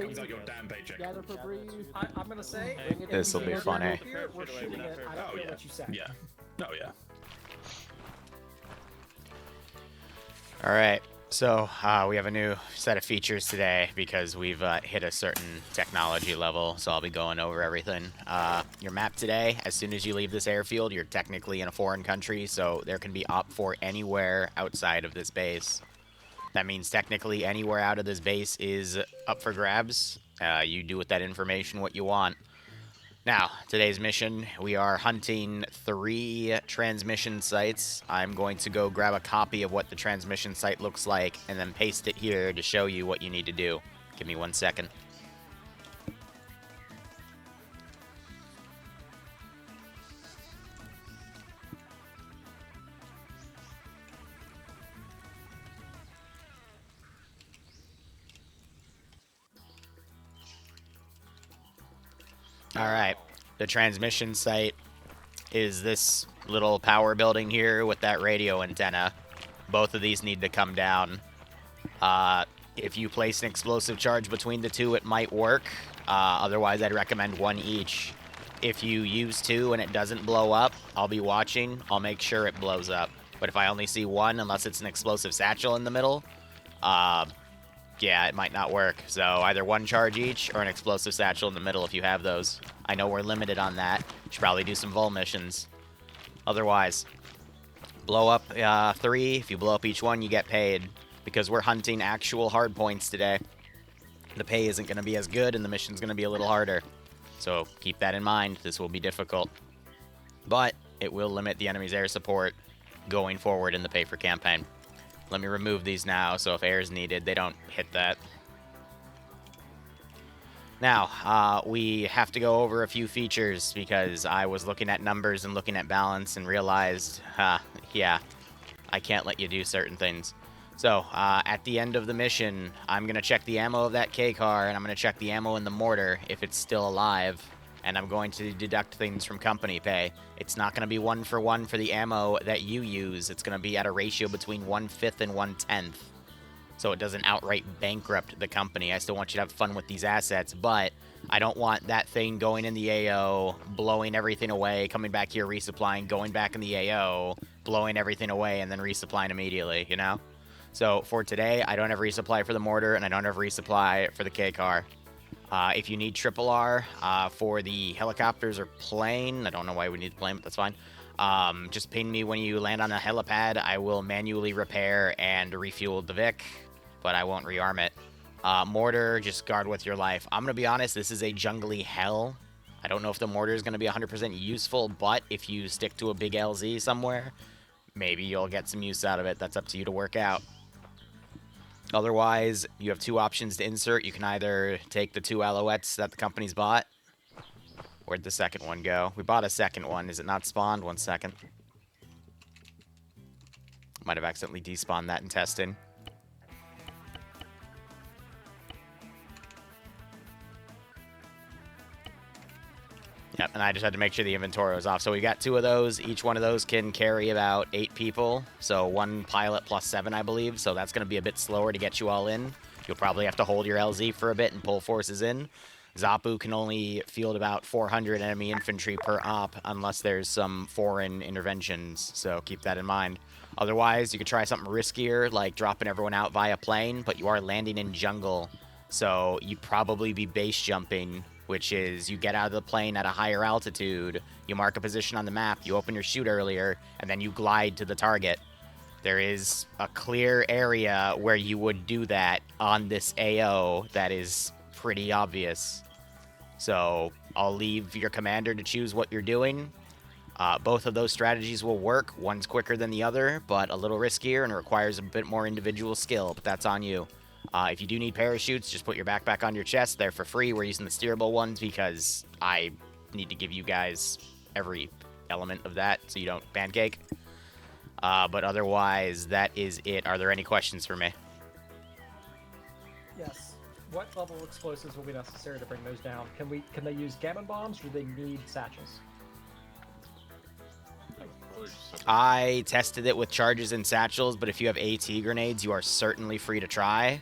Comes out your damn paycheck. Gather for brief. I'm gonna say This will be funny. Here, we're shooting it. I don't Oh care yeah. what you say. Yeah. Oh yeah. All right, so we have a new set of features today because we've hit a certain technology level, so I'll be going over everything. Your map today, as soon as you leave this airfield, you're technically in a foreign country, so there can be OP4 anywhere outside of this base. That means technically anywhere out of this base is up for grabs. You do with that information what you want. Now, today's mission, we are hunting 3 transmission sites. I'm going to go grab a copy of what the transmission site looks like and then paste it here to show you what you need to do. Give me 1 second. Alright, the transmission site is this little power building here with that radio antenna. Both of these need to come down. If you place an explosive charge between the two, it might work. Otherwise, I'd recommend 1 each. If you use 2 and it doesn't blow up, I'll be watching. I'll make sure it blows up. But if I only see 1, unless it's an explosive satchel in the middle, yeah, it might not work. So either 1 charge each or an explosive satchel in the middle if you have those. I know we're limited on that. Should probably do some vol missions. Otherwise, blow up 3. If you blow up each one, you get paid. Because we're hunting actual hard points today. The pay isn't going to be as good and the mission's going to be a little harder. So keep that in mind. This will be difficult. But it will limit the enemy's air support going forward in the Pay4 campaign. Let me remove these now, so if air is needed, they don't hit that. Now, we have to go over a few features because I was looking at numbers and looking at balance and realized, yeah, I can't let you do certain things. So, at the end of the mission, I'm going to check the ammo of that K car, and I'm going to check the ammo in the mortar if it's still alive. And I'm going to deduct things from company pay. It's not going to be 1 for 1 for the ammo that you use. It's going to be at a ratio between 1/5 and 1/10. So it doesn't outright bankrupt the company. I still want you to have fun with these assets, but I don't want that thing going in the AO, blowing everything away, coming back here, resupplying, going back in the AO, blowing everything away, and then resupplying immediately, you know? So for today, I don't have resupply for the mortar, and I don't have resupply for the K car. If you need triple R for the helicopters or plane, I don't know why we need the plane, but that's fine. Just ping me when you land on a helipad. I will manually repair and refuel the Vic, but I won't rearm it. Mortar, just guard with your life. I'm going to be honest, this is a jungly hell. I don't know if the mortar is going to be 100% useful, but if you stick to a big LZ somewhere, maybe you'll get some use out of it. That's up to you to work out. Otherwise, you have 2 options to insert. You can either take the 2 Alouettes that the company's bought. Where'd the second one go? We bought a second one. Is it not spawned? 1 second. Might have accidentally despawned that in testing. Yep, and I just had to make sure the inventory was off. So we got 2 of those. Each one of those can carry about 8 people. So 1 pilot plus 7, I believe. So that's going to be a bit slower to get you all in. You'll probably have to hold your LZ for a bit and pull forces in. Zapu can only field about 400 enemy infantry per op unless there's some foreign interventions. So keep that in mind. Otherwise, you could try something riskier, like dropping everyone out via plane, but you are landing in jungle. So you'd probably be base jumping, which is you get out of the plane at a higher altitude, you mark a position on the map, you open your chute earlier, and then you glide to the target. There is a clear area where you would do that on this AO that is pretty obvious. So I'll leave your commander to choose what you're doing. Both of those strategies will work. One's quicker than the other, but a little riskier and requires a bit more individual skill, but that's on you. If you do need parachutes, just put your backpack on your chest. They're for free. We're using the steerable ones because I need to give you guys every element of that so you don't pancake. But otherwise, that is it. Are there any questions for me? Yes. What level of explosives will be necessary to bring those down? Can they use gamma bombs, or do they need satchels? I tested it with charges and satchels, but if you have AT grenades, you are certainly free to try.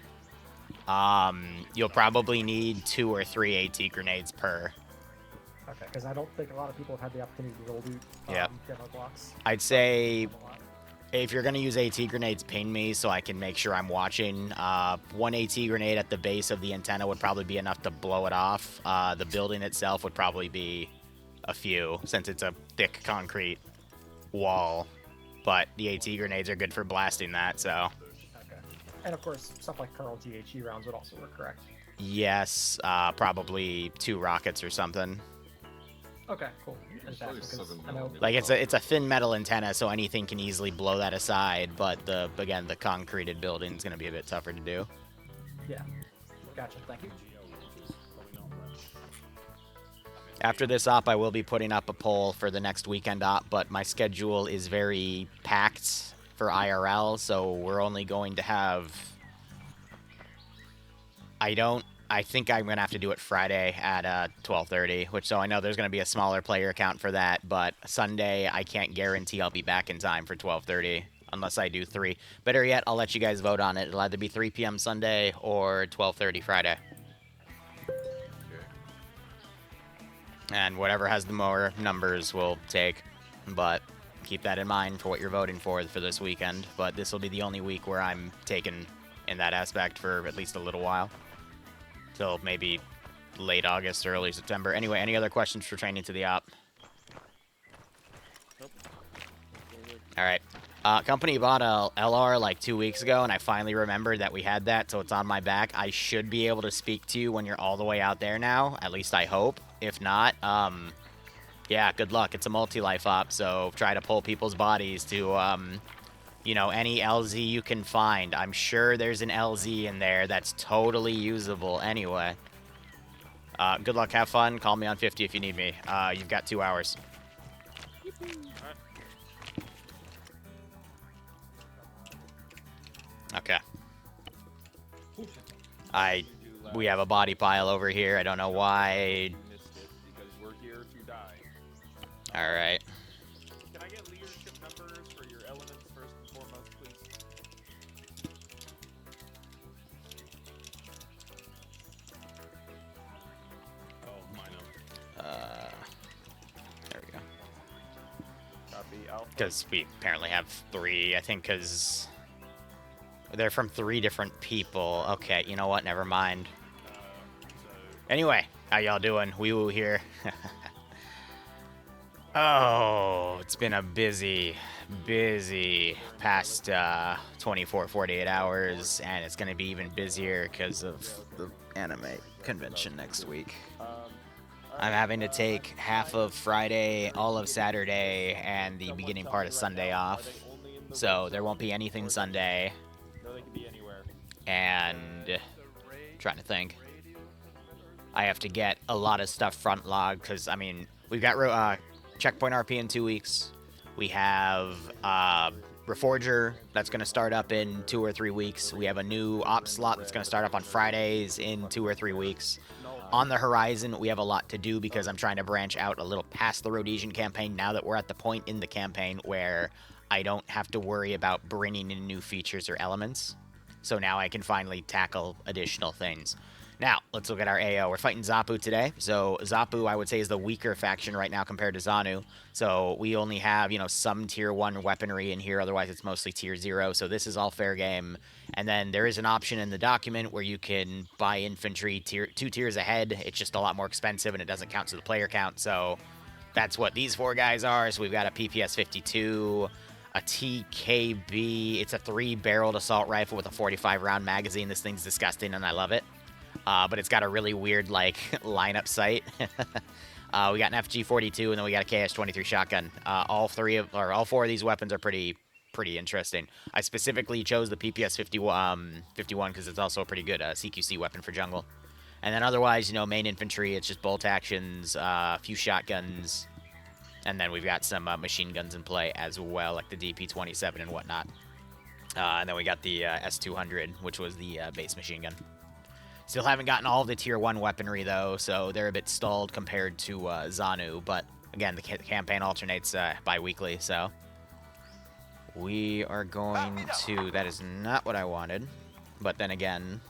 You'll probably need 2 or 3 AT grenades per. Okay, because I don't think a lot of people have had the opportunity to roll loot Yep. demo blocks. I'd say if you're going to use AT grenades, ping me so I can make sure I'm watching. 1 AT grenade at the base of the antenna would probably be enough to blow it off. The building itself would probably be a few, since it's a thick concrete wall. But the AT grenades are good for blasting that, so... Okay. And of course, stuff like Carl GHE rounds would also work, correct? Yes, probably 2 rockets or something. Okay, cool. I know, Like it's a thin metal antenna, so anything can easily blow that aside. But the concreted building is going to be a bit tougher to do. yeah. Gotcha. Thank you. After this op, I will be putting up a poll for the next weekend op, but my schedule is very packed for IRL, so we're only going to have. I think I'm going to have to do it Friday at 12:30, so I know there's going to be a smaller player count for that, but Sunday I can't guarantee I'll be back in time for 12:30 unless I do 3. Better yet, I'll let you guys vote on it. It'll either be 3 p.m. Sunday or 12:30 Friday. And whatever has the more numbers we'll take, but keep that in mind for what you're voting for this weekend. But this will be the only week where I'm taken in that aspect for at least a little while. Till maybe late August or early September. Anyway, any other questions for training to the op? Nope. Alright. Company bought a LR like 2 weeks ago, and I finally remembered that we had that, so it's on my back. I should be able to speak to you when you're all the way out there now. At least I hope. If not, yeah, good luck. It's a multi-life op, so try to pull people's bodies to, you know, any LZ you can find. I'm sure there's an LZ in there that's totally usable anyway. Good luck, have fun. Call me on 50 if you need me. You've got 2 hours. Okay. We have a body pile over here. I don't know why. Alright. Can I get leadership numbers for your elements first and foremost, please? Oh, mine There we go. Copy Alpha. Because we apparently have 3, I think, because they're from 3 different people. Okay, you know what? Never mind. Anyway, how y'all doing? Wee woo here. Oh, it's been a busy past 24, 48 hours, and it's going to be even busier because of the anime convention next week. I'm having to take half of Friday, all of Saturday, and the beginning part of Sunday off. So there won't be anything Sunday. No, they can be anywhere. And trying to think. I have to get a lot of stuff front logged because, I mean, we've got Checkpoint RP in 2 weeks. We have Reforger that's going to start up in 2 or 3 weeks. We have a new op slot that's going to start up on Fridays in 2 or 3 weeks. On the horizon, we have a lot to do because I'm trying to branch out a little past the Rhodesian campaign now that we're at the point in the campaign where I don't have to worry about bringing in new features or elements. So now I can finally tackle additional things. Now, let's look at our AO. We're fighting Zapu today. So Zapu, I would say, is the weaker faction right now compared to Zanu. So we only have, you know, some tier 1 weaponry in here. Otherwise, it's mostly tier 0. So this is all fair game. And then there is an option in the document where you can buy infantry 2 tiers ahead. It's just a lot more expensive, and it doesn't count to the player count. So that's what these 4 guys are. So we've got a PPS 52, a TKB. It's a 3-barreled assault rifle with a 45-round magazine. This thing's disgusting, and I love it. But it's got a really weird, like, lineup sight. We got an FG42, and then we got a KS23 shotgun. All 4 of these weapons are pretty interesting. I specifically chose the PPS 51 because it's also a pretty good CQC weapon for jungle. And then otherwise, you know, main infantry, it's just bolt actions, a few shotguns, and then we've got some machine guns in play as well, like the DP27 and whatnot. And then we got the S200, which was the base machine gun. Still haven't gotten all of the tier 1 weaponry, though, so they're a bit stalled compared to Zanu. But, again, the campaign alternates bi-weekly, so we are going to... That is not what I wanted. But then again,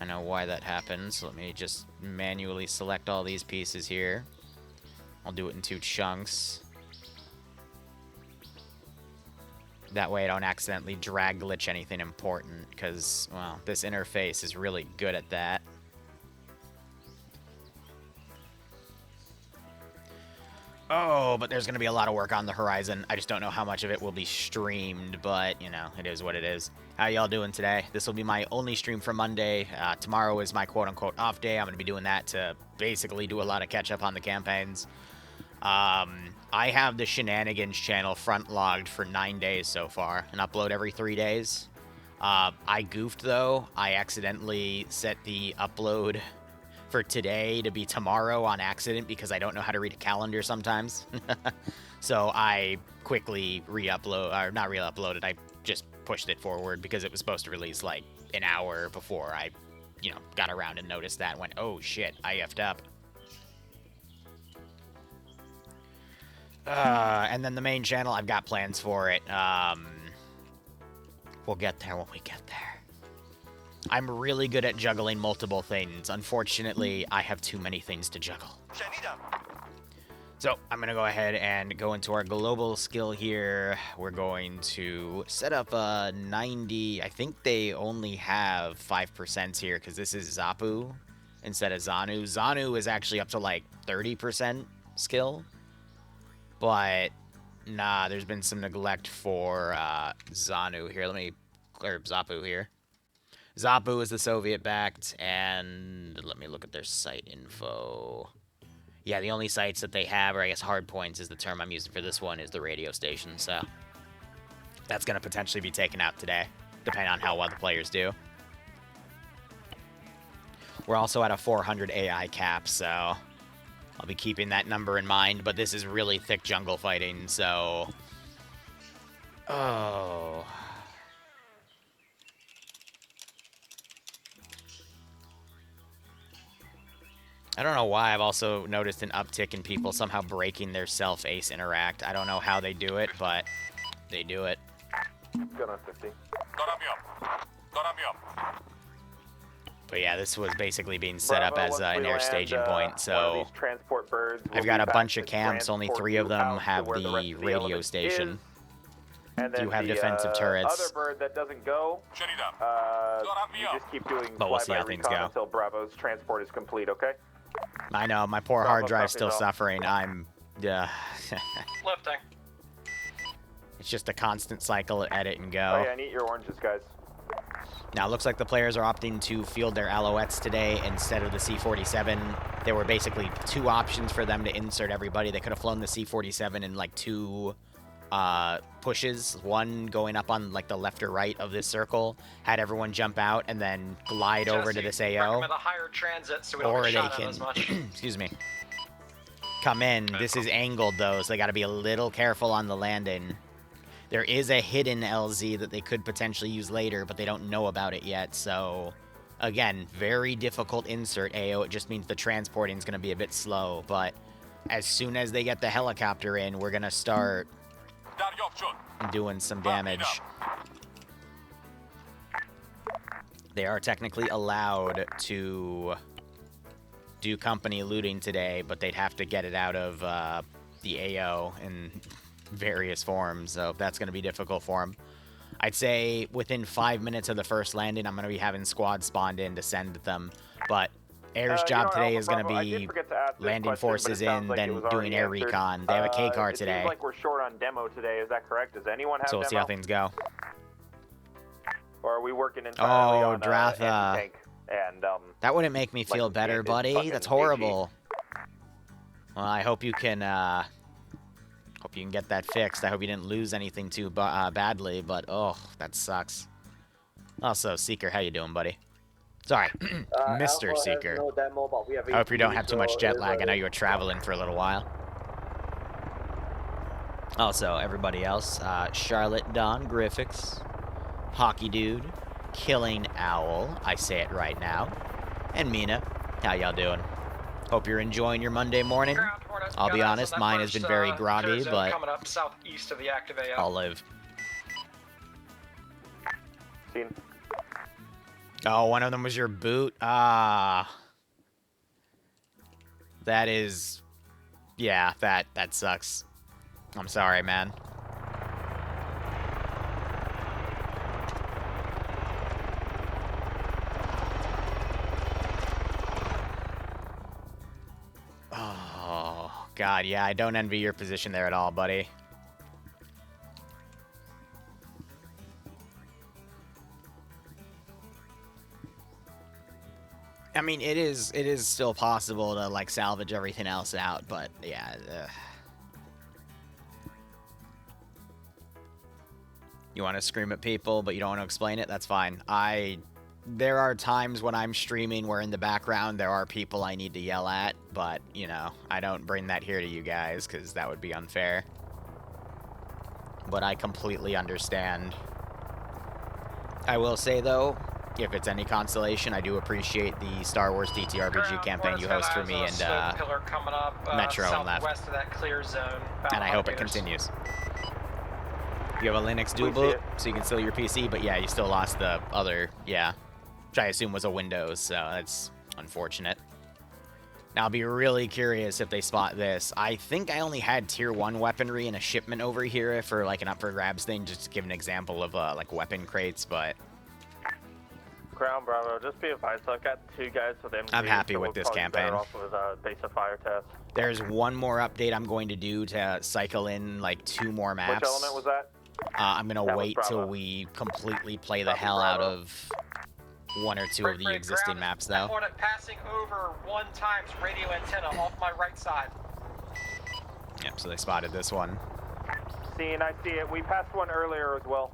I know why that happens. Let me just manually select all these pieces here. I'll do it in 2 chunks. That way I don't accidentally drag glitch anything important, because, well, this interface is really good at that. Oh, but there's going to be a lot of work on the horizon. I just don't know how much of it will be streamed, but, you know, it is what it is. How y'all doing today? This will be my only stream for Monday. Tomorrow is my quote-unquote off day. I'm going to be doing that to basically do a lot of catch-up on the campaigns. I have the Shenanigans channel front-logged for 9 days so far, and upload every 3 days. I goofed, though. I accidentally set the upload for today to be tomorrow on accident because I don't know how to read a calendar sometimes. So I quickly not re-uploaded, I just pushed it forward because it was supposed to release like an hour before I, you know, got around and noticed that and went, oh shit, I effed up. And then the main channel, I've got plans for it. We'll get there when we get there. I'm really good at juggling multiple things. Unfortunately, I have too many things to juggle. So, I'm going to go ahead and go into our global skill here. We're going to set up a 90. I think they only have 5% here because this is Zapu instead of Zanu. Zanu is actually up to like 30% skill. But, nah, there's been some neglect for Zanu here. Let me clear Zapu here. Zapu is the Soviet-backed, and let me look at their site info. Yeah, the only sites that they have, or I guess hard points is the term I'm using for this one, is the radio station, so that's going to potentially be taken out today, depending on how well the players do. We're also at a 400 AI cap, so I'll be keeping that number in mind, but this is really thick jungle fighting, so... Oh... I don't know why I've also noticed an uptick in people somehow breaking their self-ace interact. I don't know how they do it, but they do it. Good on 50. But yeah, this was basically being set up as an air staging point, so transport birds I've got a bunch of camps, only 3 of them have the radio station. And then do have defensive turrets. Other bird that doesn't go, you just keep doing but we'll see how flyby things recon go. until Bravo's transport is complete, okay? I know, my poor hard Bravo, drive's copy still though. suffering. I'm... Lifting. It's just a constant cycle of edit and Oh go. yeah, and eat your oranges, guys. Now, it looks like the players are opting to field their Alouettes today instead of the C-47. There were basically 2 options for them to insert everybody. They could have flown the C-47 in, like, 2 pushes. One going up on, like, the left or right of this circle, had everyone jump out, and then glide over to this AO. Recommend a higher transit so we don't Or get they shot at can, as much. excuse me, come in. This is angled, though, so they got to be a little careful on the landing. There is a hidden LZ that they could potentially use later, but they don't know about it yet, so... Again, very difficult insert AO. It just means the transporting is going to be a bit slow, but as soon as they get the helicopter in, we're going to start doing some damage. They are technically allowed to do company looting today, but they'd have to get it out of the AO in various forms, so that's going to be difficult for them. I'd say within 5 minutes of the first landing, I'm going to be having squads spawned in to send them, but Air's job today is going to be landing forces in, then doing air recon. They have a K-car today. It seems like we're short on demo today, is that correct? Does anyone have So we'll demo? see how things go. Or are we working entirely on Dratha. anti-tank and, That wouldn't make me feel like better, standard buddy. fucking That's horrible. Well, I hope you can, get that fixed. I hope you didn't lose anything too badly, but, oh, that sucks. Also, Seeker, how you doing, buddy? Sorry, Mr. Seeker. No demo, but we have I hope you don't have too much so jet lag. I know everybody- you were traveling for a little while. Also, everybody else, Charlotte Dawn Griffiths, Hockey Dude, Killing Owl, I say it right now, and Mina, how y'all doing? Hope you're enjoying your Monday morning. I'll be honest, mine has been very groggy, but coming up southeast of the active AO. I'll live. Seen. Oh, one of them was your boot? Ah. That is... Yeah, that sucks. I'm sorry, man. Oh, God, yeah, I don't envy your position there at all, buddy. I mean, it is still possible to, like, salvage everything else out, but, yeah. You want to scream at people, but you don't want to explain it? That's fine. There are times when I'm streaming where in the background there are people I need to yell at, but, you know, I don't bring that here to you guys, because that would be unfair. But I completely understand. I will say, though, if it's any consolation, I do appreciate the Star Wars TTRPG campaign you host for me and Metro and left. West of that clear zone. And I hope it continues. You have a Linux dual boot, so you can steal your PC, but yeah, you still lost the other, yeah, which I assume was a Windows, so that's unfortunate. Now, I'll be really curious if they spot this. I think I only had Tier 1 weaponry in a shipment over here for, like, an up-for-grabs thing, just to give an example of, like, weapon crates, but... Ground Bravo, just be advised, I've got 2 guys with MG. I'm happy with this campaign. Base of fire test. There's one more update I'm going to do to cycle in, like, 2 more maps. Which element was that? I'm gonna wait till we completely play the hell out of 1 or 2 of the existing maps, though. Hornet passing over 1 times radio antenna off my right side. Yep, so they spotted this one. Seeing, I see it. We passed one earlier as well.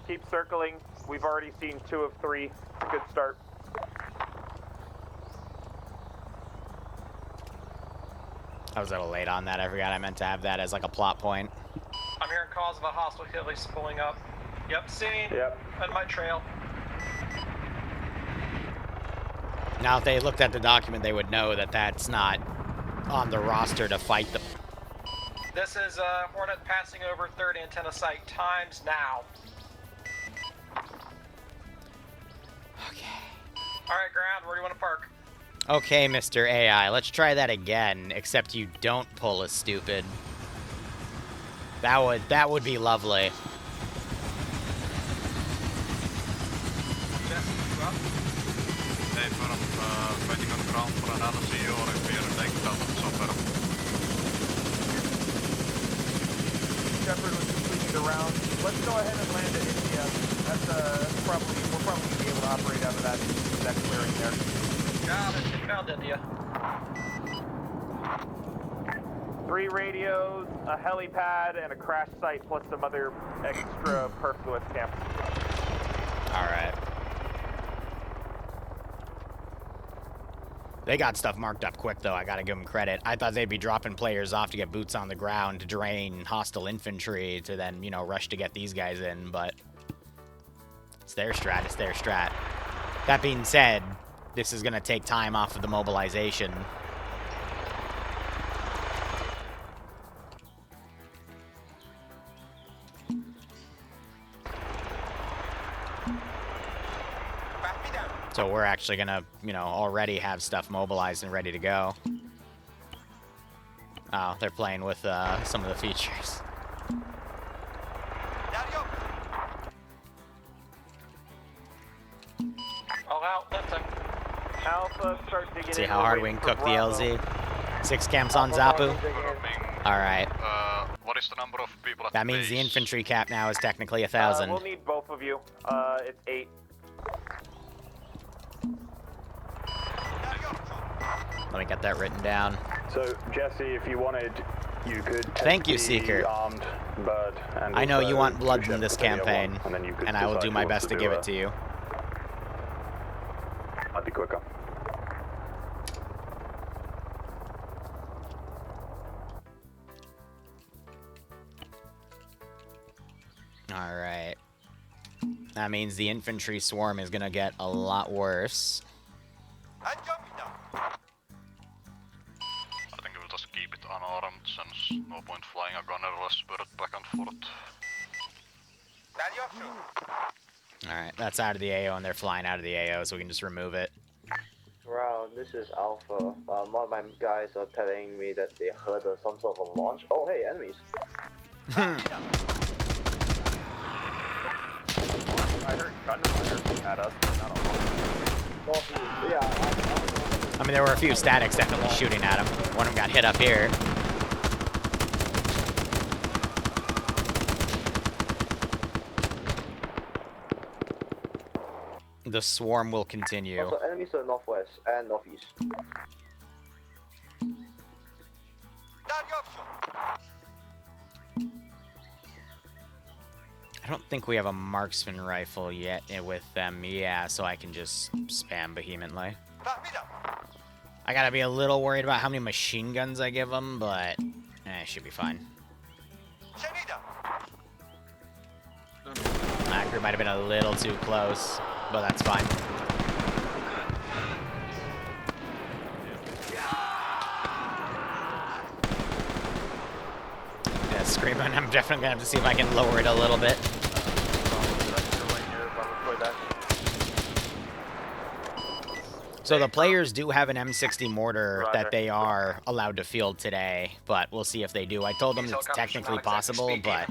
Keep circling. We've already seen 2 of 3. Good start. I was a little late on that. I forgot I meant to have that as like a plot point. I'm hearing calls of a hostile heli pulling up. Yep, seen. Yep. On my trail. Now, if they looked at the document, they would know that that's not on the roster to fight them. This is Hornet passing over 3rd antenna site. Times now. Okay. Alright, ground, where do you want to park? Okay, Mr. AI, let's try that again, except you don't pull a stupid. That would be lovely. Waiting on ground for another CEO or if we are taking out the chopper. Shepard was completing the round. Let's go ahead and land at India. That's we're probably gonna be able to operate out of that clearing there. Got it, found India. 3 radios, a helipad, and a crash site, plus some other extra perfluous camps. Alright. They got stuff marked up quick, though. I gotta give them credit. I thought they'd be dropping players off to get boots on the ground, to drain hostile infantry, to then, you know, rush to get these guys in, but... It's their strat, it's their strat. That being said, this is gonna take time off of the mobilization. So we're actually gonna, you know, already have stuff mobilized and ready to go. Oh, they're playing with some of the features. All out, lifting. Alpha, start digging in. See how hard we can cook the LZ. 6 camps on Zapu. Alright. What is the number of people at That means the infantry cap now is technically 1,000. We'll need both of you. It's 8. Let me get that written down. So, Jesse, if you wanted, you could Thank you, Seeker. Armed bird and I know you want blood push in up this to the other campaign, one, and then you could and I will decide do my who wants best to do give it to you. Might be quicker. Alright. That means the infantry swarm is gonna get a lot worse. unarmed since no point flying a gunnerless bird back and forth. Alright, that's out of the AO, and they're flying out of the AO, so we can just remove it. Round, this is Alpha. One of my guys are telling me that they heard some sort of a launch. Oh, hey, enemies. I heard gunfire at us, but not a lot. Yeah, I mean, there were a few statics definitely shooting at him. One of them got hit up here. The swarm will continue. Also, enemies to the northwest and northeast. I don't think we have a marksman rifle yet with them. Yeah, so I can just spam vehemently. I gotta be a little worried about how many machine guns I give them, but it should be fine. That group might have been a little too close, but that's fine. Yeah, screaming. I'm definitely gonna have to see if I can lower it a little bit. So the players do have an M60 mortar that they are allowed to field today, but we'll see if they do. I told them it's technically possible, but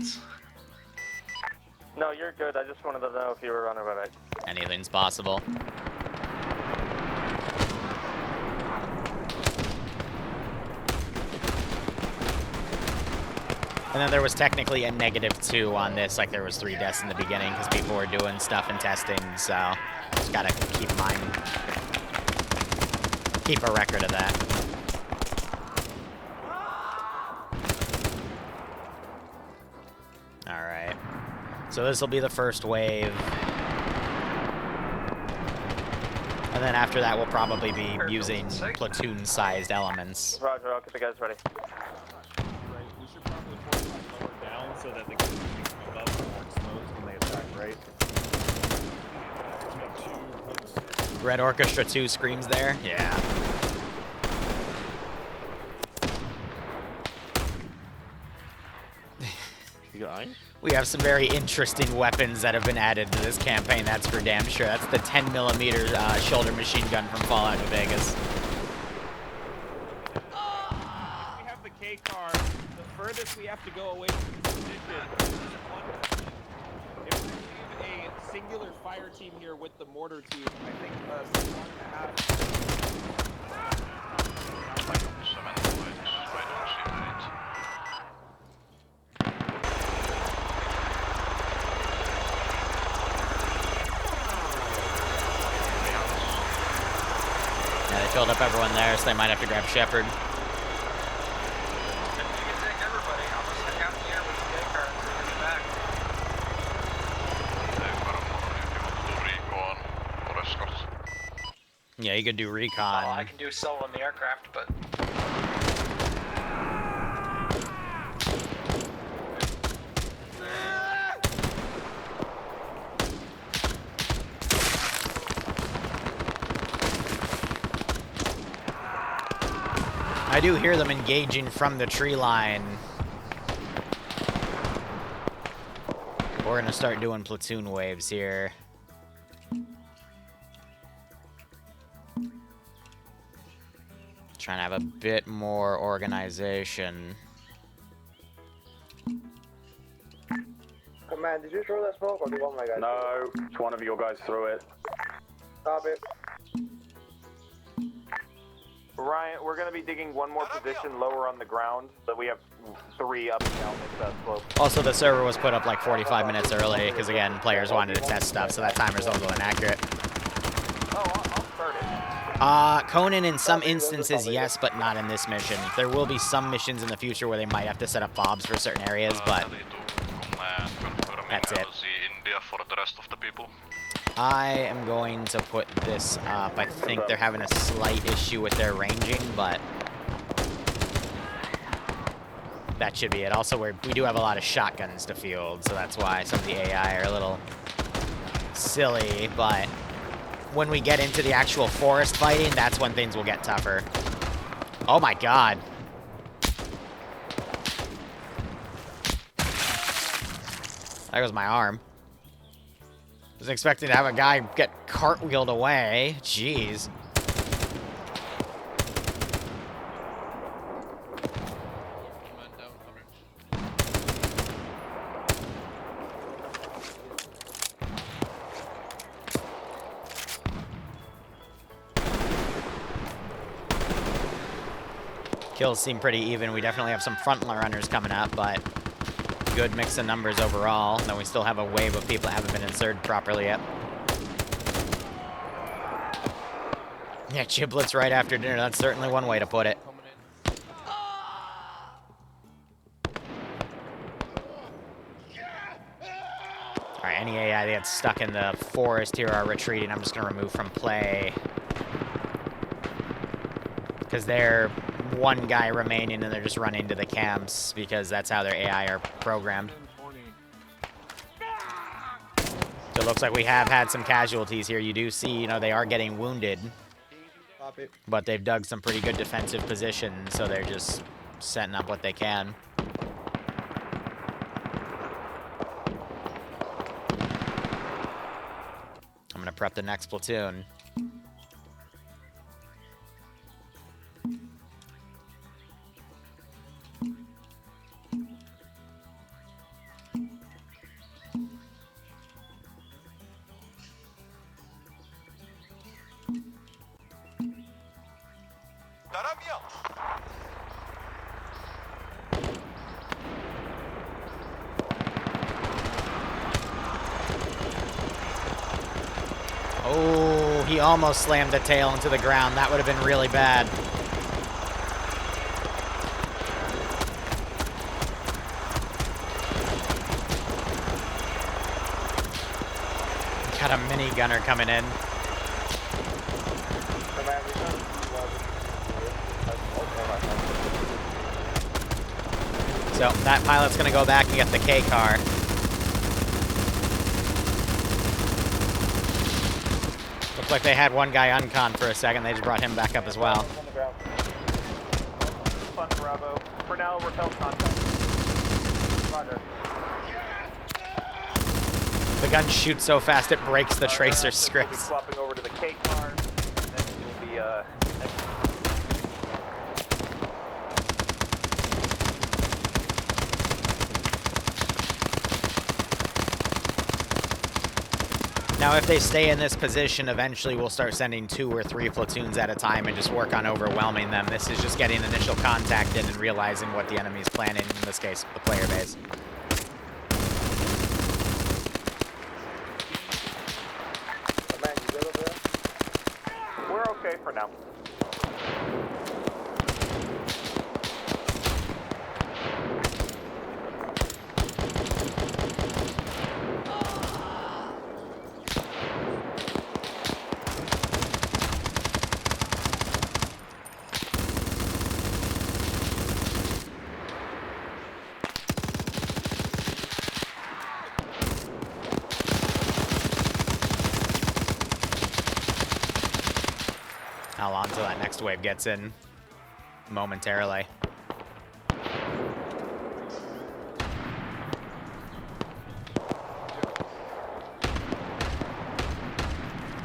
No, you're good. I just wanted to know if you were running right. anything's possible. And then there was technically a -2 on this, like there was 3 deaths in the beginning because people were doing stuff and testing, so just gotta keep a record of that. Alright. So this will be the first wave. And then after that we'll probably be using platoon-sized elements. Roger, I'll get the guys ready. We should probably fortify lower down so that the guys can come above more exposed when they attack, right? Red Orchestra 2 screams there? Yeah. You got iron? We have some very interesting weapons that have been added to this campaign, that's for damn sure. That's the 10mm shoulder machine gun from Fallout New Vegas. We have the K car. The furthest we have to go away from this position is 1 person. If we leave a singular fire team here with the mortar team, I think 1.5. Like 7 points, I don't see 8. Yeah, they filled up everyone there, so they might have to grab Shepard. You can take everybody. I'll just hang out here with the K car until we get back. Yeah, you could do recon. I can do solo in the aircraft, but I do hear them engaging from the tree line. We're gonna start doing platoon waves here. Trying to have a bit more organization. Command, did you throw that smoke or do you want my guys? No, it's one of your guys threw it. Stop it. Ryan, we're going to be digging one more position lower on the ground, so we have 3 up and down this slope. Also, the server was put up like 45 minutes early, because again, players wanted to test stuff, so that timer's a little inaccurate. Oh, I'll start it. Conan in some instances, yes, but not in this mission. There will be some missions in the future where they might have to set up fobs for certain areas, but that's it. India for the rest of the people. I am going to put this up. I think they're having a slight issue with their ranging, but that should be it. Also, we do have a lot of shotguns to field, so that's why some of the AI are a little silly, but when we get into the actual forest fighting, that's when things will get tougher. Oh my god. There goes my arm. Was expecting to have a guy get cartwheeled away. Jeez. Kills seem pretty even. We definitely have some front runners coming up, but good mix of numbers overall. Then we still have a wave of people that haven't been inserted properly yet. Yeah, giblets right after dinner. That's certainly one way to put it. Alright, any AI that gets stuck in the forest here are retreating. I'm just going to remove from play. Because they're one guy remaining and they're just running to the camps because that's how their AI are programmed. So it looks like we have had some casualties here. You do see, you know, they are getting wounded. But they've dug some pretty good defensive positions, so they're just setting up what they can. I'm gonna prep the next platoon. Oh, he almost slammed the tail into the ground. That would have been really bad. Got a mini gunner coming in. So that pilot's gonna go back and get the K car. Looks like they had one guy uncon for a second. They just brought him back up as well. Fun Bravo. For now, repel contact. Roger. The gun shoots so fast it breaks the tracer We'll be scripts. swapping over to the K car, and then we'll be Now, if they stay in this position, eventually we'll start sending 2 or 3 platoons at a time and just work on overwhelming them. This is just getting initial contact in and realizing what the enemy's planning, in this case, the player base. Man, you good over there? we're okay for now. How long till that next wave gets in momentarily.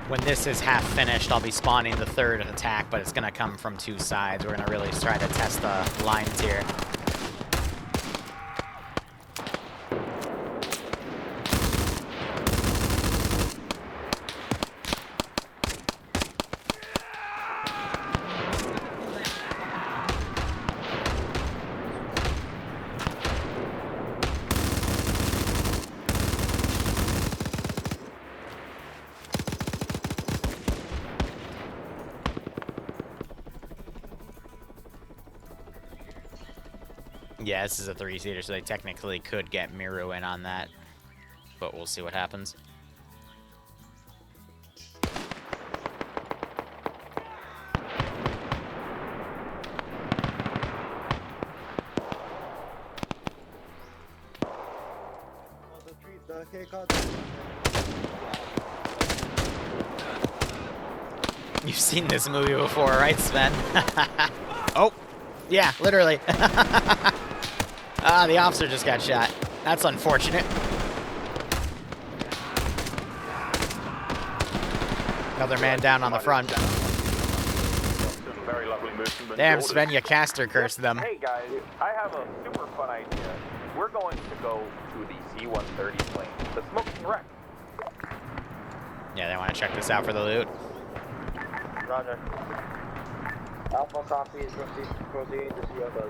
When this is half finished, I'll be spawning the 3rd attack, but it's going to come from 2 sides. We're going to really try to test the lines here. Yeah, this is a 3-seater, so they technically could get Liru in on that, but we'll see what happens. You've seen this movie before, right, Sven? Oh, yeah, literally. Ah, the officer just got shot. That's unfortunate. Another man down on the front. Some very lovely movement. Damn, orders. Sven, you caster cursed them. Hey guys, I have a super fun idea. We're going to go to the C-130 plane, the smoking wreck. Yeah, they want to check this out for the loot. Roger. Alpha copies, proceed to C-130.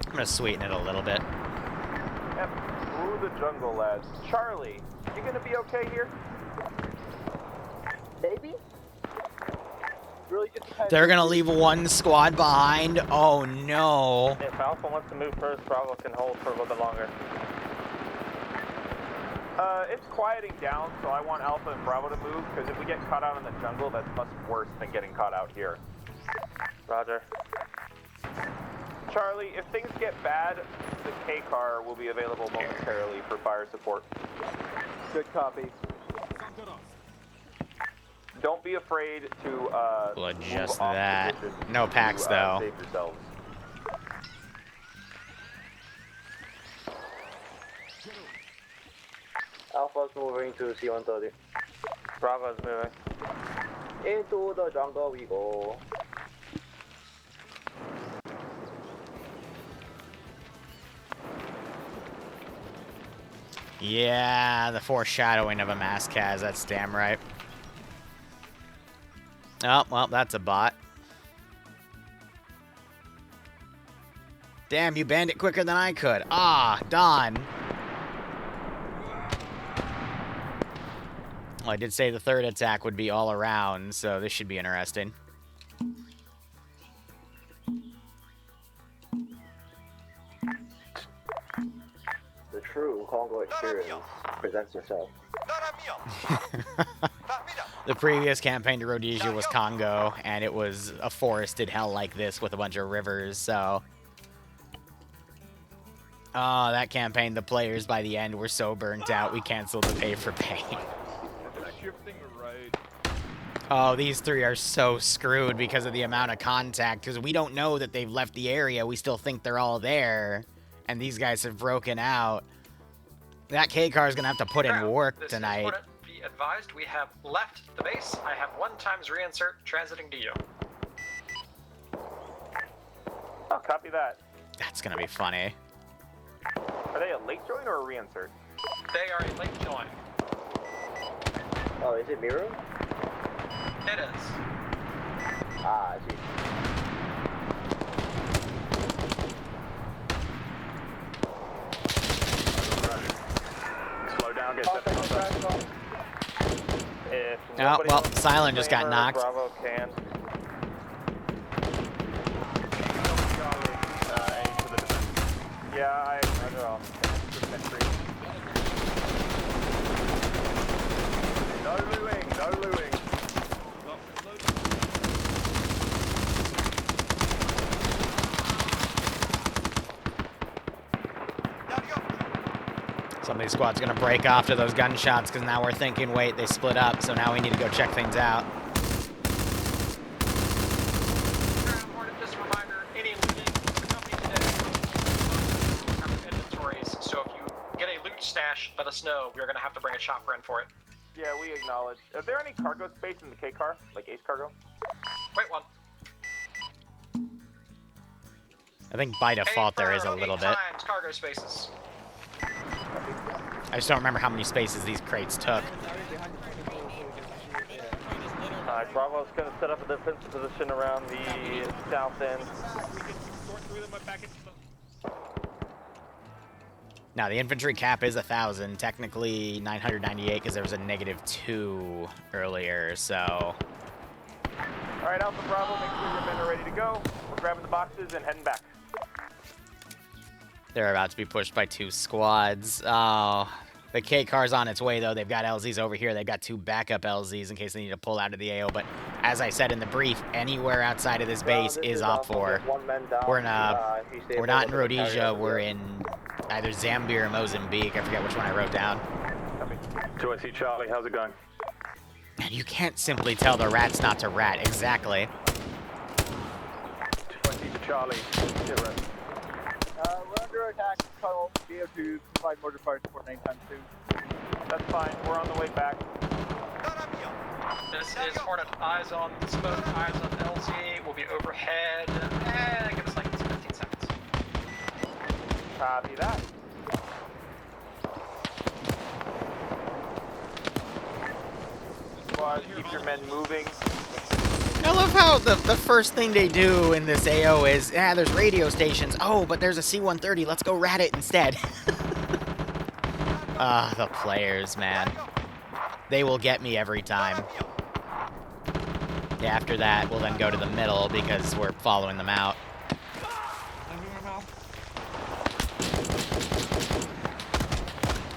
I'm gonna sweeten it a little bit. Yep, through the jungle, lads. Charlie, you gonna be okay here? Maybe? Really just depends. They're gonna leave one squad behind. Oh no. If Alpha wants to move first, Bravo can hold for a little bit longer. It's quieting down, so I want Alpha and Bravo to move, because if we get caught out in the jungle, that's much worse than getting caught out here. Roger. Charlie, if things get bad, the K car will be available momentarily for fire support. Good copy. Don't be afraid to We'll adjust move off that. position No packs to, though. Save yourselves. Alpha's moving to C-130. Bravo's moving. Into the jungle we go. Yeah, the foreshadowing of a mass Kaz, that's damn right. Oh, well, that's a bot. Damn, you banned it quicker than I could. Ah, Don. Well, I did say the third attack would be all around, so this should be interesting. The true Congo experience presents itself. The previous campaign to Rhodesia was Congo, and it was a forested hell like this with a bunch of rivers, so... Oh, that campaign, the players by the end were so burnt out, we canceled the Pay4Pain. Shifting right. Oh, these three are so screwed because of the amount of contact, because we don't know that they've left the area, we still think they're all there, and these guys have broken out. That K-car is going to have to put in work tonight. Be advised, we have left the base. I have 1 times reinsert transiting to you. Oh, copy that. That's going to be funny. Are they a late join or a reinsert? They are a late join. Oh, is it Liru? It is. Ah, I see. Slow down, get set contact. If Oh, nobody well, wants to Silent just got disclaimer, knocked. Bravo can. Aim for the defense. Yeah, I know. No looing, no looing. Some of these squads going to break off to those gunshots because now we're thinking, wait, they split up, so now we need to go check things out. Just a reminder, any looting the company today have inventories, so if you get a loot stash, let us know. We're going to have to bring a chopper in for it. Yeah, we acknowledge. Is there any cargo space in the K car? Like Ace cargo? Wait one. I think by default there is a little bit. Times cargo spaces. I just don't remember how many spaces these crates took. Alright, Bravo's gonna set up a defensive position around the south end. Now, the infantry cap is 1,000, technically 998 because there was a -2 earlier, so... Alright, Alpha Bravo, make sure your men are ready to go. We're grabbing the boxes and heading back. They're about to be pushed by 2 squads. Oh, the K car's on its way, though. They've got LZs over here. They've got 2 backup LZs in case they need to pull out of the AO. But as I said in the brief, anywhere outside of this base is op 4. We're not in Rhodesia. We're in either Zambia or Mozambique. I forget which one I wrote down. 2SC Charlie, how's it going? And you can't simply tell the rats not to rat. Exactly. 2SC to Charlie. Get ready. We're under attack. Tunnel VO2 provide mortar fire support 9 times 2. That's fine. We're on the way back. This is Hornet. Eyes on the smoke, eyes on LZ. We'll be overhead. Give us like 15 seconds. Copy that. Squad, keep your men moving. I love how the first thing they do in this AO is, there's radio stations. Oh, but there's a C-130. Let's go rat it instead. The players, man. They will get me every time. Yeah, after that, we'll then go to the middle because we're following them out.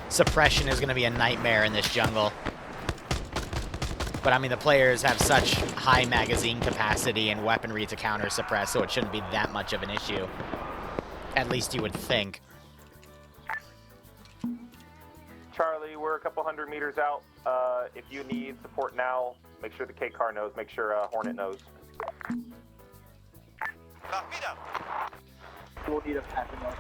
Suppression is going to be a nightmare in this jungle. But I mean, the players have such high magazine capacity and weaponry to counter suppress, so it shouldn't be that much of an issue. At least you would think. Charlie, we're a couple hundred meters out. If you need support now, make sure the K car knows. Make sure Hornet knows.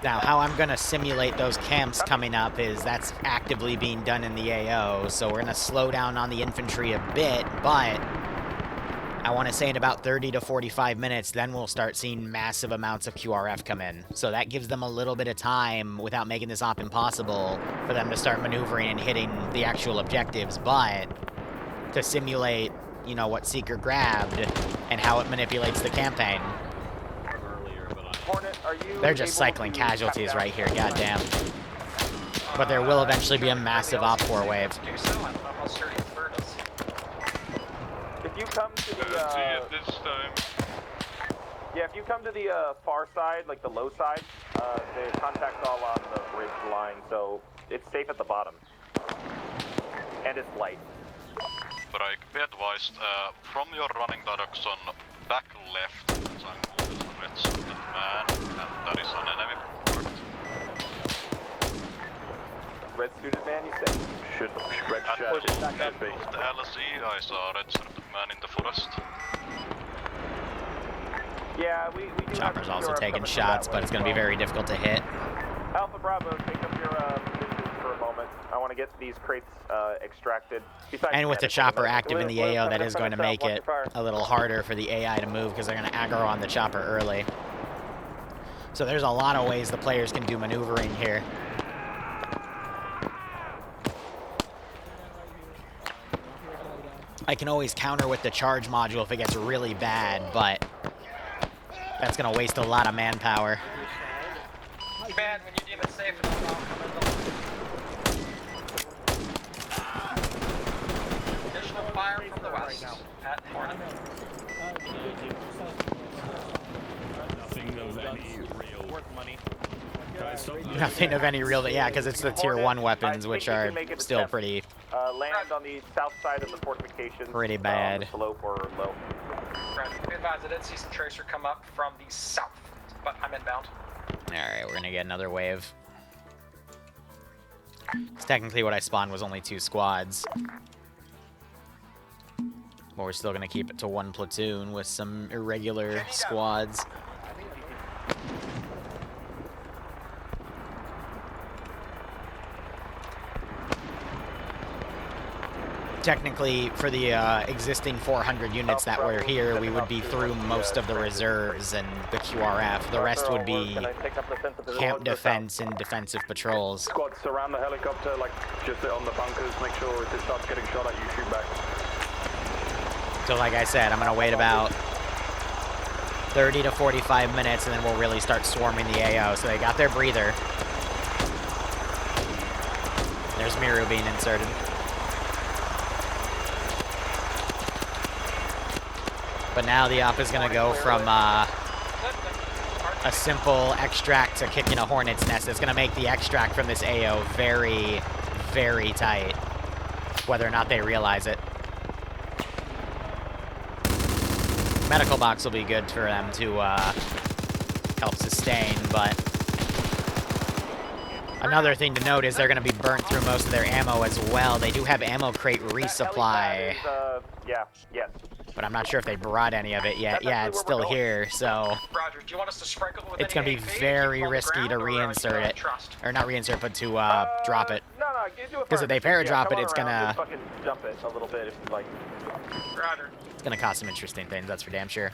Now, how I'm going to simulate those camps coming up is that's actively being done in the AO, so we're going to slow down on the infantry a bit, but I want to say in about 30 to 45 minutes, then we'll start seeing massive amounts of QRF come in. So that gives them a little bit of time, without making this op impossible, for them to start maneuvering and hitting the actual objectives, but to simulate, you know, what Seeker grabbed and how it manipulates the campaign. Hornet, are you They're just cycling casualties right here, goddamn. But there will eventually be a massive op-4 wave. Do so. I don't know how sturdy the bird is. If you come to the this time. yeah, if you come to the far side, like the low side, the contact's all on the bridge line, so it's safe at the bottom. And it's light. Break. Be advised, from your running direction, back left, jungle is a red suited man, and there is an enemy part. Red suited man, you say? Should red At shirt the should end be. of the LZ, I saw a red suited man in the forest. Yeah, we do Chopper's have also QRF taking coming shots, that but way it's going to be as well. very difficult to hit. Alpha Bravo, take up your positions for a moment. I want to get these crates extracted. Besides And with the that, chopper it's active in the AO, that is going to make it a little harder for the AI to move because they're going to aggro on the chopper early. So there's a lot of ways the players can do maneuvering here. I can always counter with the charge module if it gets really bad, but that's going to waste a lot of manpower. Bad when you deem it safe and I'll come in the additional fire from the west at Hornet. Nothing of any real Worth money. Nothing of any real, yeah, because it's the tier 1 weapons, I which think you are can make it to still step. pretty Land on the south side of the fortifications. Pretty On bad. the slope or low. Right. Be advised, I did see some tracer come up from the south, but I'm inbound. Alright, we're gonna get another wave. 'Cause technically what I spawned was only 2 squads. But we're still gonna keep it to 1 platoon with some irregular squads. Technically, for the existing 400 units that were here, we would be through most of the reserves and the QRF. The rest would be camp defense and defensive patrols. Squad, surround the helicopter, like just on the bunkers. Make sure if it starts getting shot at, you shoot back. So like I said, I'm going to wait about 30 to 45 minutes, and then we'll really start swarming the AO. So they got their breather. There's Liru being inserted. But now the op is going to go from a simple extract to kicking a hornet's nest. It's going to make the extract from this AO very, very tight, whether or not they realize it. Medical box will be good for them to help sustain, but another thing to note is they're going to be burnt through most of their ammo as well. They do have ammo crate resupply. Yeah, yes. But I'm not sure if they brought any of it yet. Yeah, it's still here, so Roger, do you want us to sprinkle with it's going to be very risky to reinsert it. Or not reinsert, but to drop it. No, Because if they paradrop it, it's gonna... Fucking jump it a little bit if you like. Roger. It's gonna cause some interesting things, that's for damn sure.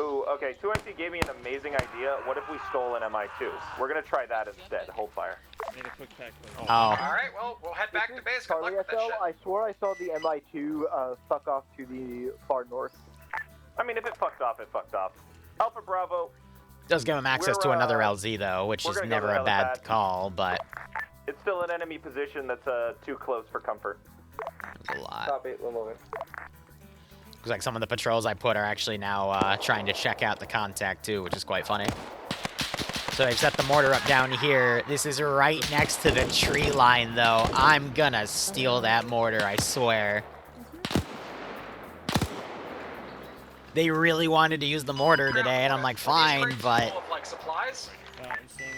Ooh, okay, 2IC gave me an amazing idea. What if we stole an MI2? We're gonna try that instead. Hold fire. Need a quick tech. Oh. Alright, well, we'll head back to base. Good luck Charlie with that SL, shit. I swore I saw the MI2 suck off to the far north. I mean, if it fucked off, it fucked off. Alpha Bravo. Does give him access to another LZ, though, which is gonna go never to a bad helipad. call, but... It's still an enemy position that's too close for comfort. It's a lot. Copy, we're moving. Looks like some of the patrols I put are actually now trying to check out the contact, too, which is quite funny. So they've set the mortar up down here. This is right next to the tree line, though. I'm gonna steal that mortar, I swear. They really wanted to use the mortar today, and I'm like, fine, but... Full of, like, supplies?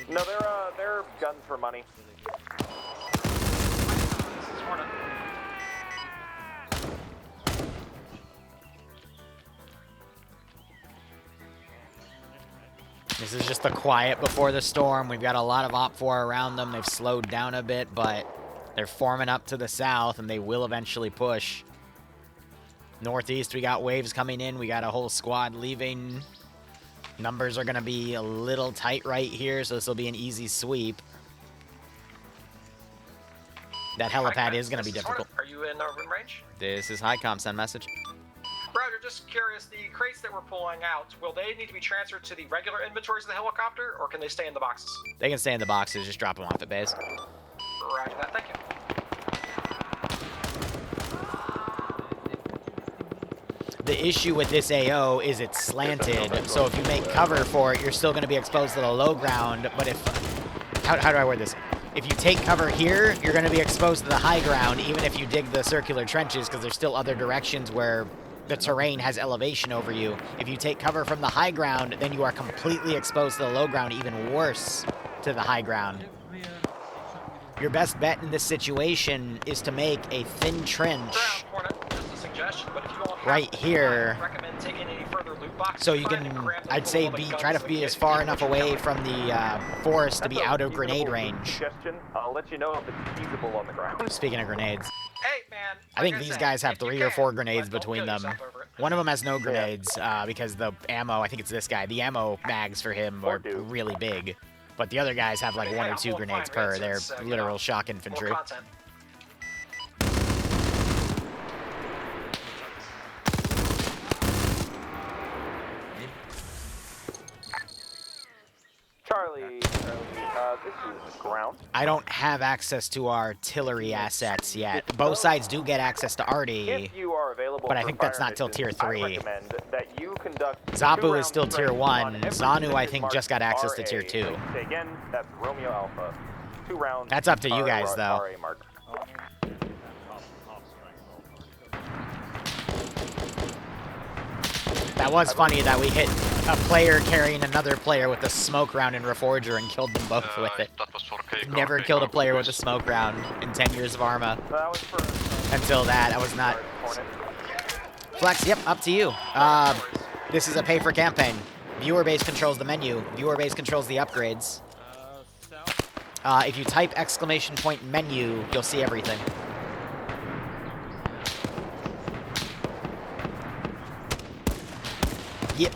No, they're guns for money. This is Hornet. This is just the quiet before the storm. We've got a lot of Op 4 around them. They've slowed down a bit, but they're forming up to the south, and they will eventually push. Northeast, we got waves coming in. We got a whole squad leaving. Numbers are going to be a little tight right here, so this will be an easy sweep. That helipad is going to be difficult. Are you in range? This is HiCom, send message. Roger, just curious, the crates that we're pulling out, will they need to be transferred to the regular inventories of the helicopter, or can they stay in the boxes? They can stay in the boxes, just drop them off at base. Roger that, thank you. The issue with this AO is it's slanted, so if you make cover for it, you're still going to be exposed to the low ground, but if... How do I word this? If you take cover here, you're going to be exposed to the high ground, even if you dig the circular trenches, because there's still other directions where the terrain has elevation over you. If you take cover from the high ground, then you are completely exposed to the low ground, even worse to the high ground. Your best bet in this situation is to make a thin trench right here, so you can, I'd say, try to be as far enough away from the forest to be out of grenade range. I'll let you know if it's feasible on the ground. Speaking of grenades, hey, man, I think these guys have 3 or 4 grenades between them. One of them has no grenades because the ammo, I think it's this guy, the ammo mags for him are really big. But the other guys have like 1 or 2 grenades per. They're literal shock infantry. Charlie, this is ground. I don't have access to artillery assets yet. Both sides do get access to arty, If you are available but I for think that's fire not till tier missions, I 3. recommend that you conduct 2 Zapu is rounds still tier training 1. on every Zanu, I mission think, marked just got access to tier RA. 2. Say again, that's Romeo Alpha. 2 rounds. That's up to you guys, though. RA mark. That was funny that we hit a player carrying another player with a smoke round in Reforger and killed them both with it. That was for K-Car. Never killed a player with a smoke round in 10 years of Arma. That was for Until that, I was not... Flex, yep, up to you. This is a Pay4CamPain. Viewer base controls the menu. Viewer base controls the upgrades. If you type !menu, you'll see everything. Yep.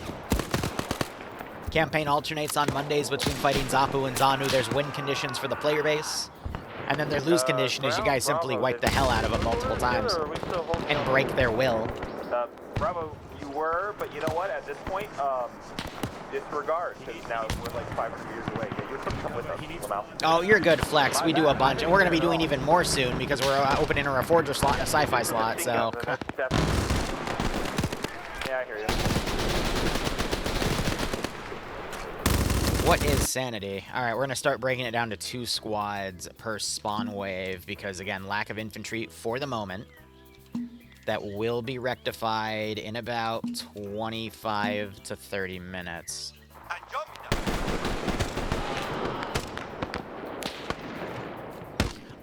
Campaign alternates on Mondays between fighting Zapu and Zanu. There's win conditions for the player base. And then their lose condition is you guys simply wipe the hell out of them multiple times and break their will. Bravo, you were, but you know what? At this point, disregard, because now we're like 500 years away. Yeah, you're come with us, Lamau. Oh, you're good, Flex. We do a bunch, and we're going to be doing even more soon because we're opening a Reforger slot and a sci-fi slot, so... Yeah, I hear you. What is sanity? Alright, we're going to start breaking it down to 2 squads per spawn wave because, again, lack of infantry for the moment. That will be rectified in about 25 to 30 minutes.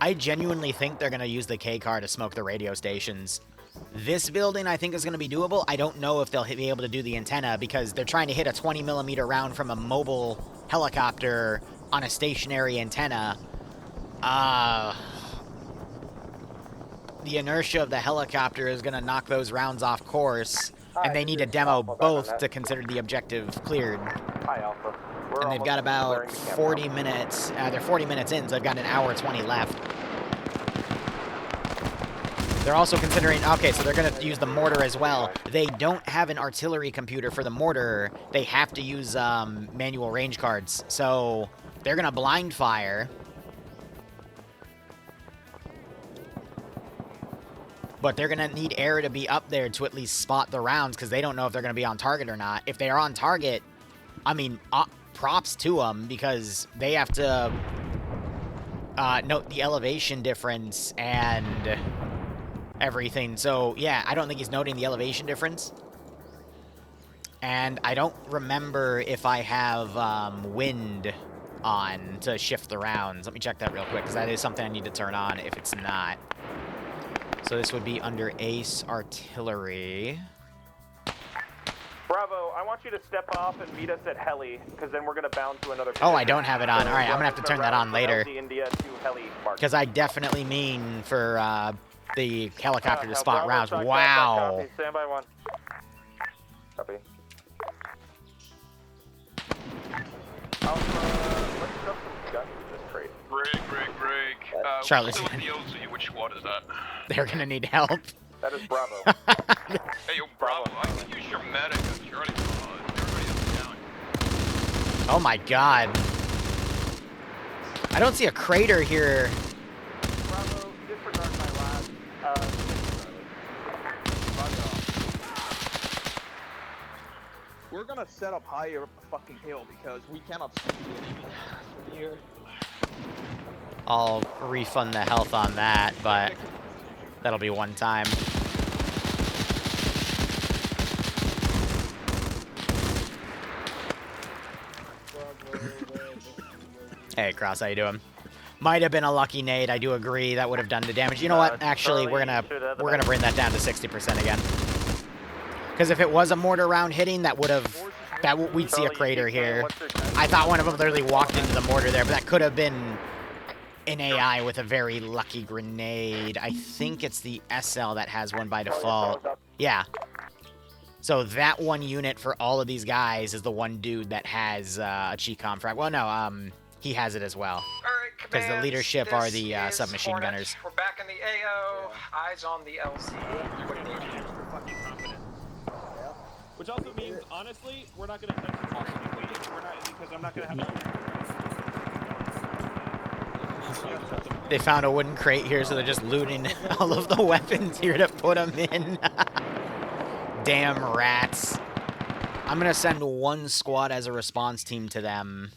I genuinely think they're going to use the K-car to smoke the radio stations. This building, I think, is going to be doable. I don't know if they'll be able to do the antenna because they're trying to hit a 20mm round from a mobile helicopter on a stationary antenna, the inertia of the helicopter is going to knock those rounds off course, and they need to demo both to consider the objective cleared. Hi, Alpha. We're And they've got almost about clearing the camp 40 now. minutes. They're 40 minutes in, so they've got an hour 20 left. They're also considering, okay, so they're going to use the mortar as well. They don't have an artillery computer for the mortar. They have to use manual range cards. So they're going to blind fire. But they're going to need air to be up there to at least spot the rounds because they don't know if they're going to be on target or not. If they are on target, I mean, props to them because they have to note the elevation difference and everything. So, yeah, I don't think he's noting the elevation difference. And I don't remember if I have wind on to shift the rounds. Let me check that real quick because that is something I need to turn on if it's not. So this would be under Ace Artillery. Bravo, I want you to step off and meet us at Heli, because then we're going to bound to another Oh, I position. don't have it on. All right, I'm going to have to turn that on later. India to Heli Mark. Because I definitely mean for the helicopter to spot Bravo, rounds. strike back, Wow. copy. Stand by one. Copy. Alpha, let's drop some guns in this crate. Break. Charlie's Still with the OC, which squad is that? They're going to need help. That is Bravo. Hey, yo, Bravo, I can use your medic. Charlie, everybody down. Oh my god. I don't see a crater here. Bravo, disregard my last. We're gonna set up higher up the fucking hill because we cannot see the enemy from here. I'll refund the health on that, but that'll be one time. Hey, Cross, how you doing? Might have been a lucky nade. I do agree that would have done the damage. You know what? Actually, we're gonna bring that down to 60% again. Because if it was a mortar round hitting, we'd see a crater here. I thought one of them literally walked into the mortar there, but that could have been an AI with a very lucky grenade. I think it's the SL that has one by default. Yeah. So that one unit for all of these guys is the one dude that has a Chi-Com frag. Well, no, he has it as well. Because the leadership are the submachine Hornet. gunners. We're back in the AO. Eyes on the LC. Extra fucking confident. Which also means, honestly, we're not gonna touch the target because I'm not gonna have. They found a wooden crate here, so they're just looting all of the weapons here to put them in. Damn rats. I'm going to send one squad as a response team to them.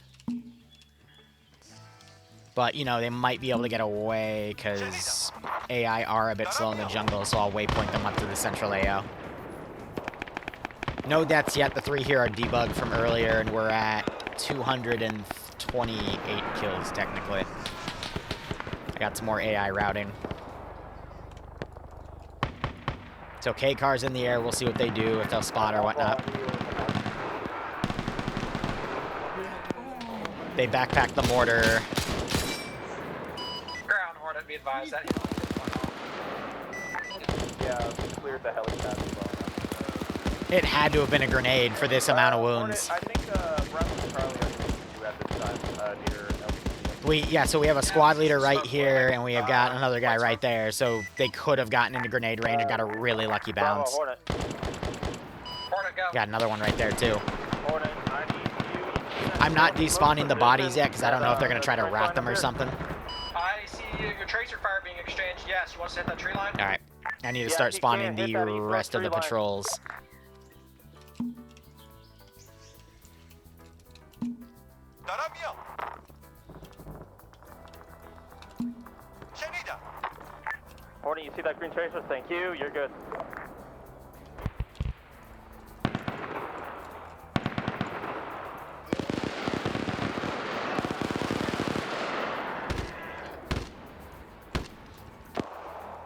But, you know, they might be able to get away because AI are a bit slow in the jungle, so I'll waypoint them up to the central AO. No deaths yet. The 3 here are debugged from earlier, and we're at 228 kills, technically. I got some more AI routing. So K-Car's in the air. We'll see what they do, if they'll spot or whatnot. They backpack the mortar. Ground Hornet, be advised that. Yeah, cleared the helipad as well. It had to have been a grenade for this amount of wounds. Hornet, I think Bravo and Charlie are you at this time near LCD. So we have a squad leader right here, and we have got another guy right there. So they could have gotten into grenade range and got a really lucky bounce. Bravo, Hornet, go. Got another one right there, too. Hornet, I need you. I'm not despawning the bodies yet, because I don't know if they're going to try to rat them or something. I see your tracer fire being exchanged. Yes, you want to hit that tree line? All right. I need to Yeah, start he spawning can't hit the that E-front rest of the tree line. patrols. Hornet, you see that green tracer? Thank you. You're good.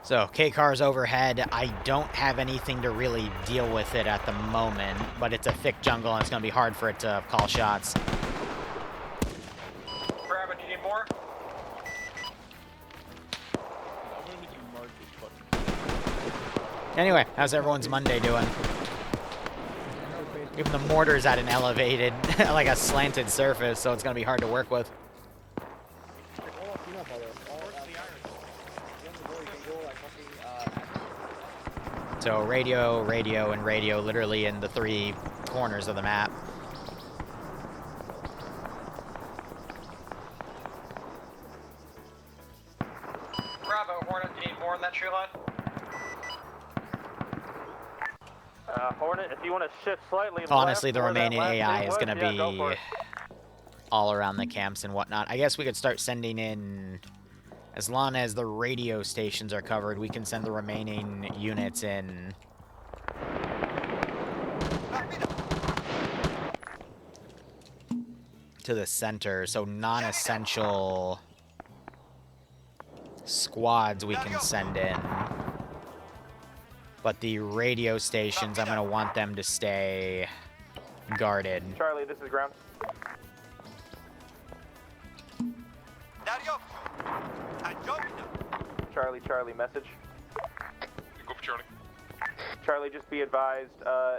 So, K-Car's overhead. I don't have anything to really deal with it at the moment, but it's a thick jungle and it's going to be hard for it to call shots. more? Anyway, how's everyone's Monday doing? Even the mortar's at an elevated, like a slanted surface, so it's gonna be hard to work with. So radio, radio, and radio literally in the 3 corners of the map. Bravo, Hornet, do you need more on that tree line? Hornet, if you want to shift slightly Honestly, left the where that remaining last AI thing is was, going to yeah, go for be it. all around the camps and whatnot. I guess we could start sending in, as long as the radio stations are covered, we can send the remaining units in. To the center, so non-essential squads we can send in. But the radio stations, I'm going to want them to stay guarded. Charlie, this is ground. Charlie, Charlie, message. Go for Charlie. Charlie, just be advised,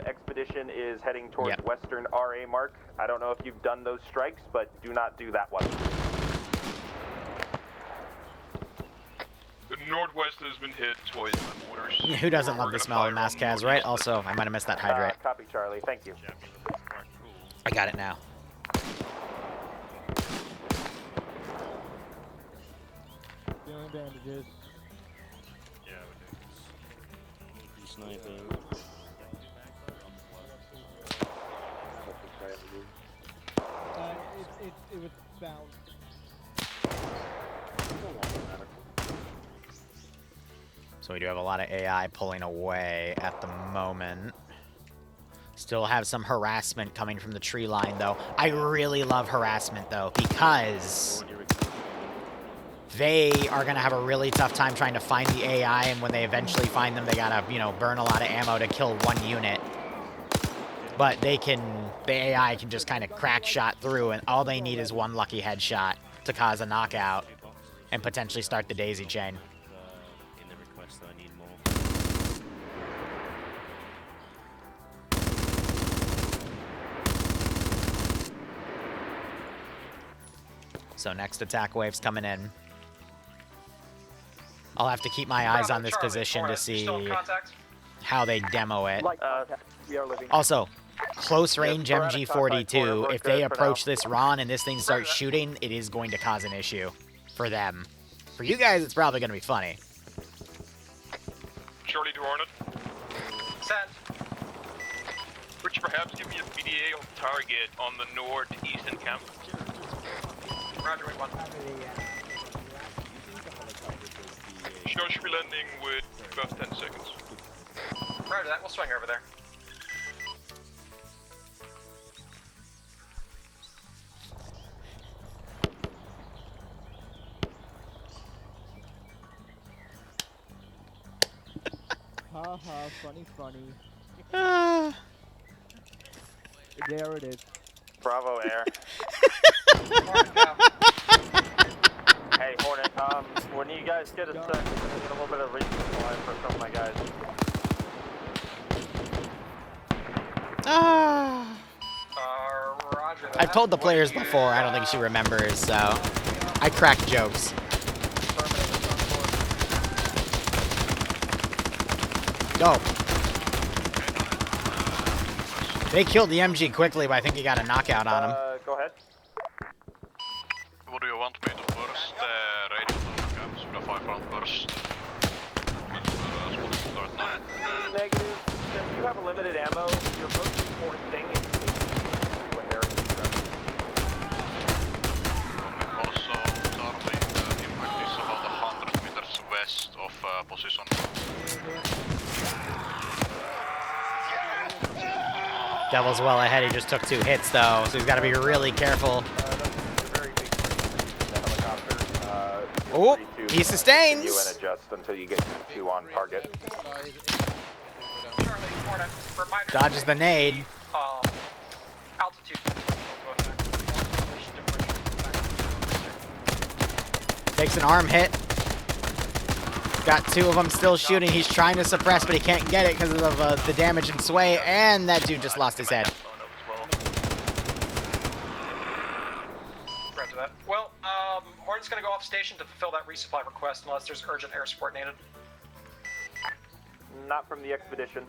Expedition is heading towards western RA mark. I don't know if you've done those strikes, but do not do that one. The northwest has been hit twice by mortars. Who doesn't love the smell of Mascaz, right? Also, I might have missed that hydrate. Copy, Charlie. Thank you. I got it now. Feeling bandages. Yeah, we do. Sniping. It was bound. So we do have a lot of AI pulling away at the moment. Still have some harassment coming from the tree line, though. I really love harassment, though, because they are going to have a really tough time trying to find the AI, and when they eventually find them, they got to, you know, burn a lot of ammo to kill one unit. But they can, the AI can just kind of crack shot through, and all they need is one lucky headshot to cause a knockout and potentially start the daisy chain. In the request, I need more. So next attack wave's coming in. I'll have to keep my eyes on this position to see how they demo it. We are living. Also, close range MG42, if they approach this Ron and this thing starts shooting, it is going to cause an issue for them. For you guys, it's probably going to be funny. Charlie to Hornet. Send. Could you perhaps give me a PDA on target on the northeastern camp? Roger, we want. Sure, should be landing with about 10 seconds. Roger that, we'll swing over there. Haha, funny, funny. Ah. There it is. Bravo, Air. Hey, Hornet, when you guys get a sec, we're gonna get a little bit of resupply for some of my guys. Ah. Roger that. I've told the players before, I don't think she remembers, so I crack jokes. Go. They killed the MG quickly, but I think he got a knockout on him. Go ahead. What do you want me to burst? Radio camps, we got 5 round burst. Negative. Since you have limited ammo, your most important thing is what Eric is. Also, Charlie, impact is about 100 meters west of position. Devil's well ahead, he just took 2 hits though, so he's got to be really careful. Oh, he sustains! You and adjust until you get 2 on target. Dodges the nade. Altitude. Takes an arm hit. Got 2 of them still shooting. He's trying to suppress, but he can't get it because of the damage and sway. And that dude just lost his head. Roger that. Well, Hornet's gonna go off station to fulfill that resupply request unless there's urgent air support needed. Not from the expedition.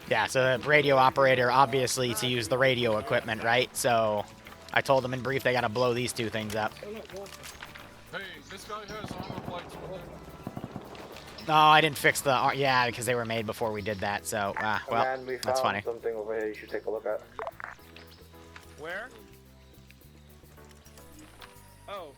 Yeah, so the radio operator, obviously, to use the radio equipment, right? So I told them in brief they gotta blow these 2 things up. Hey, this guy has armor plates. No, I didn't fix the... yeah, because they were made before we did that, so... well, Man, we that's found funny. something over here you should take a look at. Where? Oh.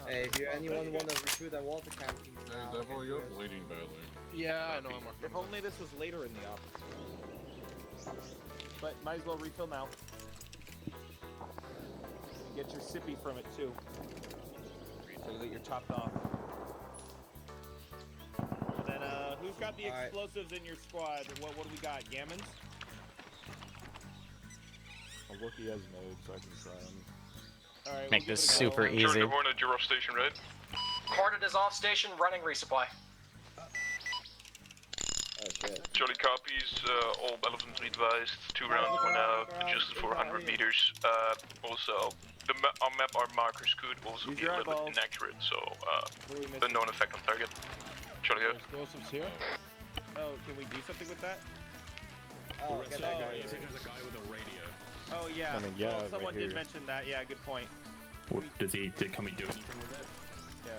Hey, if anyone want to recruit a water camp, Hey, Devil, you're bleeding badly. Yeah, I know. If only this was later in the office. But might as well refill now. And get your sippy from it too. So that you're topped off. And then who's got the explosives in your squad? What do we got? Gammons? I'll look he has nodes, so I can try them. Alright, Make this super easy. Charlie Hornet, you're off station, right? Hornet is off station, running resupply. Charlie copies, all elephants advised, 2 rounds went out, adjusted for 100 meters. Also, on map our markers could also be a little bit inaccurate, so unknown effect on target. Charlie, go. Explosives here? Oh, can we do something with that? Oh, get that guy. There's a guy with a radio. Oh yeah, I mean, yeah, well, right someone did here. mention that, yeah, good point. What, can we do anything with it? Yeah.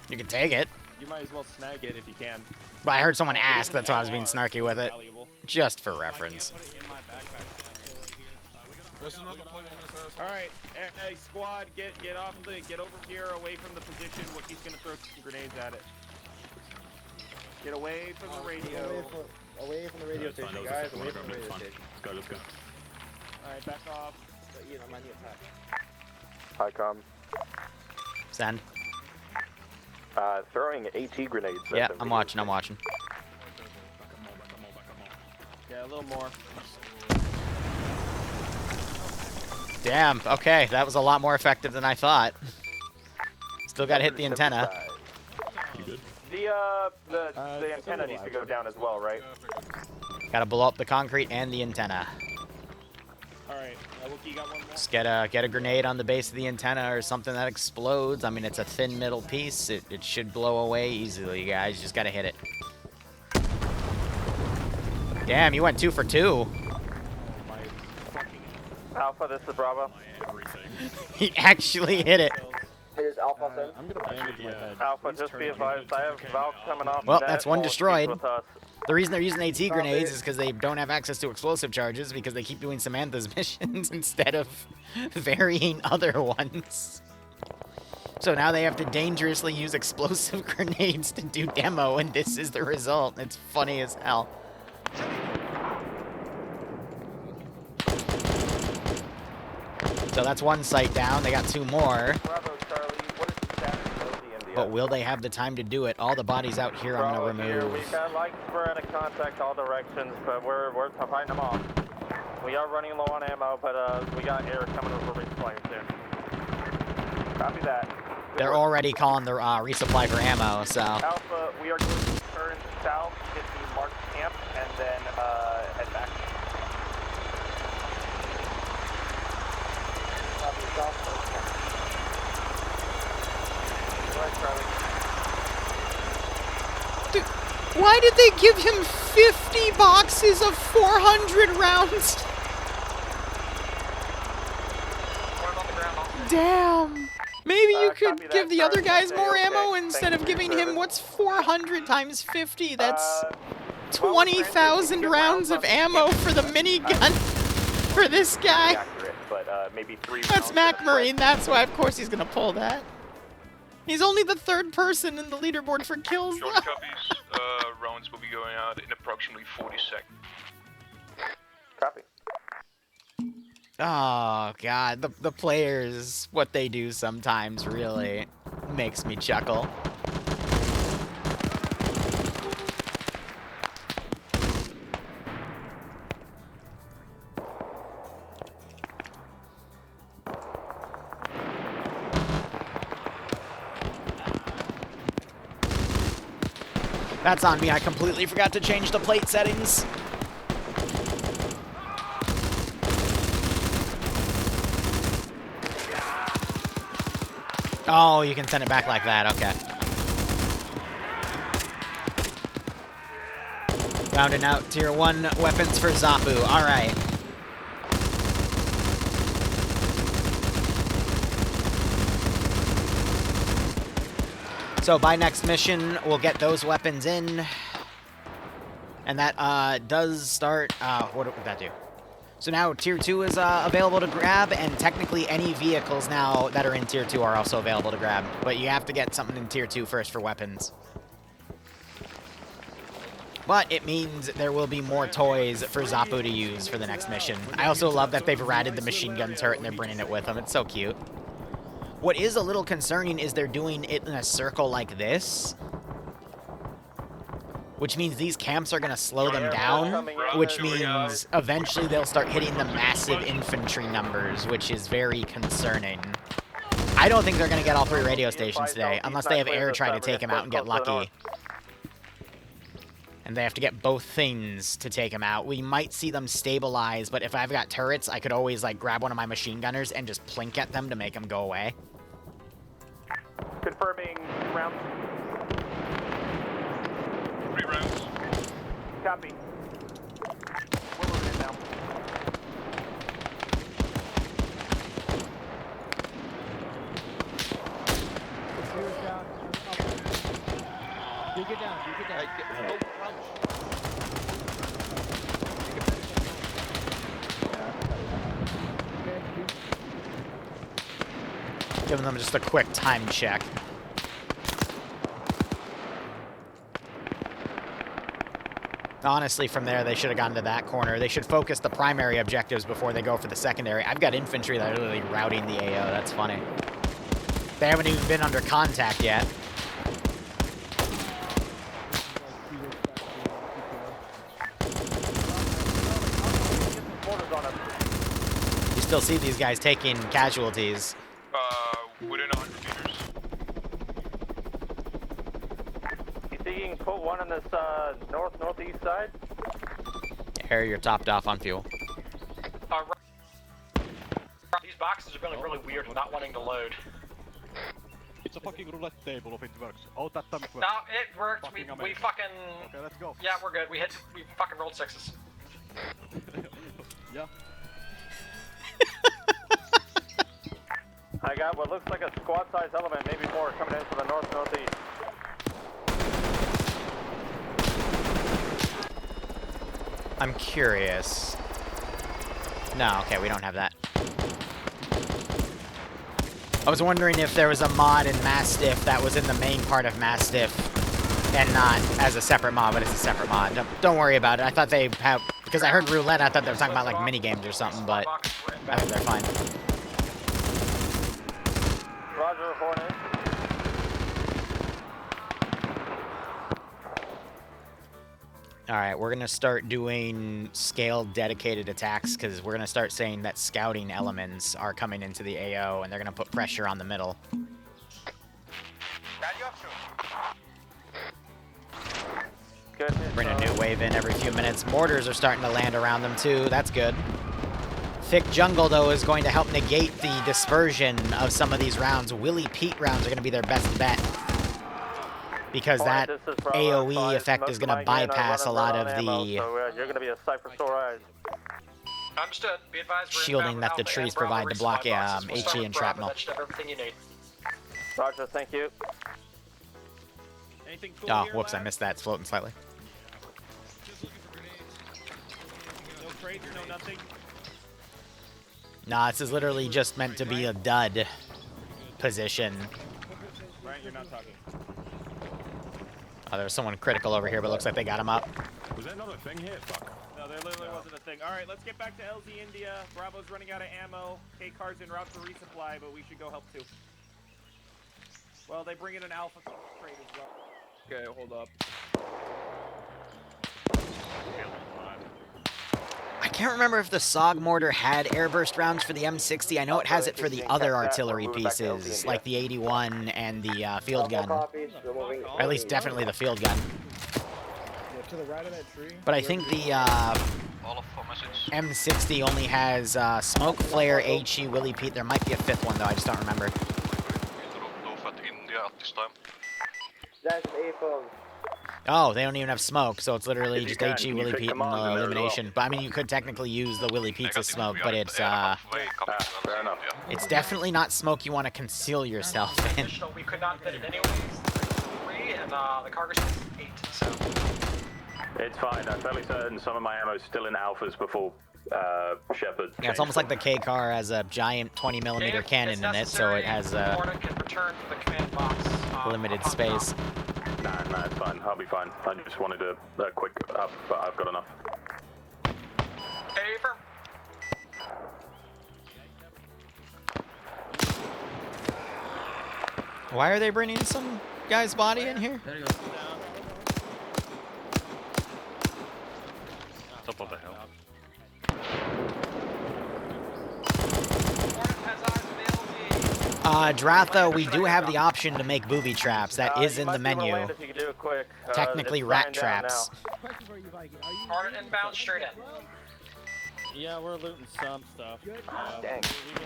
You can take it. You might as well snag it if you can. But I heard someone ask, that's why I was being snarky with it. Just for reference. There's another plane on this ass. Alright, hey squad, get over here, away from the position. Wookiee's gonna throw some grenades at it. Get away from the radio. Away from the radio station, guys. Away from the radio station. Let's go. Alright, back off. You know, man, you attack. Hi, com. Send. Throwing AT grenades. at Yeah, them. I'm watching. Yeah, a little more. Damn, okay, that was a lot more effective than I thought. Still gotta hit the antenna. You good? The antenna needs to go down as well, right? Gotta blow up the concrete and the antenna. Alright, Wookiee got one more. Just get a grenade on the base of the antenna or something that explodes. I mean, it's a thin middle piece. It should blow away easily, you guys. You just gotta hit it. Damn, you went 2 for 2. Alpha, this is Bravo. He actually hit it. It is Alpha Sen. I'm gonna bandage my head. Alpha, just be advised, I have Valve coming off. Well, net. that's one All destroyed. speak with us. The reason they're using AT grenades is because they don't have access to explosive charges because they keep doing Samantha's missions instead of varying other ones. So now they have to dangerously use explosive grenades to do demo, and this is the result. It's funny as hell. So that's one site down. They got 2 more. Bravo, Charlie, what is the status of the MDF? But will they have the time to do it? All the bodies out here I'm Bravo gonna here, remove. we've got light sporadic contact all directions, but we're fighting them off. We are running low on ammo, but we got air coming over resupplying soon. Copy that. They're already calling the resupply for ammo, so. Alpha, we are going to turn south, get to marked camp, and then head back. Dude, why did they give him 50 boxes of 400 rounds? Damn. Maybe you could give the other guys more ammo instead of giving him what's 400 times 50. That's 20,000 rounds of ammo for the minigun for this guy. Accurate, but maybe 3 That's rounds Mac in a Marine. That's why, of course, he's gonna pull that. He's only the 3rd person in the leaderboard for kills. Charlie copies, rounds will be going out in approximately 40 seconds. Copy. Oh god, the players, what they do sometimes really makes me chuckle. That's on me. I completely forgot to change the plate settings. Oh, you can send it back like that. Okay. Rounding out tier 1 weapons for Zapu. All right. So by next mission, we'll get those weapons in. And that does start... what would that do? So now Tier 2 is available to grab, and technically any vehicles now that are in Tier 2 are also available to grab. But you have to get something in Tier 2 first for weapons. But it means there will be more toys for Zapu to use for the next mission. I also love that they've ratted the machine gun turret and they're bringing it with them. It's so cute. What is a little concerning is they're doing it in a circle like this. Which means these camps are going to slow them down, which means eventually they'll start hitting the massive infantry numbers, which is very concerning. I don't think they're going to get all 3 radio stations today, unless they have air try to take them out and get lucky. And they have to get both things to take them out. We might see them stabilize, but if I've got turrets, I could always like grab one of my machine gunners and just plink at them to make them go away. Confirming rounds. 3 rounds. Copy. We're moving in now. Dig it down, dig it down. Giving them just a quick time check. Honestly, from there, they should have gone to that corner. They should focus the primary objectives before they go for the secondary. I've got infantry that are literally routing the AO. That's funny. They haven't even been under contact yet. You still see these guys taking casualties. Within 100 meters. You think you can put one on this northeast side? Harry, you're topped off on fuel. These boxes are feeling really weird with not wanting to load. It's a fucking roulette table if it works. Oh, that time it worked. No, it worked. We fucking... Okay, let's go. Yeah, we're good. We fucking rolled 6s. Yeah. I got what looks like a squad-sized element, maybe more, coming in from the north-northeast. I'm curious. No, okay, we don't have that. I was wondering if there was a mod in Mastiff that was in the main part of Mastiff and not as a separate mod, but it's a separate mod. Don't worry about it. I thought they have... Because I heard roulette, I thought they were talking about like mini-games or something, but I think they're fine. Roger, Hornet. Alright, we're going to start doing scaled dedicated attacks because we're going to start saying that scouting elements are coming into the AO and they're going to put pressure on the middle. Bring a new wave in every few minutes. Mortars are starting to land around them too. That's good. Thick jungle, though, is going to help negate the dispersion of some of these rounds. Willie Pete rounds are going to be their best bet. Because that AoE effect is going to bypass a lot of the you're going to be a sight for sore eyes. Understood. Be advised, shielding that the trees provide to block HE and shrapnel. Everything you need. Roger, thank you. Anything cool Oh, here, whoops, I lad? missed that. It's floating slightly. No crates, no nothing. Nah, this is literally just meant to be a dud position. Right, you're not talking. Oh, there's someone critical over here, but looks like they got him up. Was there another thing here? Fuck. No, there literally wasn't a thing. All right, let's get back to LZ India. Bravo's running out of ammo. K-Car's en route for resupply, but we should go help too. Well, they bring in an Alpha crate as well. Okay, hold up. I can't remember if the SOG mortar had airburst rounds for the M60. I know it has it for the other artillery pieces, like the 81 and the field gun. Or at least definitely the field gun. to the right of that tree. But I think the M60 only has Smoke, Flare, HE, Willie Pete. There might be a fifth one though, I just don't remember. That's an A-phone. Oh, they don't even have Smoke, so it's literally If you just can, HE, you Willie fit Pete, and commands in there as elimination. But I mean, you could technically use the Willie Pete's as Smoke, but it's fair enough. it's definitely not Smoke you want to conceal yourself in. Additional, we could not fit it anyways. 3 and the cargo space is 8, so. It's fine. I'm fairly certain some of my ammo's still in alphas before Shepard. Yeah, it's almost like the K car has a giant 20mm cannon in it, so it has Hornet can return to the command box. limited upon space. Nah, it's fine. I'll be fine. I just wanted a quick up, but I've got enough. Hey, firm. Why are they bringing some guy's body in here? There you go. Top of the hill. Dratha, we do have the option to make booby traps. That is in the menu. If you could do it quick. Technically it's rat dying down traps. Hornet inbound straight in. Yeah, we're looting some stuff. Dang.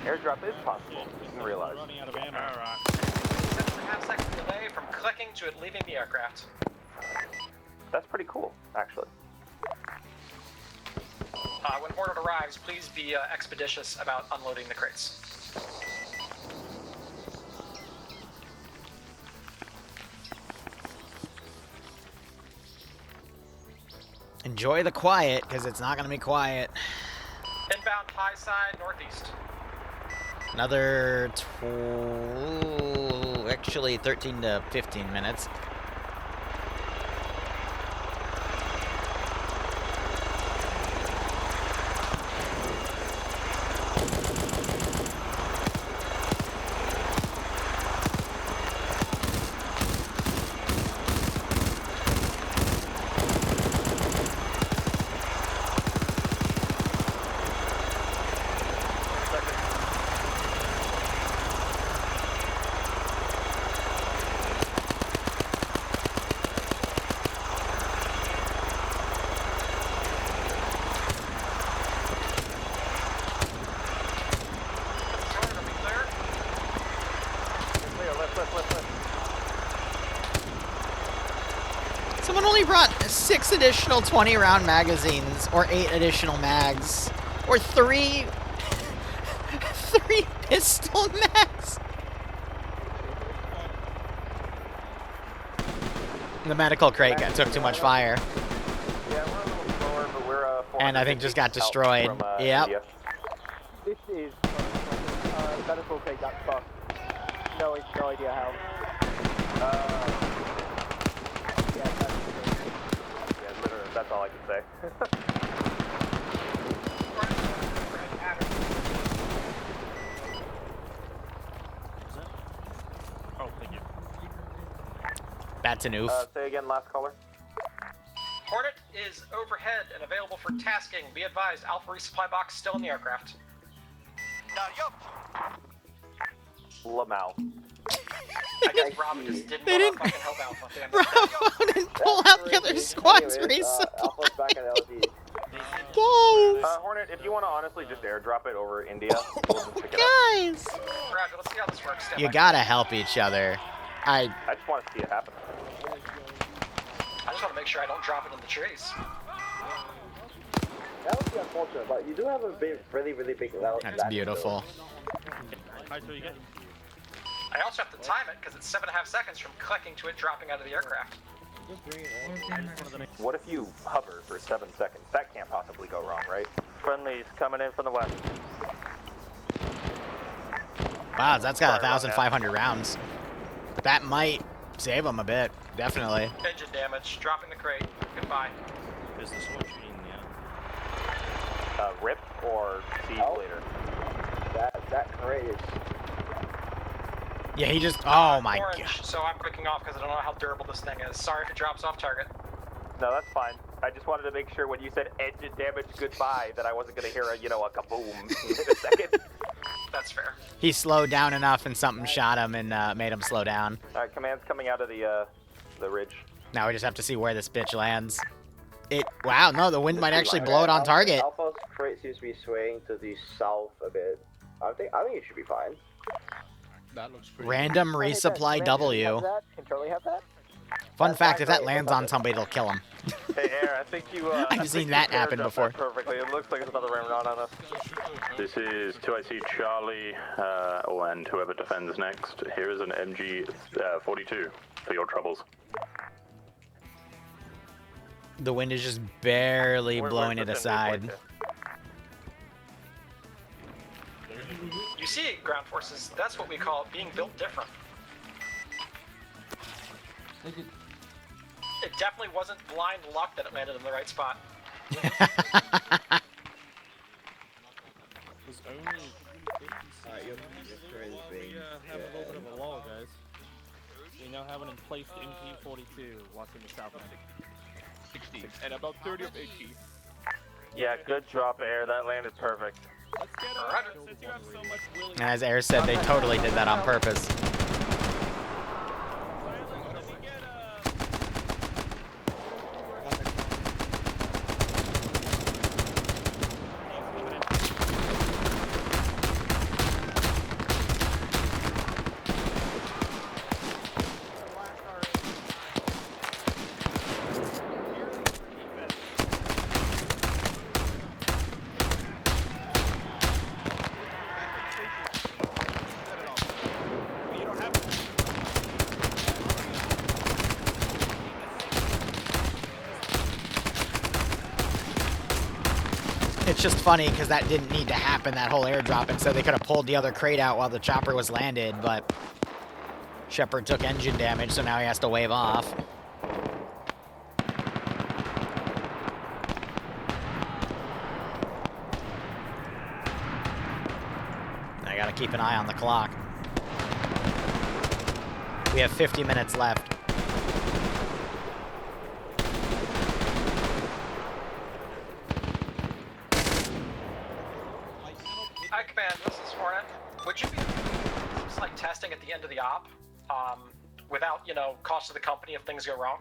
Airdrop is possible. You can realize. Running out of ammo. Alright. 7.5 second delay from clicking to it leaving the aircraft. That's pretty cool, actually. When Hornet arrives, please be expeditious about unloading the crates. Enjoy the quiet, because it's not going to be quiet. Inbound high side northeast. Another actually 13 to 15 minutes. Someone only brought 6 additional 20-round magazines, or 8 additional mags, or 3 pistol mags. The medical crate took too much fire. Yeah, we're a little slower, but we're And I think just got destroyed. From, yep. India. This is medical crate got fucked. No idea how. Yeah, literally, that's all I can say. Oh, thank you. That's an oof. Say again, last caller. Hornet is overhead and available for tasking. Be advised, Alpha resupply box still in the aircraft. Lamau. I guess Bravo just didn't They didn't- fucking help Alpha. They Bravo didn't pull out the other squad's resupply. Alpha's back at LG. Guys! Hornet, if you want to honestly just airdrop it over India, we'll just pick it up. Guys! Roger, let's see how this works. Stand You by. gotta help each other. I just want to see it happen. I just want to make sure I don't drop it in the trees. That would be unfortunate, but you do have a big, really big level. That's beautiful. Alright, so you get. I also have to time it because it's 7.5 seconds from clicking to it dropping out of the aircraft. What if you hover for 7 seconds? That can't possibly go wrong, right? Friendlies coming in from the west. Wow, that's got 1,500 rounds. That might save them a bit, definitely. Engine damage, dropping the crate. Goodbye. Business watching, RIP or C later? That crate is... Yeah, he just. Oh my Orange, god. so I'm clicking off because I don't know how durable this thing is. Sorry if it drops off target. No, that's fine. I just wanted to make sure when you said engine damage goodbye that I wasn't going to hear a kaboom in a second. That's fair. He slowed down enough and something shot him and made him slow down. Alright, command's coming out of the ridge. Now we just have to see where this bitch lands. Wow, no, the wind might actually blow it on target. Alpha's crate seems to be swaying to the south a bit. I think it should be fine. That looks pretty Random resupply W. Can Charlie have that? Fun fact, if that lands on somebody, it'll kill him. Hey, Air, I think you. I've seen that happen before. Perfectly. It looks like it's another Ramrod on us. This is 2IC Charlie, and whoever defends next. Here is an MG42 for your troubles. The wind is just barely blowing it aside. You see, ground forces, that's what we call being built different. It definitely wasn't blind luck that it landed in the right spot. We have a little bit of a lull, guys. We now have an emplaced MP42 watching the south end. 16 and about 30 of HP. Yeah, good drop, Air. That landed perfect. Let's get since you have so much willing. And as Air said, they totally did that on purpose. It's just funny because that didn't need to happen, that whole airdrop, and so they could have pulled the other crate out while the chopper was landed, but Shepard took engine damage, so now he has to wave off. I gotta keep an eye on the clock. We have 50 minutes left. Hi, Command, this is Hornet. Would you be just like testing at the end of the op, without, cost to the company if things go wrong?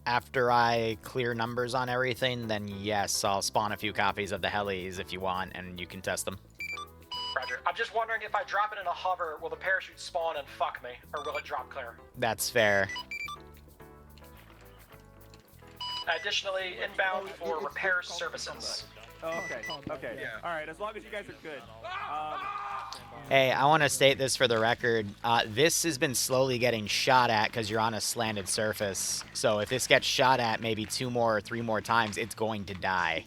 After I clear numbers on everything, then yes, I'll spawn a few copies of the helis if you want, and you can test them. Roger. I'm just wondering if I drop it in a hover, will the parachute spawn and fuck me, or will it drop clear? That's fair. Additionally, inbound for repair services. Okay. All right. As long as you guys are good. Hey, I want to state this for the record. This has been slowly getting shot at because you're on a slanted surface. So if this gets shot at maybe 2 more or 3 more times, it's going to die.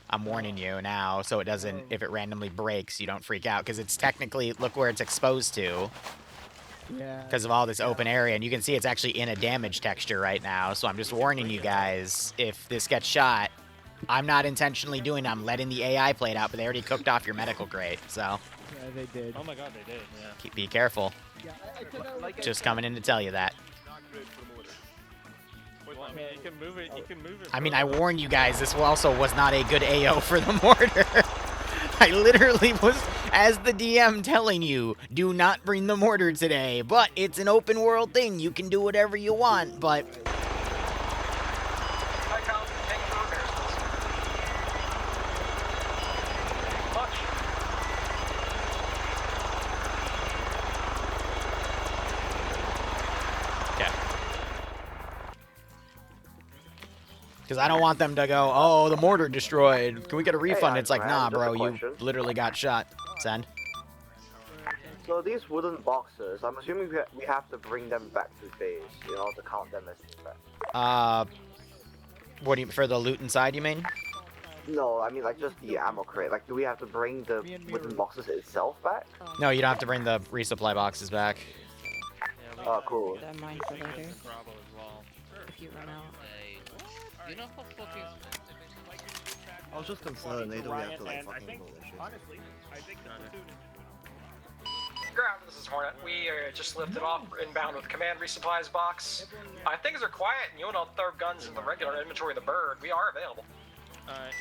I'm warning you now, so it doesn't, if it randomly breaks, you don't freak out. Because it's technically, look where it's exposed to. Yeah. Because of all this open area. And you can see it's actually in a damage texture right now. So I'm just warning you guys, if this gets shot, I'm not intentionally doing it. I'm letting the AI play it out, but they already cooked off your medical crate, so. Yeah, they did. Oh my god, they did, yeah. Be careful. Yeah, I don't know. Just coming in to tell you that. Well, I mean, you can move it, I mean, I warned you guys, this also was not a good AO for the mortar. I literally was, as the DM, telling you, do not bring the mortar today, but it's an open world thing. You can do whatever you want, but... Because I don't want them to go, oh, the mortar destroyed. Can we get a refund? It's like, nah, bro, you literally got shot. Send. So these wooden boxes, I'm assuming we have to bring them back to base, to count them as theft. What do you, for the loot inside, you mean? No, I mean like just the ammo crate. Like, do we have to bring the wooden boxes itself back? No, you don't have to bring the resupply boxes back. Oh, cool. That mine for later. If you run out. You know how fucking... I was just concerned, they don't have to like fucking roll this shit. Honestly, I think the platoon Ground, this is Hornet. We just lifted off inbound with command resupplies box. Things are quiet and you don't throw guns in the regular inventory of the bird. We are available. Alright,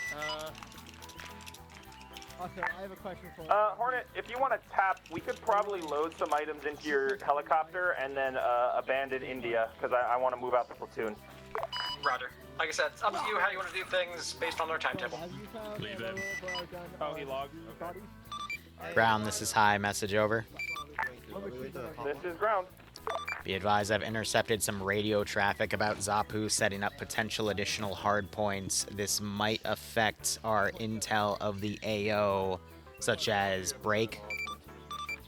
Also, I have a question for Hornet, if you want to tap, we could probably load some items into your helicopter and then abandon India, because I want to move out the platoon. Roger. Like I said, it's up to you how you want to do things based on their timetable. Leave him. Oh, he logged. Okay. Ground, this is high. Message over. This is ground. Be advised, I've intercepted some radio traffic about Zapu setting up potential additional hard points. This might affect our intel of the AO, such as break.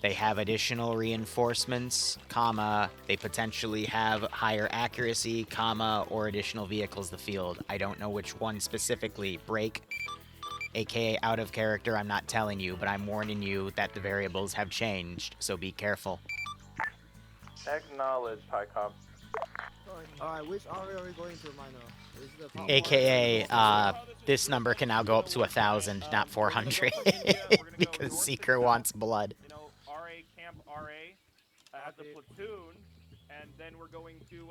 They have additional reinforcements, comma, they potentially have higher accuracy, comma, or additional vehicles in the field. I don't know which one specifically. Break, aka out of character, I'm not telling you, but I'm warning you that the variables have changed, so be careful. Acknowledge, HiCom. Alright, which area are we going to, Minor? Is the top AKA, this number can now go up to 1,000, not 400, because Seeker wants blood. You know, RA Camp RA at the platoon, and then we're going to.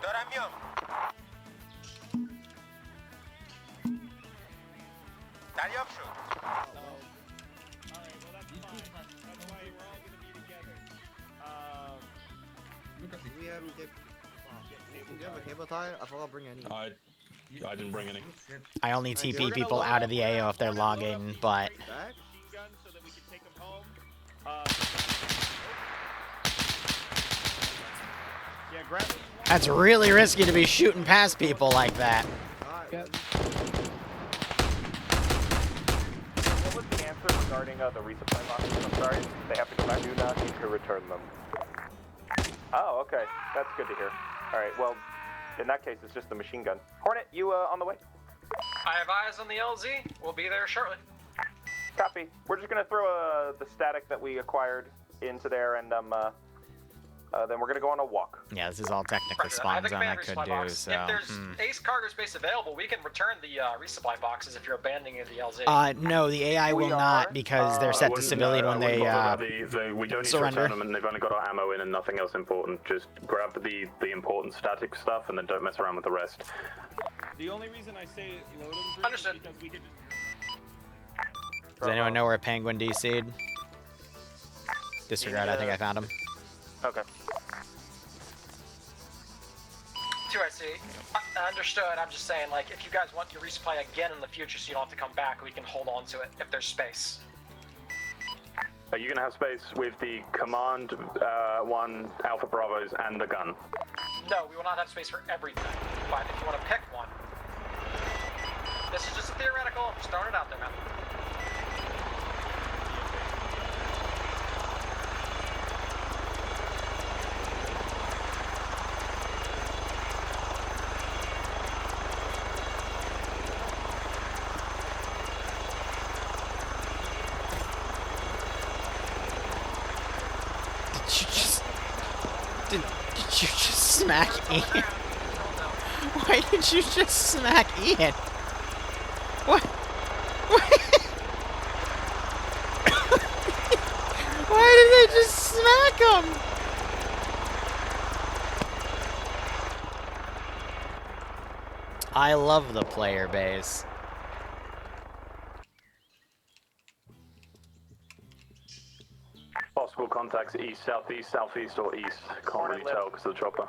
دارم دریافت شد. Do you have a cable tie? I forgot to bring any. I didn't bring any. I only TP people out of the AO if they're logging, but... That's really risky to be shooting past people like that. What was the answer regarding the resupply boxes? I'm sorry. They have to go back. Do not need to return them. Oh, okay. That's good to hear. All right. Well, in that case, it's just the machine gun. Hornet, you on the way? I have eyes on the LZ. We'll be there shortly. Copy. We're just gonna throw the static that we acquired into there, and then we're gonna go on a walk. Yeah, this is all technical I spawn have the zone I command could resupply do, box. so... If there's ace cargo space available, we can return the resupply boxes if you're abandoning the LZ. No, the AI will not, because they're set to civilian when they, we don't need surrender. to return them, and they've only got our ammo in and nothing else important. Just grab the important static stuff, and then don't mess around with the rest. The only reason I say load them Understood. is because we could. Does anyone know where Penguin DC'd? Disregard, I think I found him. Okay. 2IC. Understood. I'm just saying, like, if you guys want your resupply again in the future so you don't have to come back, we can hold on to it if there's space. Are you going to have space with the Command 1 Alpha Bravos and the gun? No, we will not have space for everything. But if you want to pick one, this is just a theoretical. I'm just throwing it out there, man. Did you just smack Ian? Why did you just smack Ian? What? Why did they just smack him? I love the player base. Possible contacts east, southeast, southeast, or east. Can't really tell because of the chopper.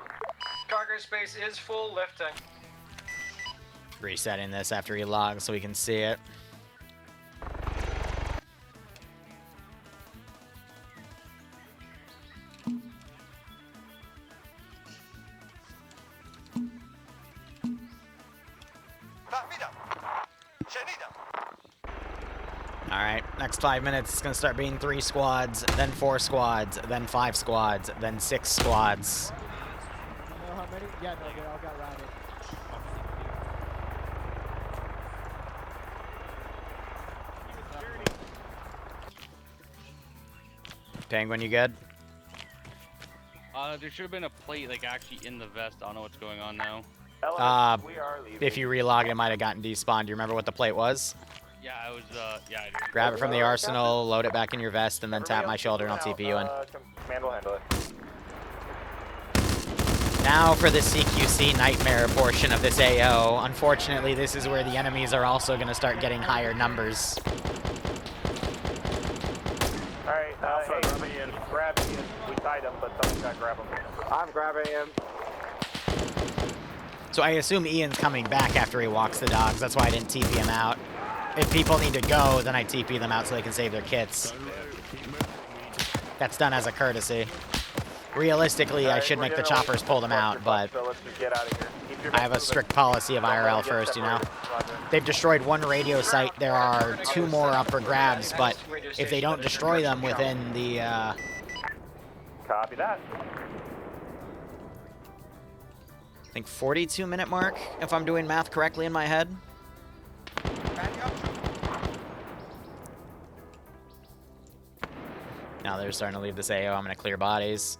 Cargo space is full lifting. Resetting this after he logs so we can see it. Alright, next 5 minutes it's gonna start being 3 squads, then 4 squads, then 5 squads, then 6 squads. You know how many? Yeah, no, they all got routed. Penguin, you good? There should have been a plate, like, actually in the vest. I don't know what's going on now. If you relog, it might have gotten despawned. Do you remember what the plate was? Yeah, it was, yeah, I do. Grab it from the arsenal, load it back in your vest, and then tap my shoulder and I'll TP you in. Command will handle it. Now for the CQC nightmare portion of this AO. Unfortunately, this is where the enemies are also going to start getting higher numbers. Alright, hey, grab Ian. We tied him, but someone's gotta grab him. I'm grabbing him. So I assume Ian's coming back after he walks the dogs. That's why I didn't TP him out. If people need to go, then I TP them out so they can save their kits. That's done as a courtesy. Realistically, I should make the choppers pull them out, but So let's just get out of here. I have a strict policy of IRL first, you know? They've destroyed one radio site. There are 2 more up for grabs, but if they don't destroy them within the, Copy that. I think 42-minute mark, if I'm doing math correctly in my head. Now they're starting to leave this AO. I'm going to clear bodies.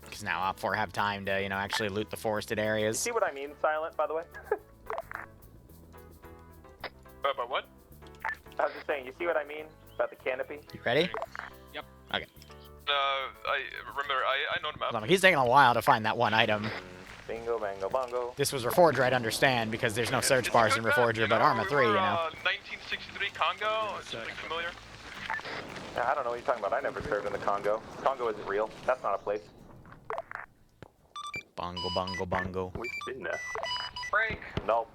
Because now Op4 have time to, you know, actually loot the forested areas. See what I mean, Silent, by the way? About what? I was just saying, you see what I mean about the canopy? You ready? Yep. Okay. I remember, I know the map. Hold on, he's taking a while to find that one item. Bingo, bango, bongo. This was Reforger, I'd understand, because there's no search bars in Reforger, but Arma 3, you know. 1963 Congo, something familiar? I don't know what you're talking about. I never served in the Congo. Congo isn't real. That's not a place. Bongo, bongo, bongo. We've been there. Break. Nope.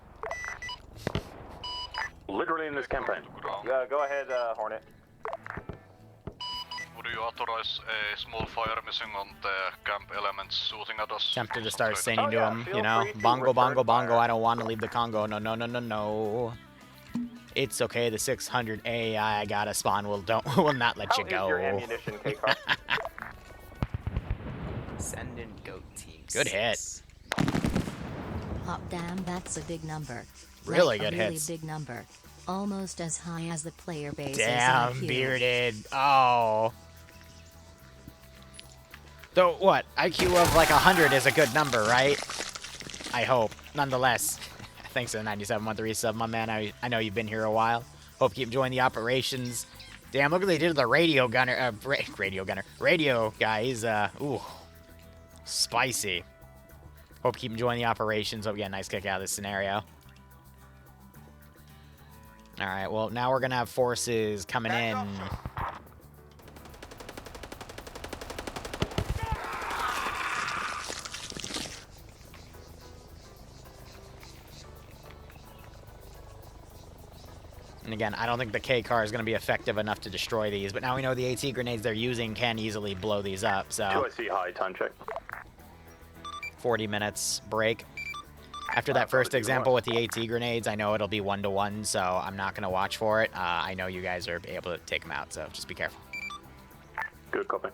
Literally in this campaign. Go ahead, Hornet. Would you authorize a small fire mission on the camp elements shooting at us? Tempted to start singing to him, you know. Bongo, bongo, bongo, I don't want to leave the Congo. No, no, no, no, no. It's okay, the 600 AI I got a spawn will not let you go. How is your ammunition, K-Car? Send in goat teams. Good hit. Oh, damn, that's a big number. Really like good a really hits. Big number. Almost as high as the player base. Damn, is in IQ. bearded. Oh. Though, what? IQ of like 100 is a good number, right? I hope. Nonetheless. Thanks to the 9713 sub, my man. I know you've been here a while. Hope you keep enjoying the operations. Damn, look what they did to the radio gunner. Radio guy. He's, ooh. Spicy. Hope you keep enjoying the operations. Hope you get a nice kick out of this scenario. Alright, well, now we're gonna have forces coming in. And again, I don't think the K car is going to be effective enough to destroy these, but now we know the AT grenades they're using can easily blow these up, so... 2IC high, time check. 40 minutes break. After that first example with the AT grenades, I know it'll be 1-to-1, so I'm not going to watch for it. I know you guys are able to take them out, so just be careful. Good copy.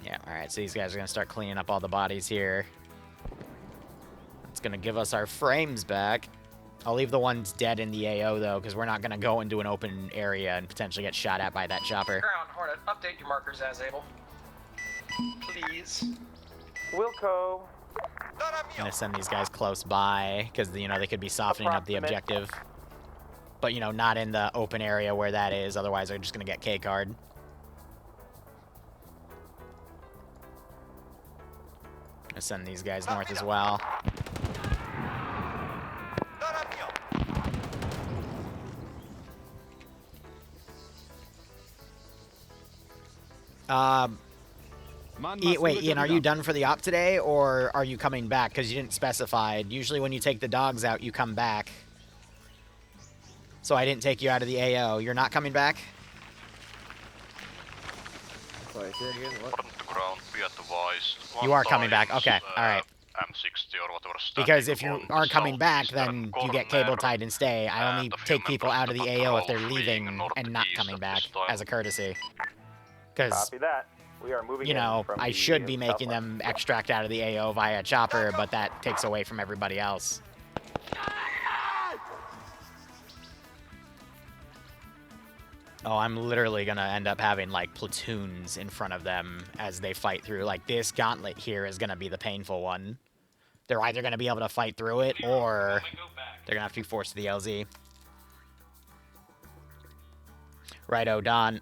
Yeah, alright, so these guys are going to start cleaning up all the bodies here. It's going to give us our frames back. I'll leave the ones dead in the AO, though, because we're not going to go into an open area and potentially get shot at by that chopper. Ground, Hornet, update your markers as able. Please. Wilco. I'm going to send these guys close by, because, you know, they could be softening up the objective. But, you know, not in the open area where that is, otherwise they're just going to get K-card. I'm going to send these guys north as well. Wait, Ian, are you done for the op today, or are you coming back? Because you didn't specify. Usually when you take the dogs out, you come back. So I didn't take you out of the AO. You're not coming back? Sorry, say it again, what? You are coming back. Okay, alright. Because if you are coming back, then you get cable tied and stay. I only take people out of the AO if they're leaving and not coming back as a courtesy. Because, Copy that. We are moving you know, in from I the should be making southwest. them extract out of the AO via chopper, but that takes away from everybody else. Oh, I'm literally gonna end up having, like, platoons in front of them as they fight through. Like, this gauntlet here is gonna be the painful one. They're either gonna be able to fight through it, or they're gonna have to be forced to the LZ. Righto, Don.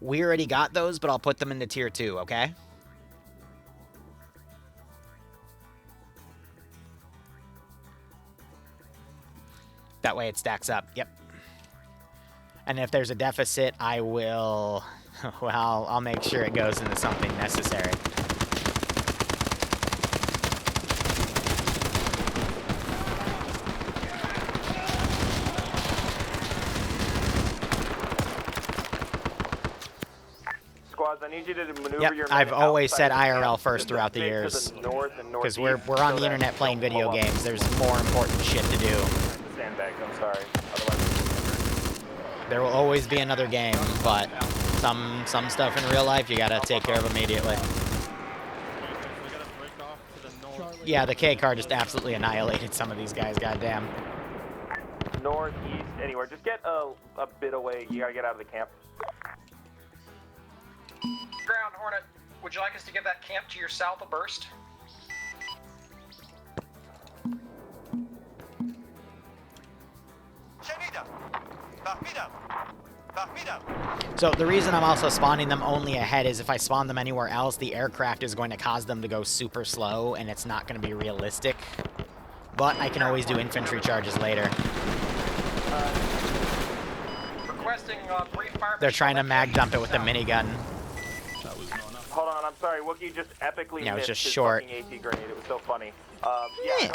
We already got those, but I'll put them into tier 2, okay? That way it stacks up. Yep. And if there's a deficit, I will... Well, I'll make sure it goes into something necessary. Squads, I need you to maneuver Yep, your men I've always said outside of the IRL camp, first just throughout the stay to years. north and Because we're northeast on so the internet that playing don't video pull up. games. There's more important shit to do. Sandbags, I'm sorry. Otherwise, There will always be another game, but some stuff in real life you gotta take care of immediately. Yeah, the K car just absolutely annihilated some of these guys, goddamn. northeast, anywhere. Just get a bit away. You gotta get out of the camp. Ground Hornet, would you like us to give that camp to your south a burst? So the reason I'm also spawning them only ahead is if I spawn them anywhere else, the aircraft is going to cause them to go super slow, and it's not going to be realistic. But I can always do infantry charges later. Requesting brief fire. They're trying to mag dump it with the minigun. Hold on, I'm sorry. Wookie just epically Yeah, it was missed just his short. fucking AT grenade. It was so funny. Yeah,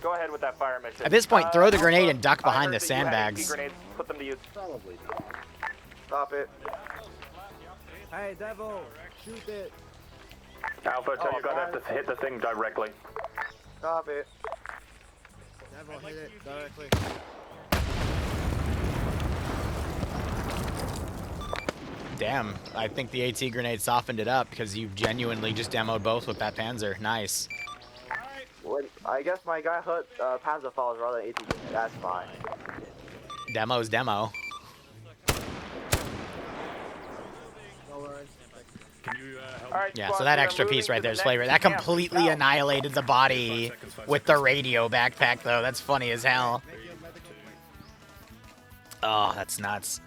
go ahead with that fire mission. At this point, throw the grenade and duck I behind heard the that you had AT sandbags. grenades. Put them to use. Probably. Stop it. Hey, Devil, shoot it. Alpha, tell you guys to hit the thing directly. Stop it. Devil, hit it directly. Damn, I think the AT grenade softened it up because you genuinely just demoed both with that Panzer. Nice. Well, I guess my guy hurt Panzer Falls rather than AT. That's fine. Demo's demo. No worries. Can you help? Alright, Yeah, squad, so that we are extra moving piece to right the there is next flavor. That camp. completely annihilated the body with the radio backpack, though. That's funny as hell. Oh, that's nuts.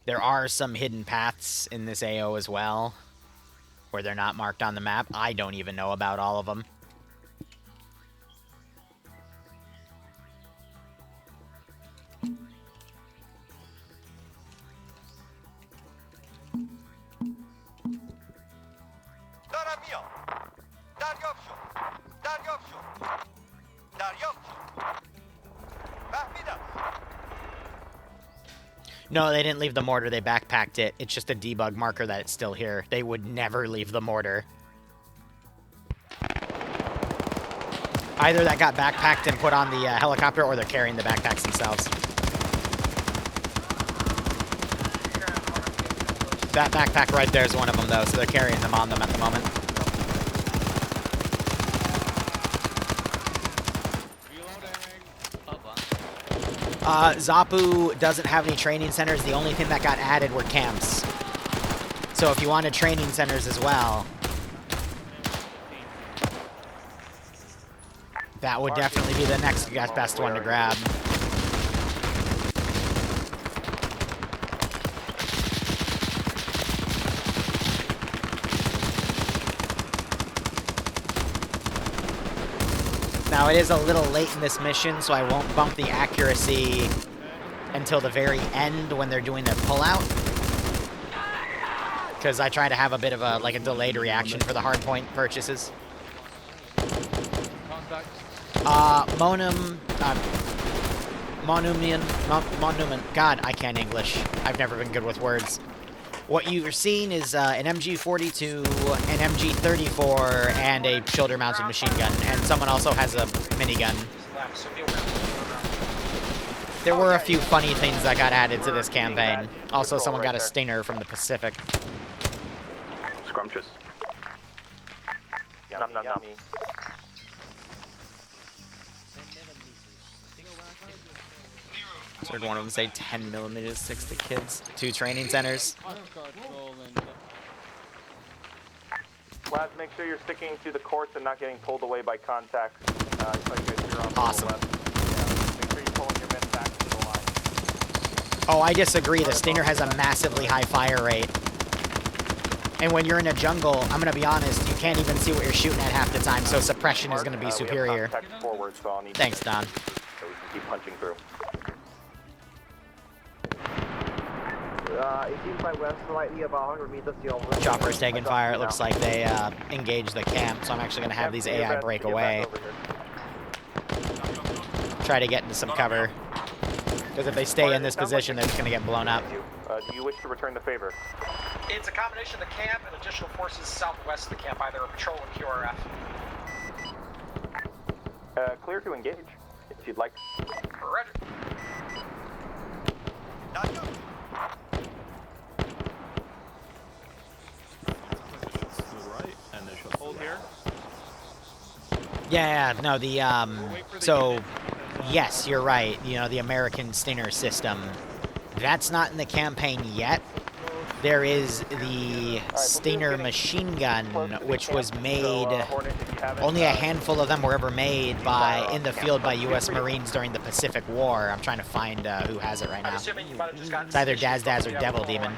There are some hidden paths in this AO as well, where they're not marked on the map. I don't even know about all of them. No, they didn't leave the mortar. They backpacked it. It's just a debug marker that it's still here. They would never leave the mortar. Either that got backpacked and put on the helicopter, or they're carrying the backpacks themselves. That backpack right there is one of them, though, so they're carrying them on them at the moment. Zapu doesn't have any training centers. The only thing that got added were camps. So if you wanted training centers as well, that would definitely be the next best one to grab. Now, it is a little late in this mission, so I won't bump the accuracy until the very end when they're doing their pullout. Because I try to have a bit of a, like, a delayed reaction for the hardpoint purchases. Monument. God, I can't English. I've never been good with words. What you're seeing is an MG42, an MG34, and a shoulder-mounted machine gun. And someone also has a minigun. There were a few funny things that got added to this campaign. Also, someone got a Stinger from the Pacific. Scrumptious. Nom nom nom. So one of them say 10 millimeters sticks to kids. 2 training centers. Lads, make sure you're sticking to the course and not getting pulled away by contacts. Like you're on Awesome. the left. Yeah, make sure you're pulling your men back to the line. Oh, I disagree. The Stinger has a massively high fire rate. And when you're in a jungle, I'm going to be honest, you can't even see what you're shooting at half the time, so suppression is going to be superior. Forward, so I'll need Thanks, Don. so we can keep punching through. It seems like we're slightly about 100 meters to your left. Chopper's taking fire. It looks like they engaged the camp, so I'm actually going to have these AI break away. Try to get into some cover. Because if they stay in this position, they're just going to get blown up. Do you wish to return the favor? It's a combination of the camp and additional forces southwest of the camp, either a patrol or QRF. Clear to engage, if you'd like. Roger. Hold here. Yeah, no, so, yes, you're right. You know, the American Stinger system. That's not in the campaign yet. There is the Stinger machine gun, which was made, only a handful of them were ever made in the field by U.S. Marines during the Pacific War. I'm trying to find who has it right now. It's either Daz Daz or Devil Demon.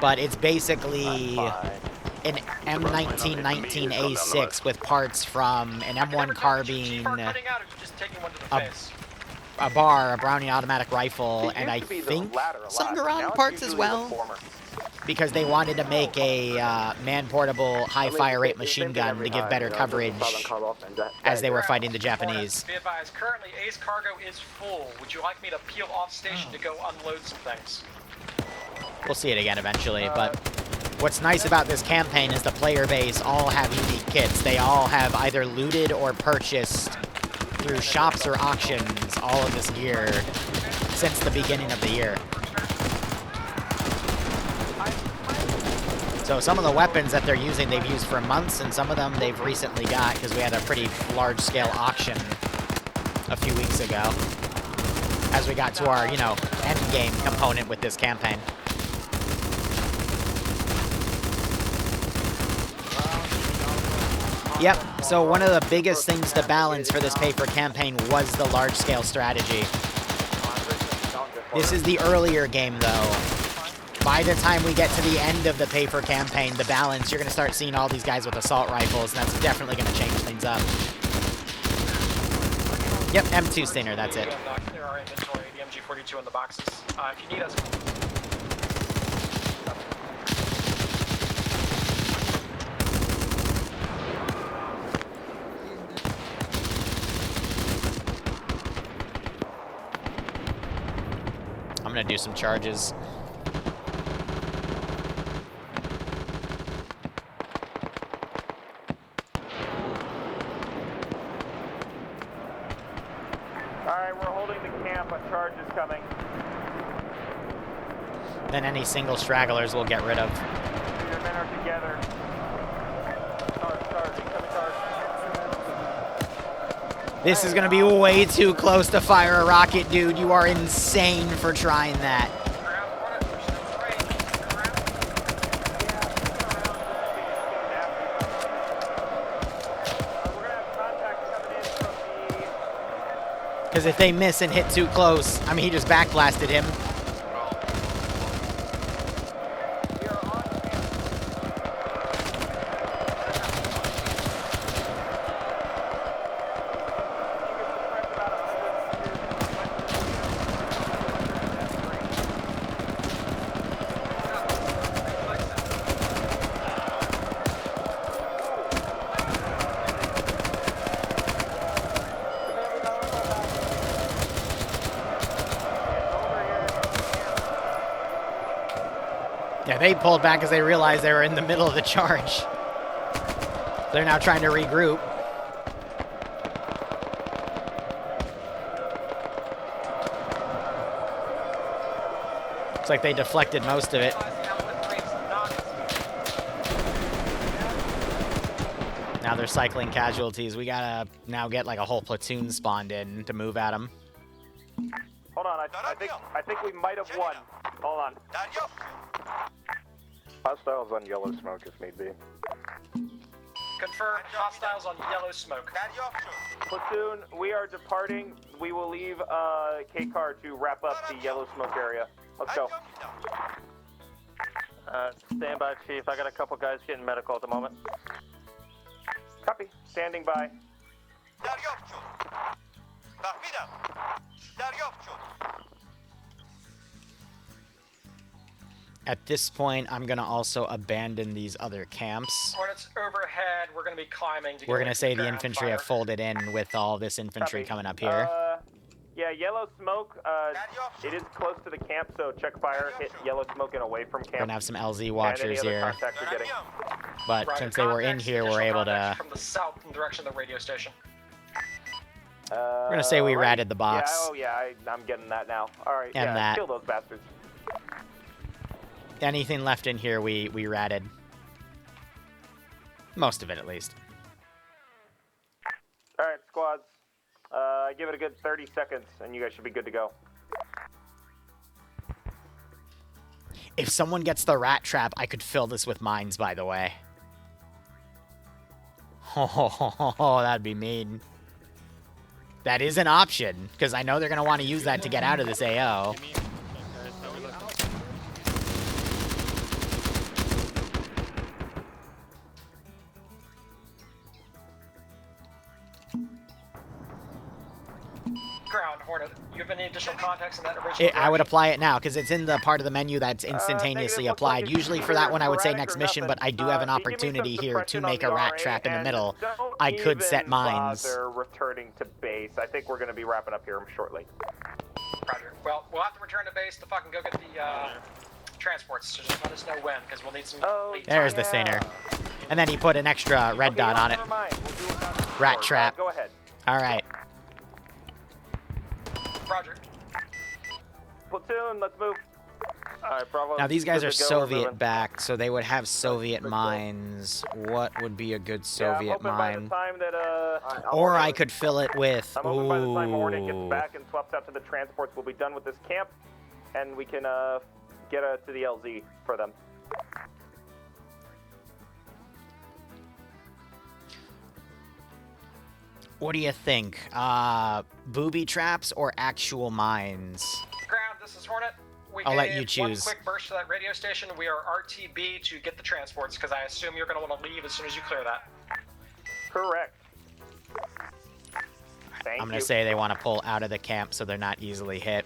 But it's basically an M1919A6 with parts from an M1 carbine, a Browning automatic rifle, and I think some Garand parts as well, because they wanted to make a man-portable high-fire rate machine gun to give better coverage as they were fighting the Japanese. Be advised, currently Ace cargo is full. Would you like me to peel off station to go unload some things? We'll see it again eventually, but what's nice about this campaign is the player base all have unique kits. They all have either looted or purchased through shops or auctions all of this gear since the beginning of the year. So some of the weapons that they're using, they've used for months, and some of them they've recently got because we had a pretty large-scale auction a few weeks ago as we got to our, you know, end game component with this campaign. Yep, so one of the biggest things to balance for this Pay4CamPain was the large-scale strategy. This is the earlier game, though. By the time we get to the end of the Pay4CamPain, the balance, you're going to start seeing all these guys with assault rifles, and that's definitely going to change things up. Yep, M2 Stinger, that's it. Clear our inventory, the MG42 in the boxes. If you need us... I'm gonna do some charges. Alright, we're holding the camp, a charge is coming. Then any single stragglers we'll get rid of. Your men are together. Charge, incoming charge. This is gonna be way too close to fire a rocket, dude. You are insane for trying that. Because if they miss and hit too close, I mean, he just backblasted him. Yeah, they pulled back as they realized they were in the middle of the charge. They're now trying to regroup. Looks like they deflected most of it. Now they're cycling casualties. We gotta now get like a whole platoon spawned in to move at them. Hold on, I think we might have won. Hold on. Hostiles on yellow smoke if need be. confirm hostiles on yellow smoke. Platoon, we are departing. We will leave K-Car to wrap up the yellow smoke area. Let's go. Stand by, Chief. I got a couple guys getting medical at the moment. Copy. Standing by. At this point, I'm going to also abandon these other camps. Hornets overhead, we're going to be climbing. We're going to say the infantry have folded in with all this infantry coming up here. Yeah, yellow smoke, it is close to the camp, so check fire, hit yellow smoke and away from camp. We're going to have some LZ watchers here. But Right, since they were in here, we're able to... From the south in direction of the radio station. We're going to say we ratted the box. Yeah, oh yeah, I'm getting that now. Alright, And yeah, that. kill those bastards. Anything left in here, we ratted. Most of it, at least. Alright, squads. Give it a good 30 seconds, and you guys should be good to go. If someone gets the rat trap, I could fill this with mines, by the way. Oh, that'd be mean. That is an option, because I know they're going to want to use that to get out of this AO. Ground, Hornet. You have any additional context in that original I would apply it now, because it's in the part of the menu that's instantaneously applied. Usually for that one, I would say next mission, but I do have an opportunity here to make a rat trap in the middle. I could set mines. They're returning to base. I think we're going to be wrapping up here shortly. Roger. Well, we'll have to return to base to fucking go get the transports, so just let us know when, because we'll need some lead There's time. the Stinger. And then he put an extra red dot on it. Rat trap. Go ahead. All right. Roger. Platoon, let's move. Alright, Bravo. Now these guys are Good to go, we're moving. Soviet backed, so they would have Soviet mines. What would be a good Soviet mine? Or I could fill it with. I'm hoping by the time Hornet gets Ooh. back and swaps out to the transports, we'll be done with this camp, and we can get to the LZ for them. What do you think? Booby traps or actual mines? Ground, this is Hornet. We I'll let gave you choose. One quick burst to that radio station. We are RTB to get the transports, because I assume you're going to want to leave as soon as you clear that. Correct. I'm going to say they want to pull out of the camp so they're not easily hit.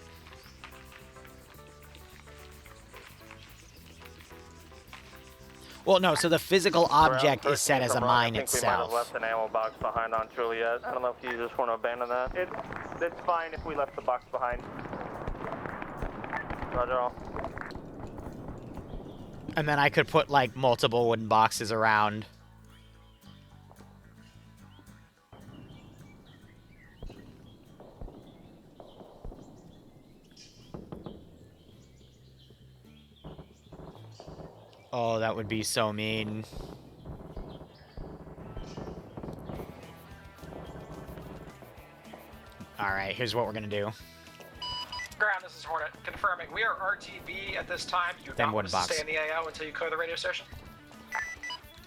Well, no, so the physical object is set as a mine I think we might have itself. left an ammo box behind on Juliet. I don't know if you just want to abandon that. It's fine if we left the box behind. Roger all. And then I could put, like, multiple wooden boxes around. Oh, that would be so mean. Alright, here's what we're gonna do. Ground, this is Hornet. Confirming, we are RTB at this time. You do Then not want one us to box. stay in the AO until you clear the radio station.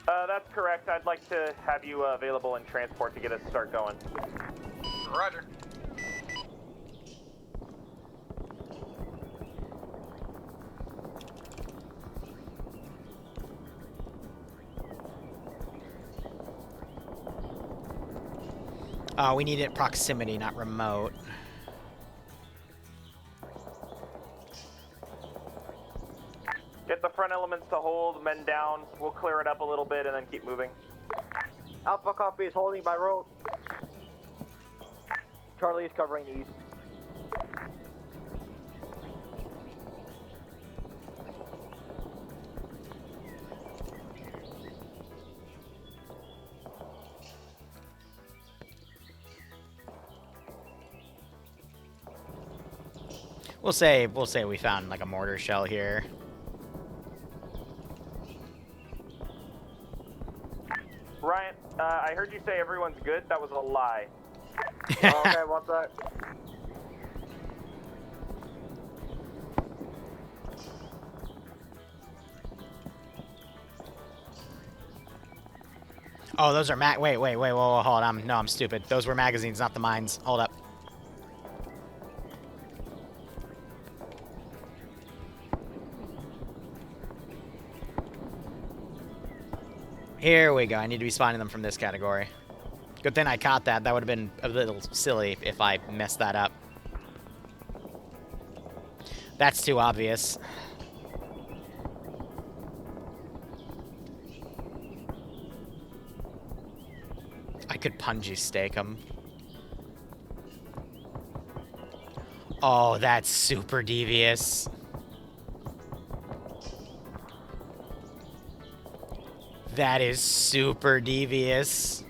That's correct. I'd like to have you available in transport to get us start going. Roger. We need it proximity, not remote. Get the front elements to hold, men down. We'll clear it up a little bit and then keep moving. Alpha copy is holding by road. Charlie is covering east. We'll say we found like a mortar shell here. Ryan, I heard you say everyone's good. That was a lie. Okay, what's that? Oh, those are wait, whoa, hold on. No, I'm stupid. Those were magazines, not the mines. Hold up. Here we go. I need to be spawning them from this category. Good thing I caught that. That would have been a little silly if I messed that up. That's too obvious. I could punji stake him. Oh, that's super devious. That is super devious.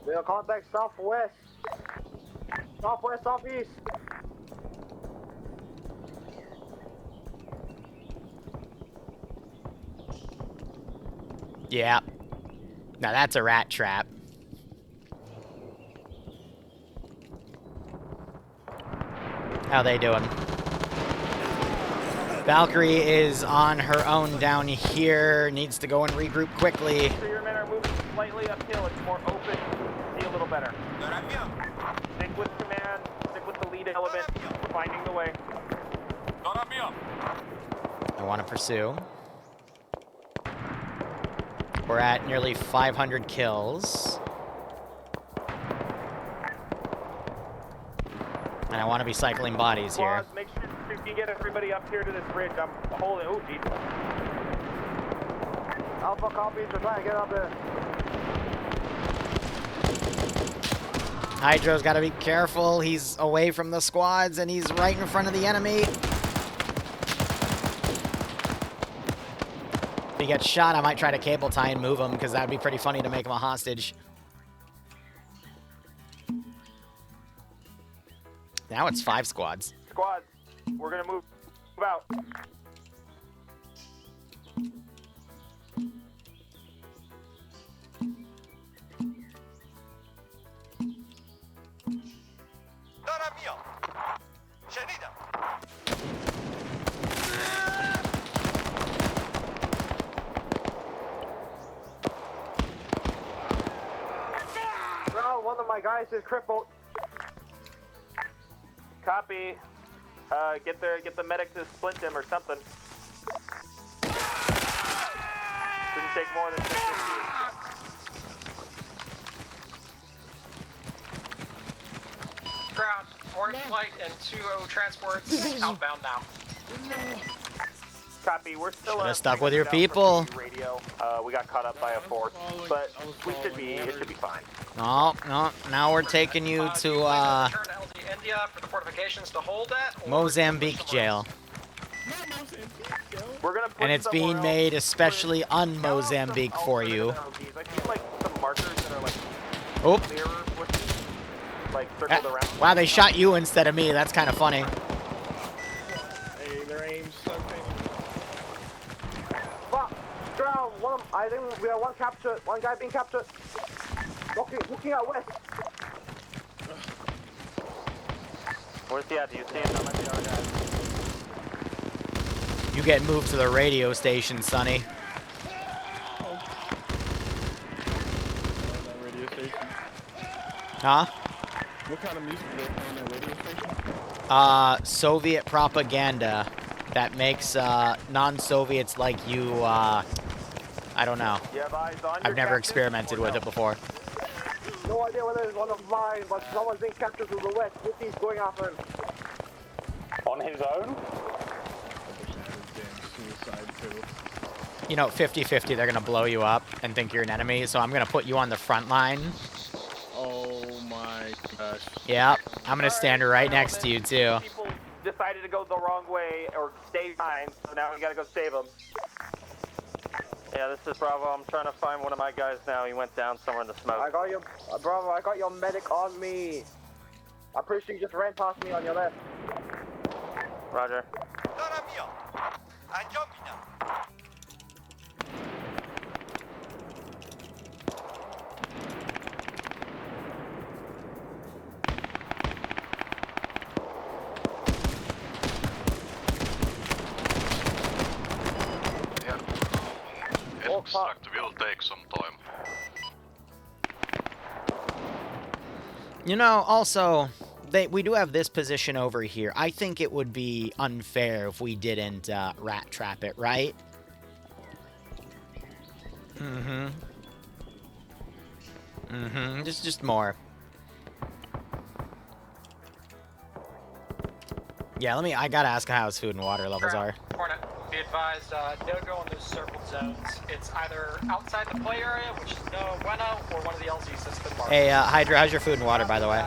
We are contact southwest. Southwest, southeast. Yeah. Now that's a rat trap. How they doing? Valkyrie is on her own down here. Needs to go and regroup quickly. So your men are moving slightly uphill. It's more open. See a little better. Stick with command. Stick with the lead element. Finding the way. I want to pursue. We're at nearly 500 kills. And I want to be cycling bodies here. Make sure you get everybody up here to this bridge. I'm holding. Oh, jeez. Alpha copies. We're trying to get up there. Hydro's got to be careful. He's away from the squads, and he's right in front of the enemy. If he gets shot, I might try to cable tie and move him, because that would be pretty funny to make him a hostage. Now it's 5 squads. Squads, we're gonna move out. Bro, one of my guys is crippled. Copy. Get the medic to splint him or something. Didn't take more than 10 Ground, orange flight and 2-0 transports outbound now. Copy. We're still Should've stuck with your people. Radio. We got caught up by a force, but we should be. It should be fine. No, no. Now we're taking you to Return to LD India for the fortifications to hold that. Mozambique jail. We're gonna put And it's being made especially un-Mozambique for you. I feel like some markers that are like Oh. clearer, like circled around. Wow, they shot you instead of me. That's kind of funny. Hey, their aim's so Fuck! Ground, I think we have one captured. One guy being captured. Looking out west. Where's he at? Do you see him? That might be our guy. You get moved to the radio station, Sonny. radio station. Huh? What kind of music do they play on their radio station? Soviet propaganda that makes non-Soviets like you, I don't know. I've never experimented with it before. No idea whether it's one of mine, but someone's being captured to the west. Whoopie's going after him. On his own? You know, 50-50, they're gonna blow you up and think you're an enemy, so I'm gonna put you on the front line. Oh my gosh. Yep, I'm gonna stand right next to you, too. People decided to go the wrong way or stay behind, so now we gotta go save them. Yeah, this is Bravo. I'm trying to find one of my guys now. He went down somewhere in the smoke. I got your, Bravo, I got your medic on me. I'm pretty sure you just ran past me on your left. Roger. extract will take some time. You know, also, we do have this position over here. I think it would be unfair if we didn't rat trap it, right? Just more. Yeah, I gotta ask how his food and water levels are. Hornet, be advised, no go on those circled zones. It's either outside the play area, which is no bueno, or one of the LZs that's been marked. Hey, Hydra, how's your food and water, by the way?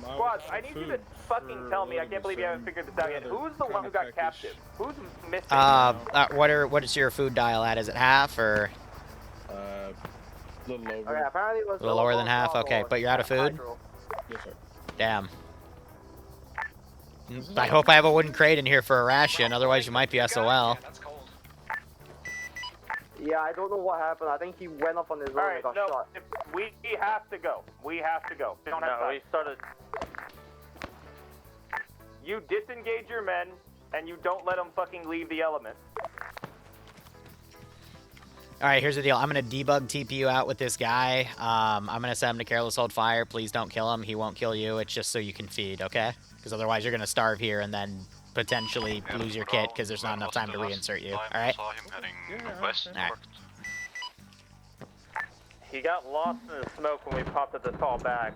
Squads, I need you to fucking tell me. I can't believe you haven't figured this out yet. Who's the one who got captive? Who's missing? What is your food dial at? Is it half or? Little over. Okay, apparently it was A little lower than half. Okay, but you're out of food. Yes, sir. Damn. I hope I have a wooden crate in here for a ration. Otherwise, you might be SOL. Yeah, I don't know what happened. I think he went off on his own and got shot. We have to go. We have to go. We don't have time. We started. You disengage your men, and you don't let them fucking leave the element. Alright, here's the deal. I'm going to debug TPU out with this guy. I'm going to set him to careless hold fire. Please don't kill him. He won't kill you. It's just so you can feed, okay? Because otherwise you're going to starve here and then potentially lose your kit because there's not enough time to reinsert you. Alright? Alright. He got lost in the smoke when we popped this all back.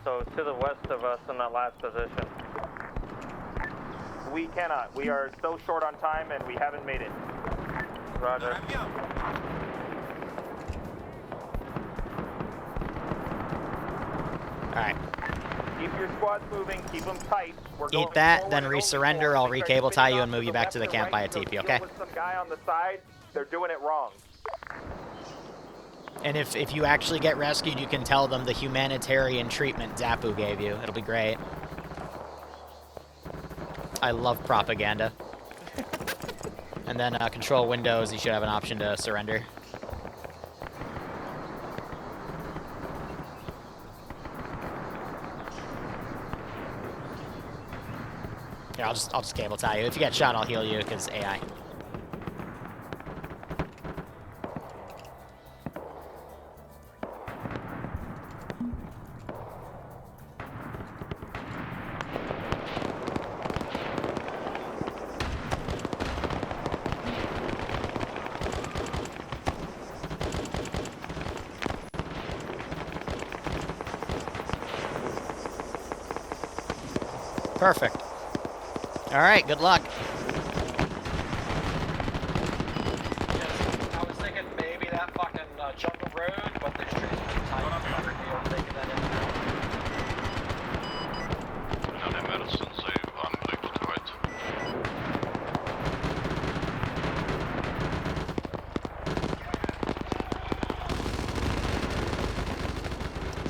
So to the west of us in that last position. We cannot. We are so short on time and we haven't made it. Roger. Alright. Keep your squads moving. Keep them tight. Eat that, then resurrender. I'll recable tie you and move you back to the camp by a TP, okay? With some guy on the side, they're doing it wrong. And if you actually get rescued, you can tell them the humanitarian treatment Zappu gave you. It'll be great. I love propaganda. And then control windows, you should have an option to surrender. Here, I'll just cable tie you. If you get shot, I'll heal you because AI. Perfect. All right, good luck. I was thinking maybe that fucking jungle road, but there's trees too tight. I'm taking that in. Any medicines I'm linked to it.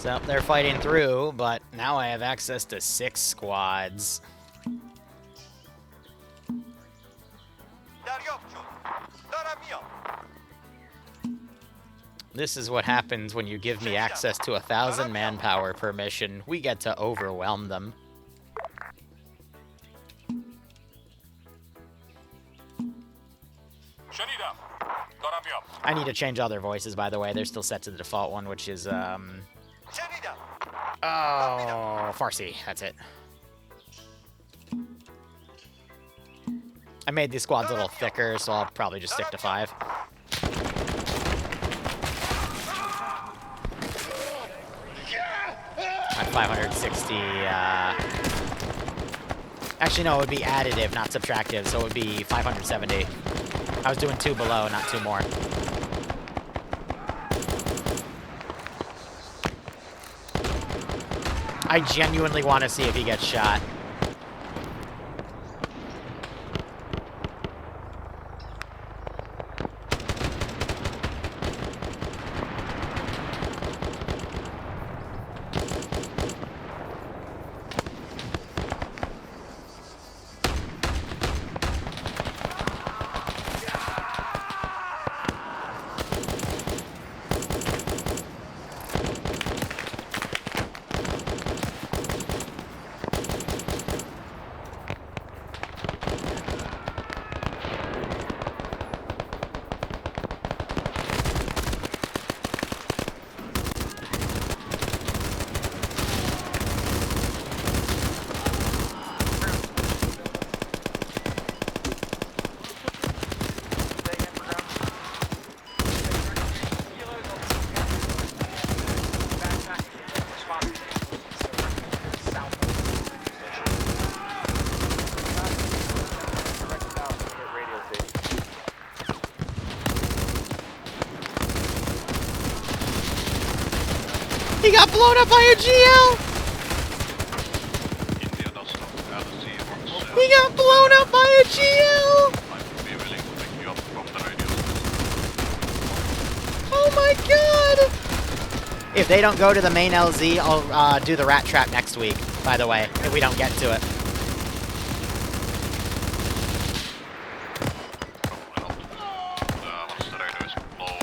So they're fighting through, but now I have access to 6 squads. This is what happens when you give me access to 1,000 manpower per mission. We get to overwhelm them. I need to change all their voices, by the way. They're still set to the default one, which is, oh, Farsi. That's it. I made these squads a little thicker, so I'll probably just stick to 5. At 560, actually, no, it would be additive, not subtractive, so it would be 570. I was doing 2 below, not 2 more. I genuinely want to see if he gets shot. He got blown up by a GL! India does not have a C1. He got blown up by a GL! I would be willing to pick you up from the radio. Oh my god! If they don't go to the main LZ, I'll do the rat trap next week, by the way, if we don't get to it. Once the radio is blown.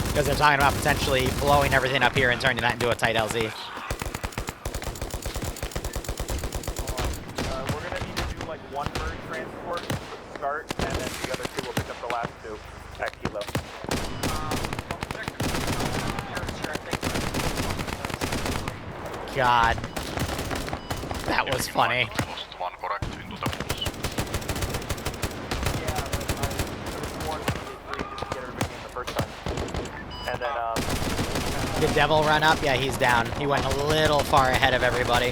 Because they're talking about potentially blowing everything up here and turning that into a tight LZ. We're gonna need to do like one bird transport to start, and then the other two will pick up the last two at Kilo. God. That was funny. Lost one correct into the pools. Yeah, but I warned you just to get everybody in the first time. And then, Did Devil run up? Yeah, he's down. He went a little far ahead of everybody.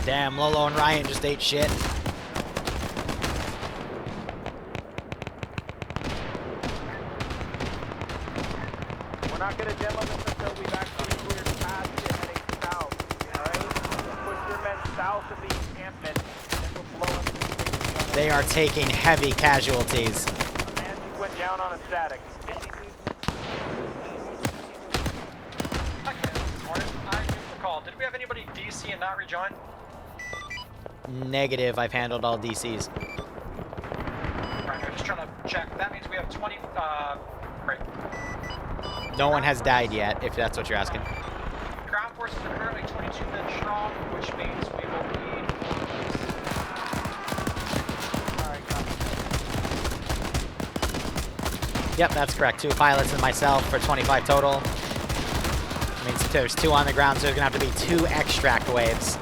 Damn, Lolo and Ryan just ate shit. we're not gonna demo this until we've actually cleared past it heading south. Alright? Push your men south of the encampment, and we'll blow up the They are taking heavy casualties. man just went down on a static. I do recall. Did we have anybody DC and not rejoin? Negative, I've handled all DCs. Right, I'm just trying to check. That means we have 20. Great. No one has died yet, if that's what you're asking. Ground forces are currently 22 men strong, which means we will need. Yep, that's correct. 2 pilots and myself for 25 total. Means there's 2 on the ground, so there's gonna have to be 2 extract waves.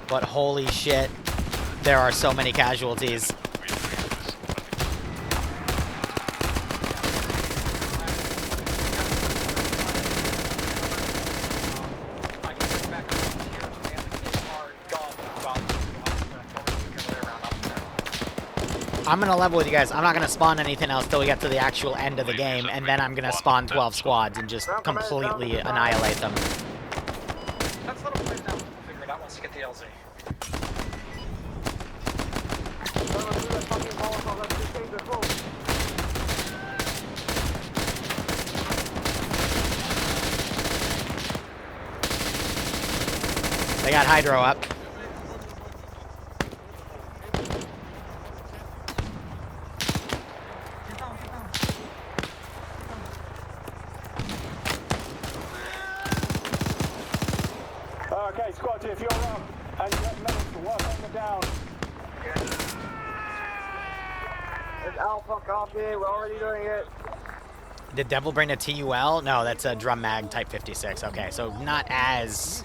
But holy shit, there are so many casualties. I'm gonna level with you guys. I'm not gonna spawn anything else till we get to the actual end of the game, and then I'm gonna spawn 12 squads and just completely annihilate them. Let's let them play it out. We'll figure it out once we get the LZ. They got Hydro up. Okay, squad, if you're up and you have minutes to work on the down. It's Alpha copy, we're already doing it. Did Devil bring a TUL? No, that's a drum mag type 56. Okay, so not as...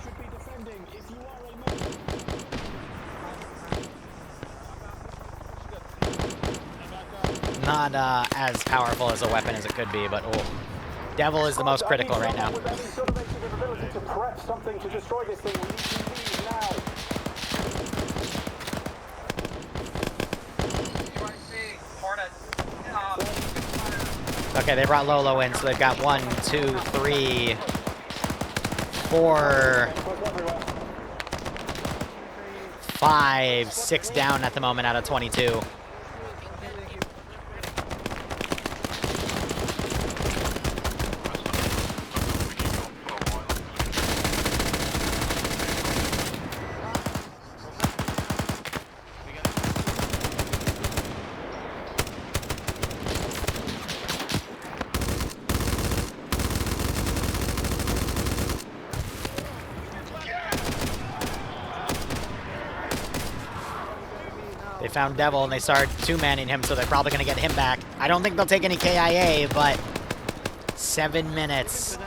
Not as powerful as a weapon as it could be, but oh. Devil is the most critical right now. With any sort of ability to prep something to destroy this thing, we need to leave now. Okay, they brought Lolo in, so they've got 1, 2, 3, 4, 5, 6 down at the moment out of 22. They found Devil and they started 2-manning him, so they're probably going to get him back. I don't think they'll take any KIA, but 7 minutes.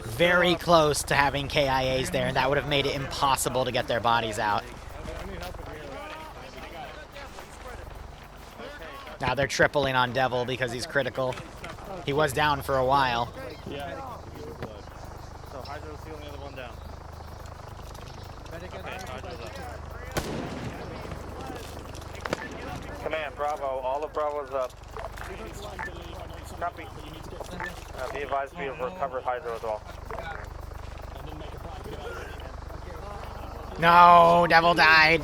very close to having KIAs there, and that would have made it impossible to get their bodies out. Now they're tripling on Devil because he's critical. He was down for a while. Yeah. So Hydro's the only other one down. Okay, Hydro's up. Command, Bravo. All of Bravo's up. Copy. Be advised we have recovered Hydro as well. No, Devil died.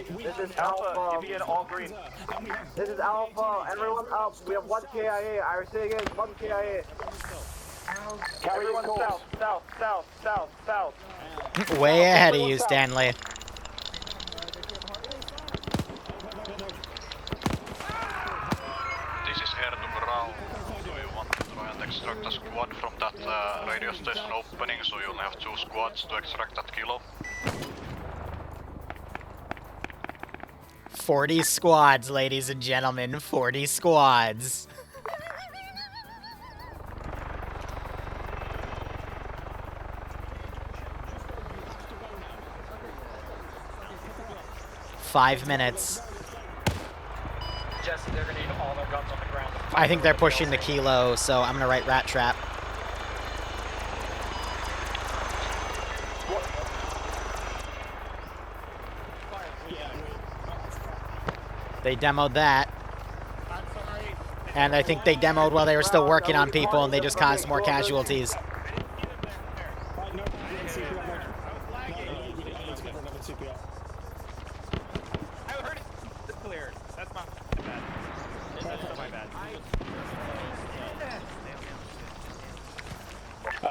This is Alpha. Give me an all green. This is Alpha. Everyone up. We have 1 KIA. I say again, 1 KIA. Everyone south, south, south, south, south. Way ahead of you, Stanley. This is air to ground. Do you want to try and extract a squad from that radio station opening, so you'll have 2 squads to extract that kilo? 40 squads, ladies and gentlemen. 40 squads. Five minutes. Jesse, they're gonna need all their guns on the ground. I think they're pushing the kilo, so I'm gonna write Rat Trap. They demoed that. And I think they demoed while they were still working on people, and they just caused more casualties.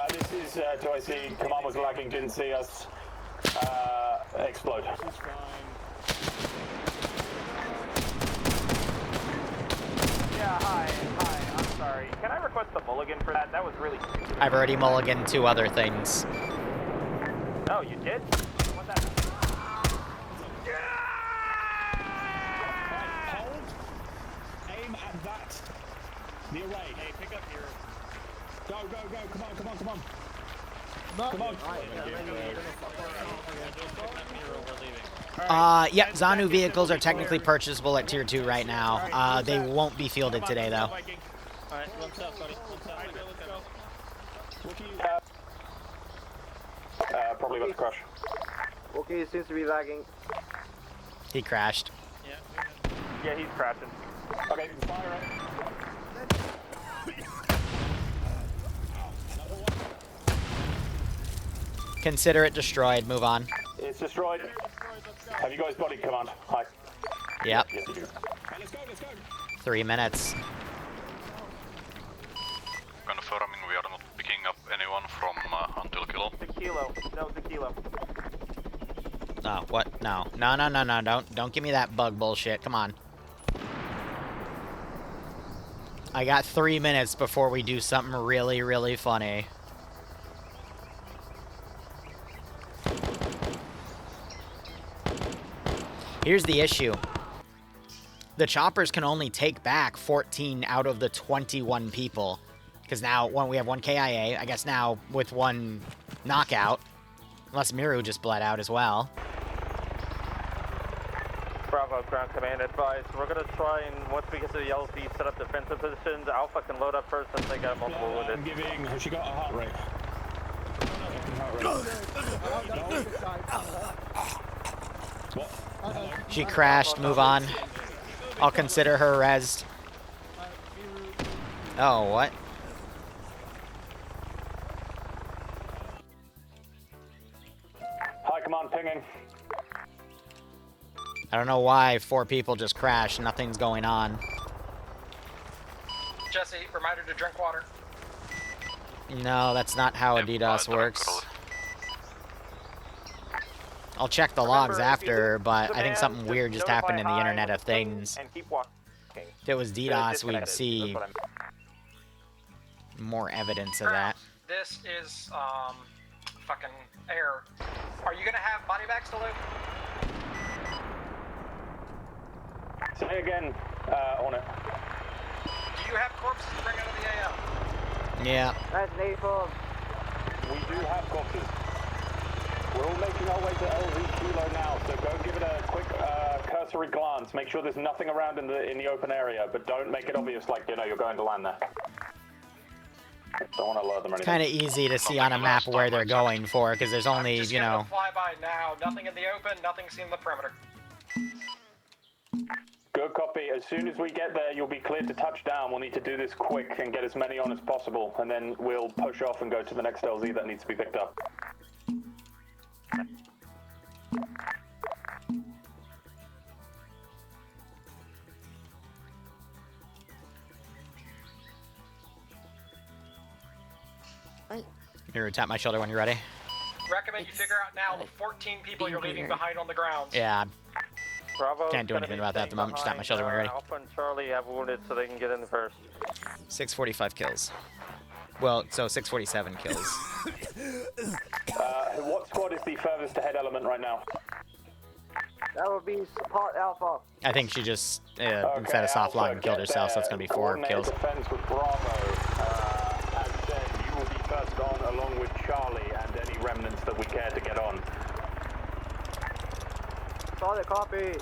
This is 2IC. Command was lagging, didn't see us. Explode. Yeah, hi, I'm sorry. Can I request a mulligan for that? That was really stupid. I've already mulliganed 2 other things. No, you did? What that? Hold. Aim at that. The array. Hey, pick up your... Go, go, go. Come on, come on, come on. Come on. Yeah, Zanu vehicles are technically purchasable at Tier 2 right now. They won't be fielded today, though. Alright, run south, buddy. Run south. Probably about to crash. Okay, it seems to be lagging. He crashed. Yeah, he's crashing. Okay, fire it. Consider it destroyed. Move on. It's destroyed. Have you guys body command? Hi. Yep. Yes, you do. Let's go, let's go. 3 minutes. Confirming we are not picking up anyone from until kilo. Tequila. No, tequila. Oh, what? No. No. Don't give me that bug bullshit. Come on. I got 3 minutes before we do something really, really funny. Here's the issue. The choppers can only take back 14 out of the 21 people. Because now we have 1 KIA. I guess now with 1 knockout. Unless Liru just bled out as well. Bravo, ground command advised. We're gonna try and, once we get to the yellow feed, set up defensive positions. Alpha can load up first since they got multiple wounded. I'm giving, has she got a heart rate? What? She crashed. Move on. I'll consider her rezzed. Oh, what? High command pinging. I don't know why 4 people just crashed. Nothing's going on. Jesse, reminder to drink water. No, that's not how a DDoS works. I'll check the logs after, but I think something weird just happened in the Internet of Things. If it was DDoS, we'd see more evidence of that. This is, fucking air. Are you gonna have body bags to loot? Say again, on it. Do Do you have corpses to bring out of the AO? Yeah. That's native. We do have corpses. We're all making our way to LZ Kilo now, so go give it a quick cursory glance. Make sure there's nothing around in the open area, but don't make it obvious like, you know, you're going to land there. Don't want to alert them or anything. Kind of easy to see on a map where they're going for, because there's only, you know... Flyby now. Nothing in the open, nothing seen in the perimeter. Good copy. As soon as we get there, you'll be cleared to touch down. We'll need to do this quick and get as many on as possible, and then we'll push off and go to the next LZ that needs to be picked up. Here, tap my shoulder when you're ready. Recommend you figure out now the 14 people you're leaving behind on the ground. Yeah. Bravo. Can't do anything about that at the moment. Just tap my shoulder when you're ready. Alpha and Charlie have wounded, so they can get in first. 645 kills. Well, so 647 kills. What squad is the furthest ahead element right now? That would be support Alpha. I think she just fed a soft log and killed herself, so it's going to be 4 kills. Defense with Bravo. As said, you will be first on along with Charlie and any remnants that we care to get on. Solid copy.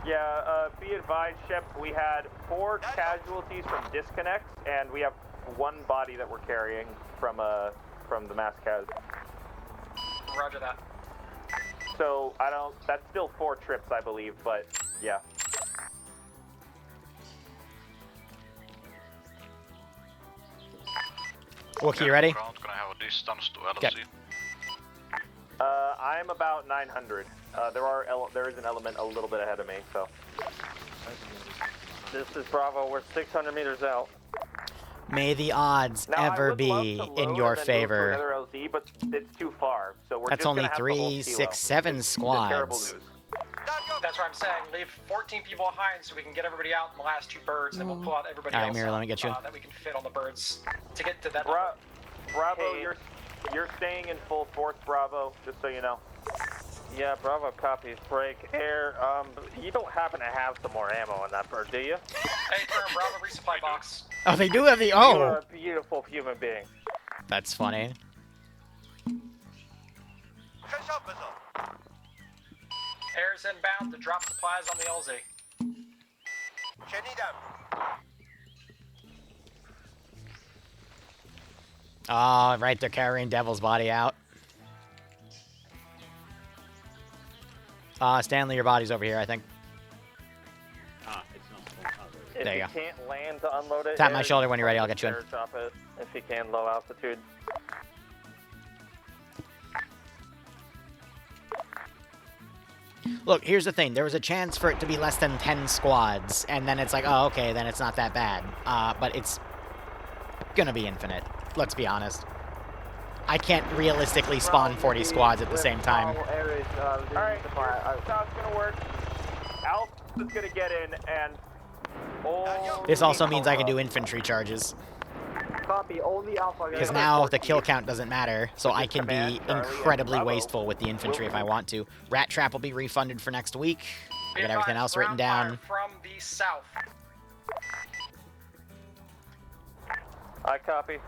Yeah, be advised, Shep, we had 4 casualties from disconnects, and we have 1 body that we're carrying from the mass cas. Roger that. So, that's still 4 trips, I believe, but, yeah. Wookie, you ready? Ground gonna have a distance to LC. Okay. I'm about 900. There is an element a little bit ahead of me, so. This is Bravo, we're 600 meters out. May the odds ever be in your favor. Another LZ, but it's too far, so we're That's just only gonna have to 3, hold 6, Kilo. 7 It's squads. terrible news. That's what I'm saying. Leave 14 people behind so we can get everybody out in the last 2 birds, and then we'll pull out everybody All right, else Mira, let me get you. that we can fit on the birds to get to that. Bravo, you're staying in full force, Bravo, just so you know. Yeah, Bravo copies. Break air. You don't happen to have some more ammo in that bird, do you? Hey, Bravo resupply box. Oh, they do have the... You Oh! are a beautiful human being. That's funny. Air's inbound to drop supplies on the LZ. Oh, right, they're carrying Devil's body out. Stanley, your body's over here, I think. It's not. There you If go. you can't land to unload it, Tap my shoulder when you're ready, I'll get you in. Drop it if you can, low altitude. Look, here's the thing. There was a chance for it to be less than 10 squads, and then it's like, oh, okay, then it's not that bad. But it's gonna be infinite. Let's be honest. I can't realistically spawn 40 squads at the same time. Alright, here's how it's gonna work. Alpha's gonna get in, and... This also means I can do infantry charges. Copy, only Alpha. Because now the kill count doesn't matter, so I can be incredibly wasteful with the infantry if I want to. Rat Trap will be refunded for next week. I got everything else written down. From the south. I copy.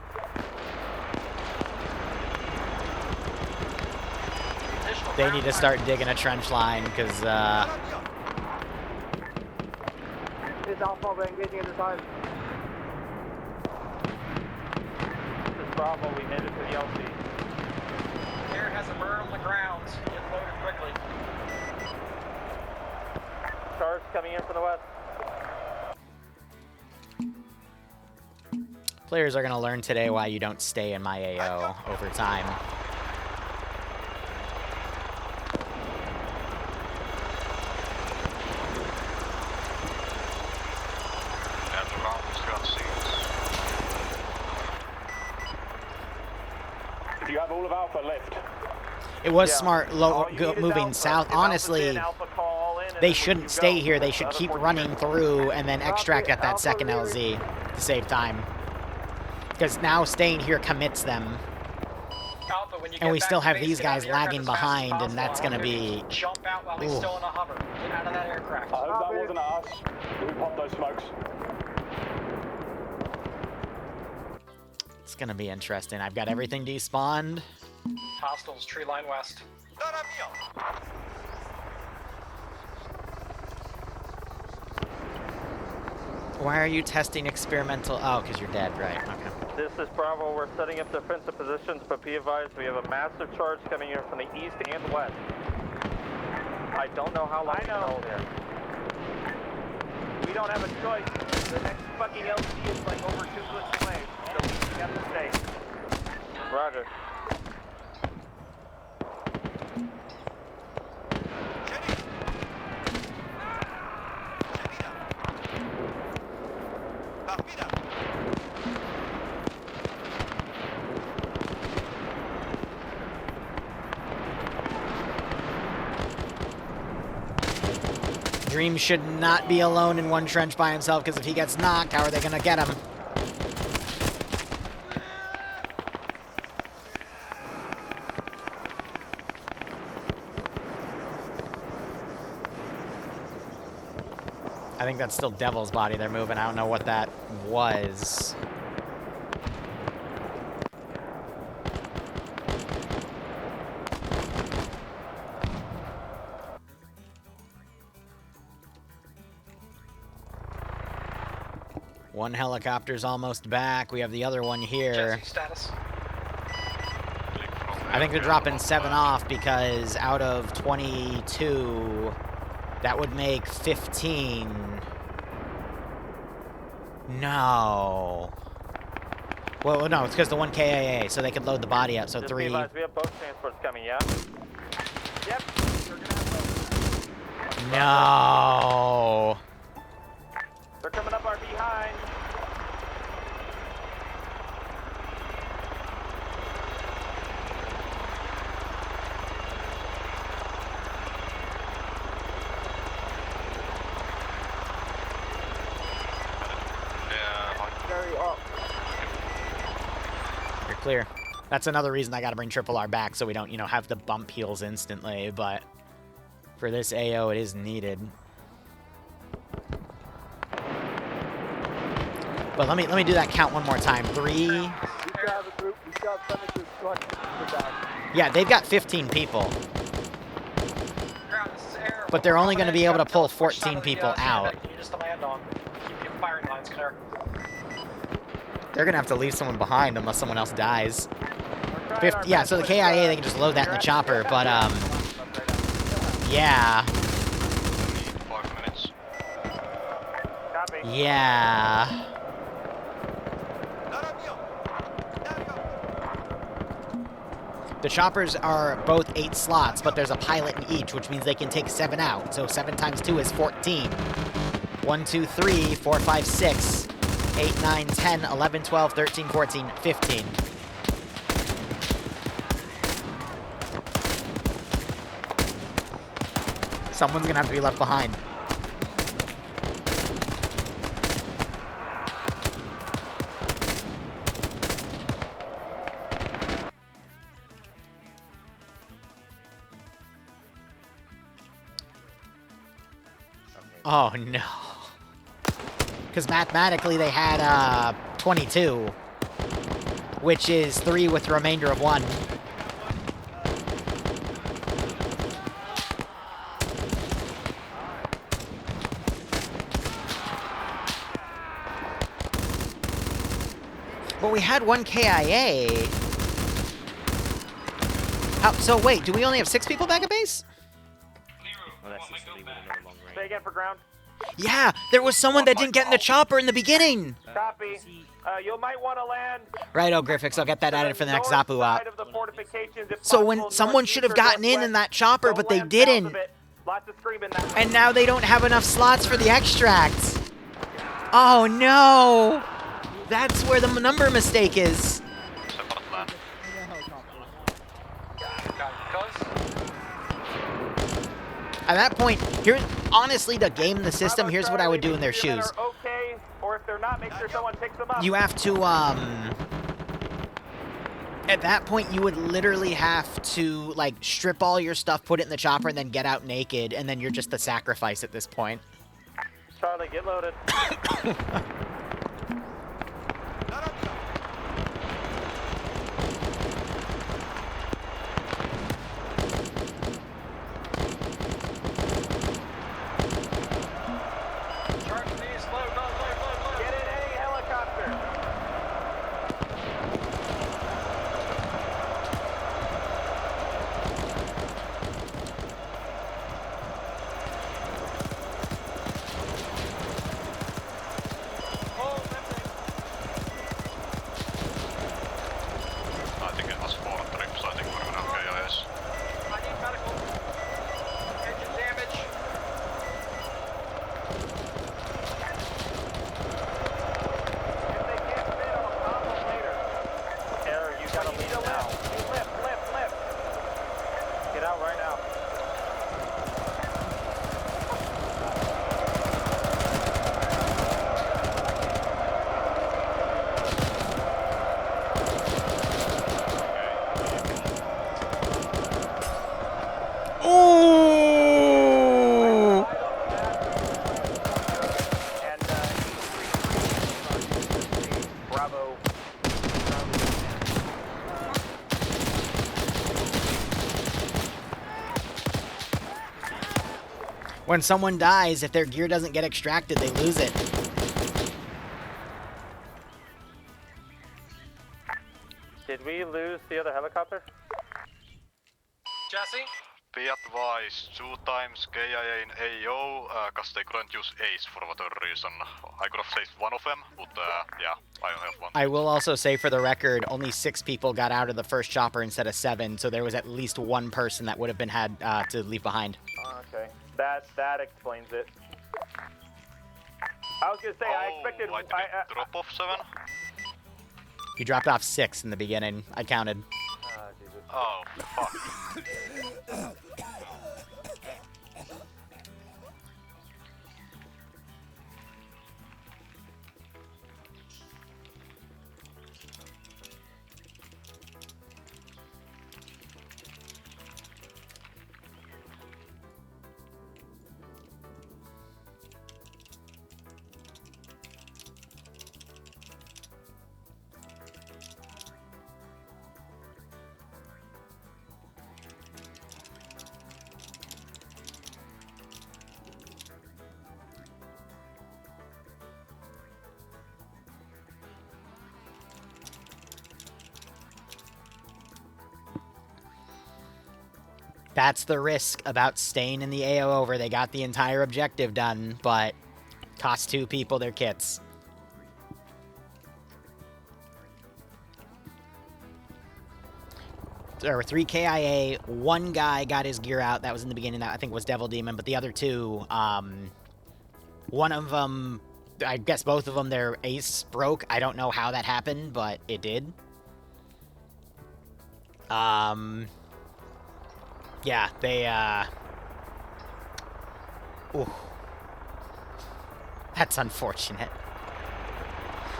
They need to start digging a trench line, because, It's Alpha, we're engaging at the time. This is Bravo, we headed to the LC. Air has a bird on the ground. Get loaded quickly. Cars coming in from the west. players are going to learn today why you don't stay in my AO over time. Do you have all of Alpha left? It was smart moving south. Honestly, they shouldn't stay here. They should keep running through and then extract at that second LZ to save time. Because now staying here commits them. Alpha, when you And get we back still to have base, these get out of guys the aircraft lagging as fast as behind, and possible. that's gonna be. Jump out while he's Ooh. still in a hover. Get out of that aircraft. I hope that wasn't us. We popped those smokes. It's gonna be interesting. I've got everything despawned. Hostiles, tree line west. Why are you testing experimental? Oh, because you're dead, right? Okay. This is Bravo. We're setting up defensive positions, but be advised we have a massive charge coming in from the east and west. I don't know how long we can hold here. We don't have a choice. The next fucking LC is like over 2 foot away, so we have to stay. Roger. Dream should not be alone in one trench by himself, because if he gets knocked, how are they gonna get him? I think that's still Devil's body they're moving. I don't know what that was. One helicopter's almost back. We have the other one here. Status. I think they're dropping 7 off because out of 22, that would make 15. No. Well, no, it's because the one KIA, so they could load the body up. So Just 3. be advised, we have both transports coming, yeah? Yep. We're gonna have both. No. They're coming up our behind. Carry up. You're clear. That's another reason I gotta bring Triple R back so we don't, have the bump heals instantly, but for this AO, it is needed. But let me do that count one more time. 3. We still have a group. We still have 7 groups. Go ahead. Put down. Yeah, they've got 15 people. Ground, this is air. But they're only going to be able to pull 14 people out. You just to land on. Keep your firing lines clear. They're going to have to leave someone behind unless someone else dies. Yeah, so the KIA, they can just load that in the chopper, but, yeah. 5 minutes. Copy. Yeah. The choppers are both 8 slots, but there's a pilot in each, which means they can take 7 out. So 7 times 2 is 14. 1, 2, 3, 4, 5, 6, 8, 9, 10, 11, 12, 13, 14, 15. Someone's gonna have to be left behind. Oh no. Because mathematically they had 22, which is 3 with the remainder of 1. But we had 1 KIA. So wait, do we only have 6 people back at base? Well, that's just leaving another long range. Say again for ground. Yeah, there was someone that didn't get in the chopper in the beginning. Copy. You might want to land. Righto, Griffix, I'll get that added for the next north Zapu op. side of the fortifications, if So possible, when someone should have gotten in that chopper, Don't but they land south of didn't. it. Lots of screaming that way. And now they don't have enough slots for the extracts. Oh no! That's where the number mistake is. At that point, honestly, to game the system, here's what I would do in their shoes. Okay, or if they're not, make sure someone picks them up. You have to, At that point, you would literally have to, like, strip all your stuff, put it in the chopper, and then get out naked, and then you're just the sacrifice at this point. Charlie, get loaded. When someone dies, if their gear doesn't get extracted, they lose it. Did we lose the other helicopter? Jesse? Be advised, 2 times KIA in AO, cause they couldn't use ACE for whatever reason. I could have saved one of them, but yeah, I only have one. I will also say for the record, only 6 people got out of the first chopper instead of 7, so there was at least 1 person that would have been had to leave behind. Okay, that explains it. I was gonna say, I expected... I didn't drop off 7? You dropped off 6 in the beginning. I counted. Jesus. Oh, fuck. That's the risk about staying in the AO over. They got the entire objective done, but cost 2 people their kits. There were 3 KIA. 1 guy got his gear out. That was in the beginning. That I think was Devil Demon. But the other 2, one of them, I guess both of them, their ace broke. I don't know how that happened, but it did. Yeah, they, ooh. That's unfortunate.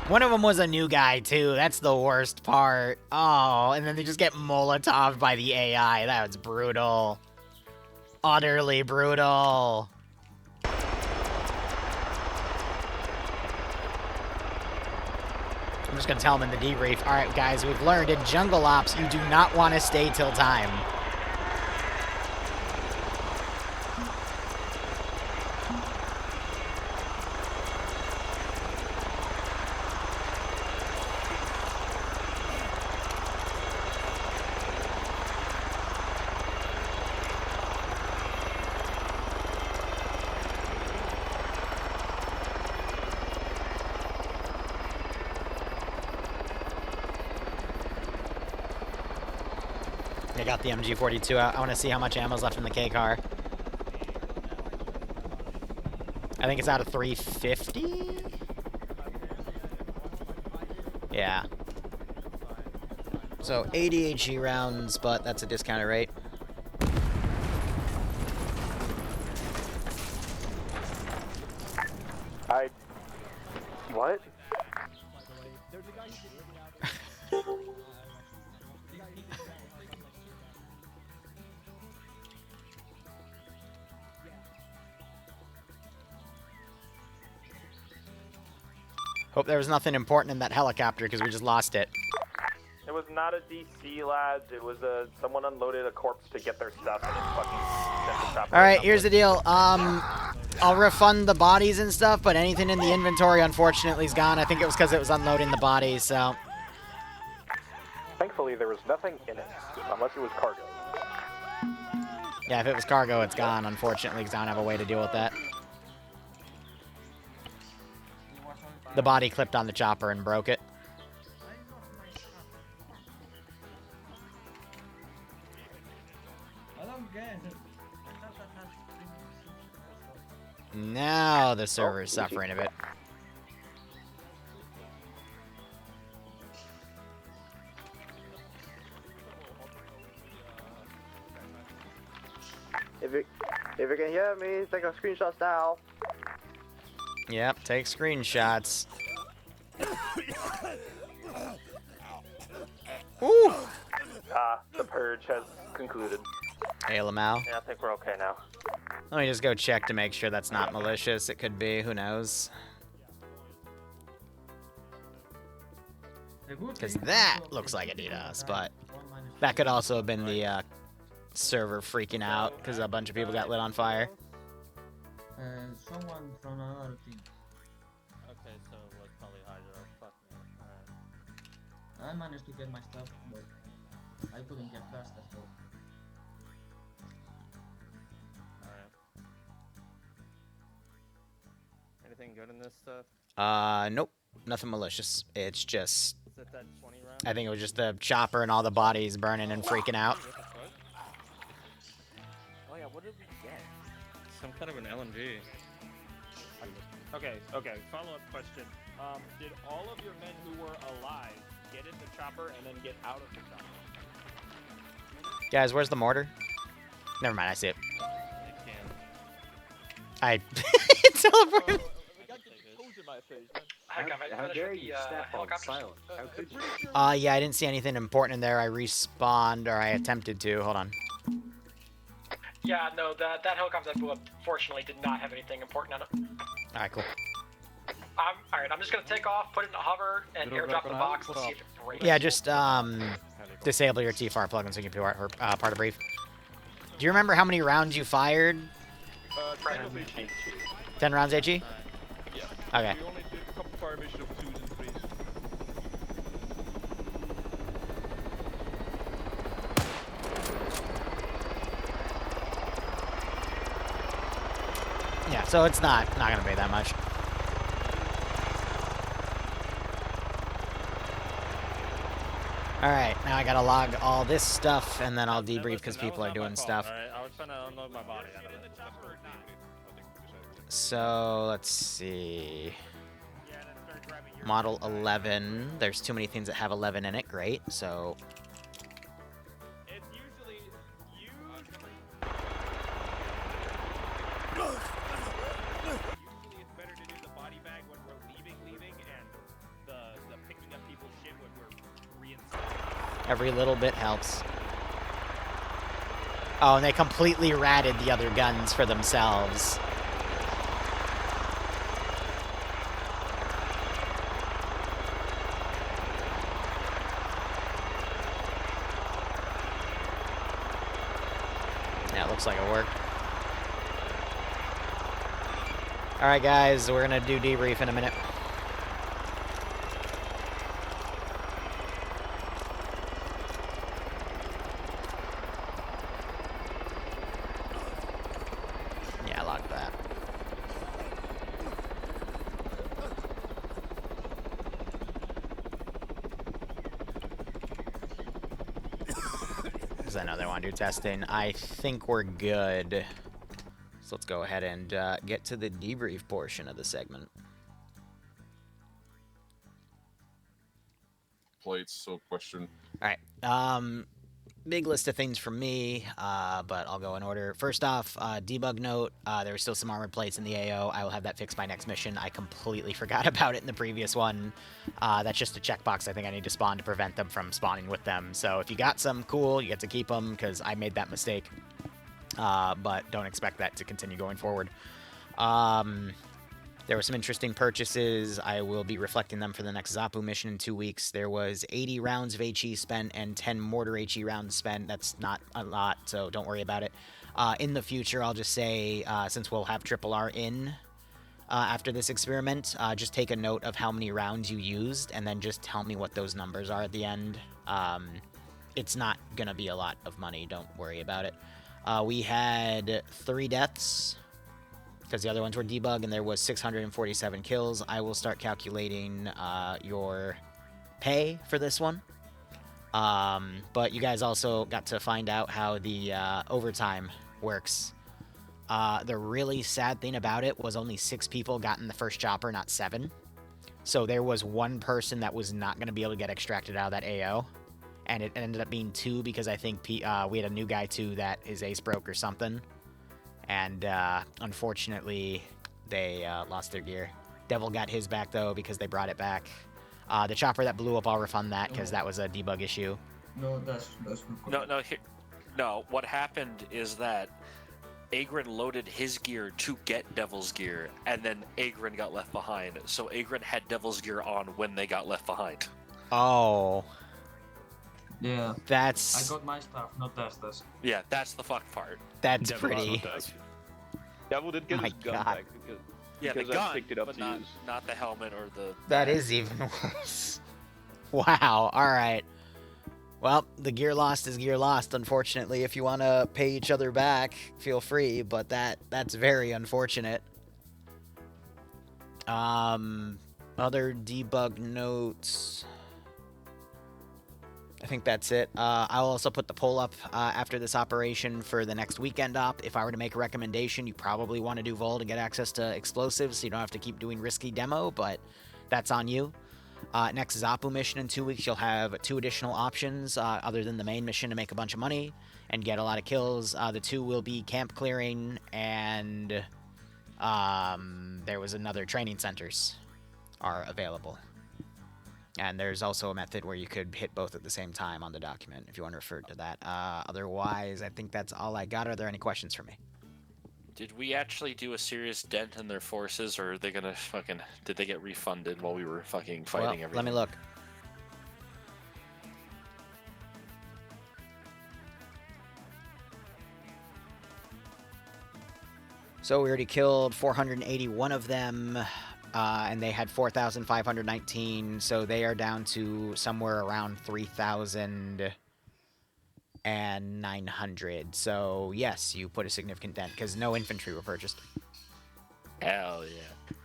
One of them was a new guy, too. That's the worst part. Oh, and then they just get Molotov'd by the AI. That was brutal. Utterly brutal. I'm just gonna tell them in the debrief. Alright, guys, we've learned in Jungle Ops, you do not want to stay till time. I got the MG42 out. I want to see how much ammo's left in the K car. I think it's out of 350? Yeah. So 80 HE rounds, but that's a discounted rate. What? Hope there was nothing important in that helicopter, because we just lost it. It was not a DC, lads. It was someone unloaded a corpse to get their stuff and it fucking sent the chopper. Alright, here's the deal. I'll refund the bodies and stuff, but anything in the inventory, unfortunately, is gone. I think it was because it was unloading the bodies, so... Thankfully, there was nothing in it, unless it was cargo. Yeah, if it was cargo, it's gone, unfortunately, because I don't have a way to deal with that. The body clipped on the chopper and broke it. Now the server's suffering a bit. If you can hear me, take a screenshot now. Yep, take screenshots. Woo! The purge has concluded. Hey, Lamau. Yeah, I think we're okay now. Let me just go check to make sure that's not malicious. It could be. Who knows? Because that looks like a DDoS, but that could also have been the server freaking out because a bunch of people got lit on fire. Someone from another team. Okay, so it was probably Hydro. Fuck me. Alright. I managed to get my stuff, but I couldn't get past that door. Alright. Anything good in this stuff? Nope. Nothing malicious. It's just... Is it that 20 round? I think it was just the chopper and all the bodies burning and freaking out. Oh yeah, what did we get? Some kind of an LMG. Okay, follow-up question. Did all of your men who were alive get in the chopper and then get out of the chopper? Guys, where's the mortar? Never mind, I see it. I teleported. How dare you step on silent? How could you? Yeah, I didn't see anything important in there. I respawned, or I attempted to. Hold on. Yeah, no, that helicopter that blew up, fortunately, did not have anything important on it. Alright, cool. Alright, I'm just gonna take off, put it in a hover, and airdrop the box. Let's see if it breaks. Yeah, just disable your T-FAR plugin so you can be part of brief. Do you remember how many rounds you fired? 10 rounds HE? Yeah. Okay. We only did a couple fire mission of 2s and 3s. Yeah, so it's not gonna be that much. Alright, now I gotta log all this stuff, and then I'll debrief because people are doing stuff. Alright, I was trying to unload my body out of it. So, let's see. Model 11. There's too many things that have 11 in it. Great, so... It's usually it's better to do the body bag when we're leaving, and the picking up people's shit when we're reinstalling. Every little bit helps. Oh, and they completely ratted the other guns for themselves. Yeah, it looks like it worked. Alright guys, we're gonna do debrief in a minute. Yeah, I logged that. Because I know they want to do testing. I think we're good. So let's go ahead and get to the debrief portion of the segment. Plates, so question. Alright, big list of things from me, but I'll go in order. First off, debug note, there were still some armored plates in the AO. I will have that fixed by next mission. I completely forgot about it in the previous one. That's just a checkbox I think I need to spawn to prevent them from spawning with them. So if you got some, cool, you get to keep them, because I made that mistake. But don't expect that to continue going forward. There were some interesting purchases. I will be reflecting them for the next Zapu mission in 2 weeks. There was 80 rounds of HE spent and 10 mortar HE rounds spent. That's not a lot, so don't worry about it. In the future, I'll just say, since we'll have Triple R in after this experiment, just take a note of how many rounds you used, and then just tell me what those numbers are at the end. It's not going to be a lot of money. Don't worry about it. We had 3 deaths, because the other ones were debug, and there was 647 kills. I will start calculating your pay for this one. But you guys also got to find out how the overtime works. The really sad thing about it was only 6 people got in the first chopper, not 7. So there was 1 person that was not going to be able to get extracted out of that AO. And it ended up being 2 because I think we had a new guy too that his ace broke or something. And unfortunately, they lost their gear. Devil got his back, though, because they brought it back. The chopper that blew up, I'll refund that, because that was a debug issue. No, that's no. What happened is that Agrin loaded his gear to get Devil's gear, and then Agrin got left behind. So Agrin had Devil's gear on when they got left behind. Oh. Yeah. That's... I got my stuff, not Desta's. Yeah, that's the fuck part. That's pretty... Devil did get his gun back because the I gun, picked it up but to use. not the helmet or the... That is even worse. Wow, alright. Well, the gear lost is gear lost, unfortunately. If you want to pay each other back, feel free, but that's very unfortunate. Other debug notes... I think that's it. I'll also put the poll up after this operation for the next weekend op. If I were to make a recommendation, you probably want to do Vol to get access to explosives, so you don't have to keep doing risky demo, but that's on you. Next Zapu mission in 2 weeks, you'll have 2 additional options other than the main mission to make a bunch of money and get a lot of kills. The 2 will be camp clearing and there was another training centers are available. And there's also a method where you could hit both at the same time on the document, if you want to refer to that. Otherwise, I think that's all I got. Are there any questions for me? Did we actually do a serious dent in their forces, or are they gonna fucking... Did they get refunded while we were fucking fighting everything? Let me look. So we already killed 481 of them. And they had 4,519, so they are down to somewhere around 3,900. So, yes, you put a significant dent, because no infantry were purchased. Hell yeah.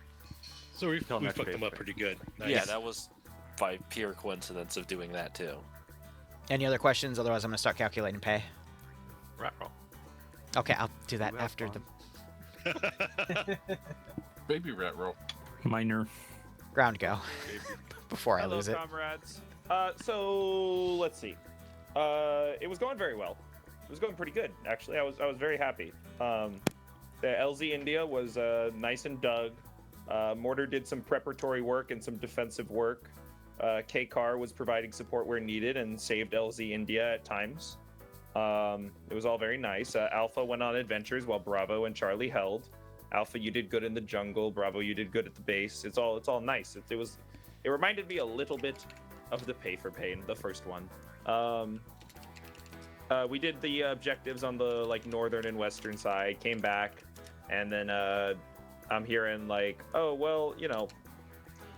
So we fucked them up pretty good. Nice. Yeah, that was by pure coincidence of doing that, too. Any other questions? Otherwise, I'm going to start calculating pay. Rat roll. Okay, I'll do that after the... Baby rat roll. Minor. Ground go. Before I lose it. Comrades. So let's see. It was going very well. It was going pretty good, actually. I was very happy. The LZ India was nice and dug. Mortar did some preparatory work and some defensive work. K-Car was providing support where needed and saved LZ India at times. It was all very nice. Alpha went on adventures while Bravo and Charlie held. Alpha, you did good in the jungle. Bravo, you did good at the base. It's all nice. It reminded me a little bit of the Pay4Pain, the first one. We did the objectives on the northern and western side. Came back, and then I'm hearing oh well,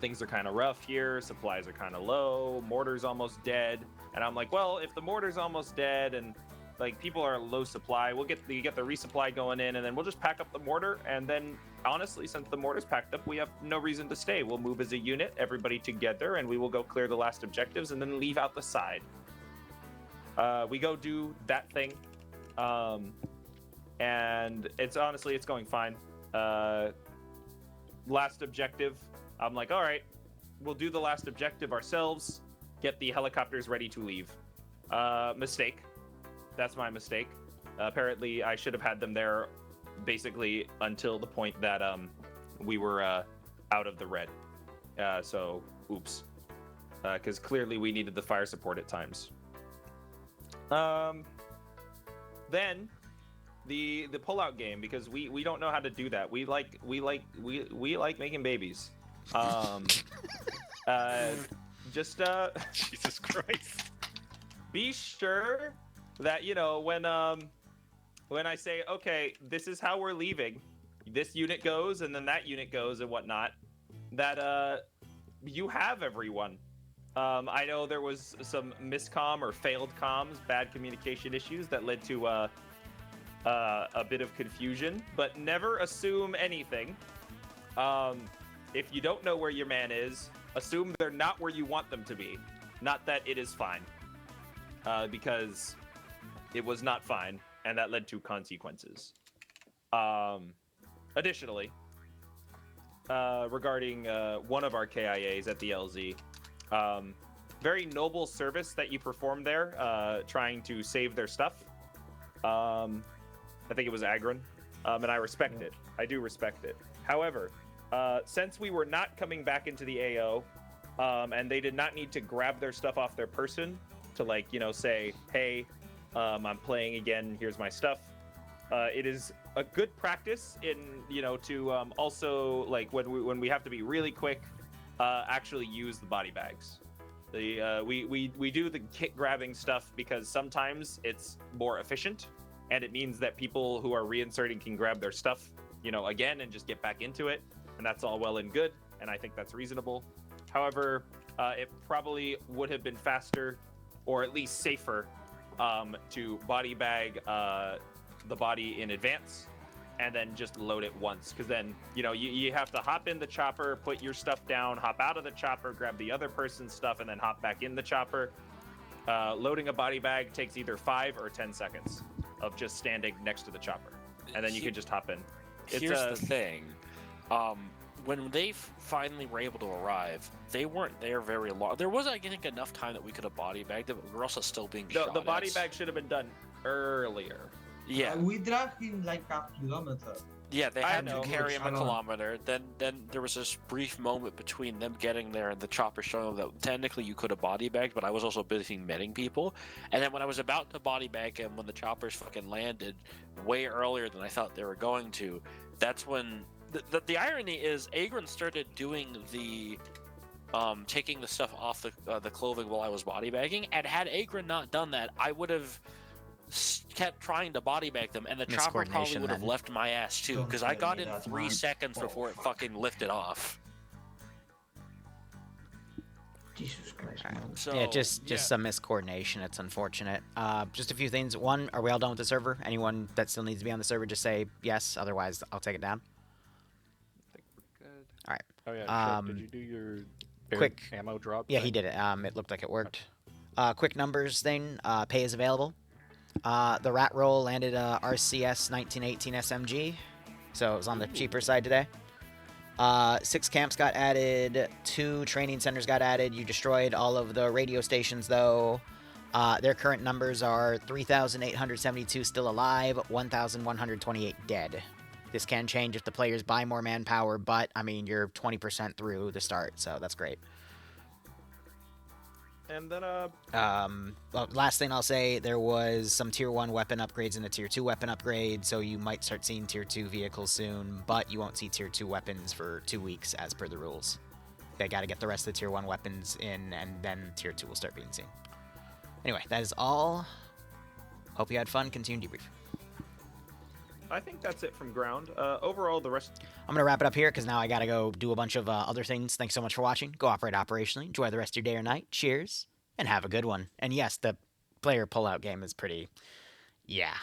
things are kind of rough here. Supplies are kind of low. Mortar's almost dead, and I'm like, well, if the mortar's almost dead and people are low supply, we'll get the resupply going in, and then we'll just pack up the mortar, and then honestly, since the mortar's packed up, we have no reason to stay. We'll move as a unit, everybody together, and we will go clear the last objectives and then leave out the side. We go do that thing, and it's going fine. Last objective, I'm like, all right, we'll do the last objective ourselves, get the helicopters ready to leave. Mistake. That's my mistake. Apparently, I should have had them there basically until the point that we were out of the red. So, oops. Because clearly we needed the fire support at times. Then, the pullout game, because we don't know how to do that. We like making babies. Just Jesus Christ. Be sure that when I say, okay, this is how we're leaving, this unit goes and then that unit goes and whatnot, that you have everyone. I know there was some miscomm or failed comms, bad communication issues that led to a bit of confusion, but never assume anything. If you don't know where your man is, assume they're not where you want them to be. Not that it is fine, because it was not fine, and that led to consequences. Additionally, regarding one of our KIAs at the LZ, very noble service that you performed there, trying to save their stuff. I think it was Agron, and I respect it. I do respect it. However, since we were not coming back into the AO, and they did not need to grab their stuff off their person to say, hey, I'm playing again, here's my stuff. It is a good practice in, to also, when we have to be really quick, actually use the body bags. We do the kit grabbing stuff because sometimes it's more efficient, and it means that people who are reinserting can grab their stuff, again, and just get back into it, and that's all well and good, and I think that's reasonable. However, it probably would have been faster, or at least safer, to body bag the body in advance and then just load it once, because then you have to hop in the chopper, put your stuff down, hop out of the chopper, grab the other person's stuff, and then hop back in the chopper. Loading a body bag takes either 5 or 10 seconds of just standing next to the chopper, and then you can just hop in. Here's the thing. When they finally were able to arrive, they weren't there very long. There was, I think, enough time that we could have body bagged them, but we were also still being shot The body at. bag should have been done earlier. Yeah. We drive him like a kilometer. Yeah, they had to know. carry him a I know. kilometer. Then there was this brief moment between them getting there and the chopper showing them that technically you could have body bagged, but I was also busy meting people. And then when I was about to body bag him, when the choppers fucking landed way earlier than I thought they were going to, that's when the irony is Agron started doing the taking the stuff off the clothing while I was body bagging, and had Agron not done that, I would have kept trying to body bag them, and the chopper probably would have left my ass too, because I got in 3 seconds before it fucking lifted off. Jesus Christ. So, yeah, just some miscoordination. It's unfortunate. Just a few things. One, are we all done with the server? Anyone that still needs to be on the server, just say yes. Otherwise, I'll take it down. All right. Oh yeah. Did you do your quick ammo drop? Yeah, thing? he did it. It looked like it worked. Quick numbers thing. Pay is available. The rat roll landed RCS 1918 SMG, so it was on the cheaper side today. 6 camps got added, 2 training centers got added. You destroyed all of the radio stations, though. Their current numbers are 3,872 still alive, 1,128 dead. This can change if the players buy more manpower, but, I mean, you're 20% through the start, so that's great. And then, well, last thing I'll say, there was some Tier 1 weapon upgrades and a Tier 2 weapon upgrade, so you might start seeing Tier 2 vehicles soon, but you won't see Tier 2 weapons for 2 weeks as per the rules. They gotta get the rest of the Tier 1 weapons in, and then Tier 2 will start being seen. Anyway, that is all. Hope you had fun. Continue debrief. I think that's it from ground. Overall, the rest... I'm going to wrap it up here because now I got to go do a bunch of other things. Thanks so much for watching. Go operate operationally. Enjoy the rest of your day or night. Cheers, and have a good one. And yes, the player pullout game is pretty... yeah.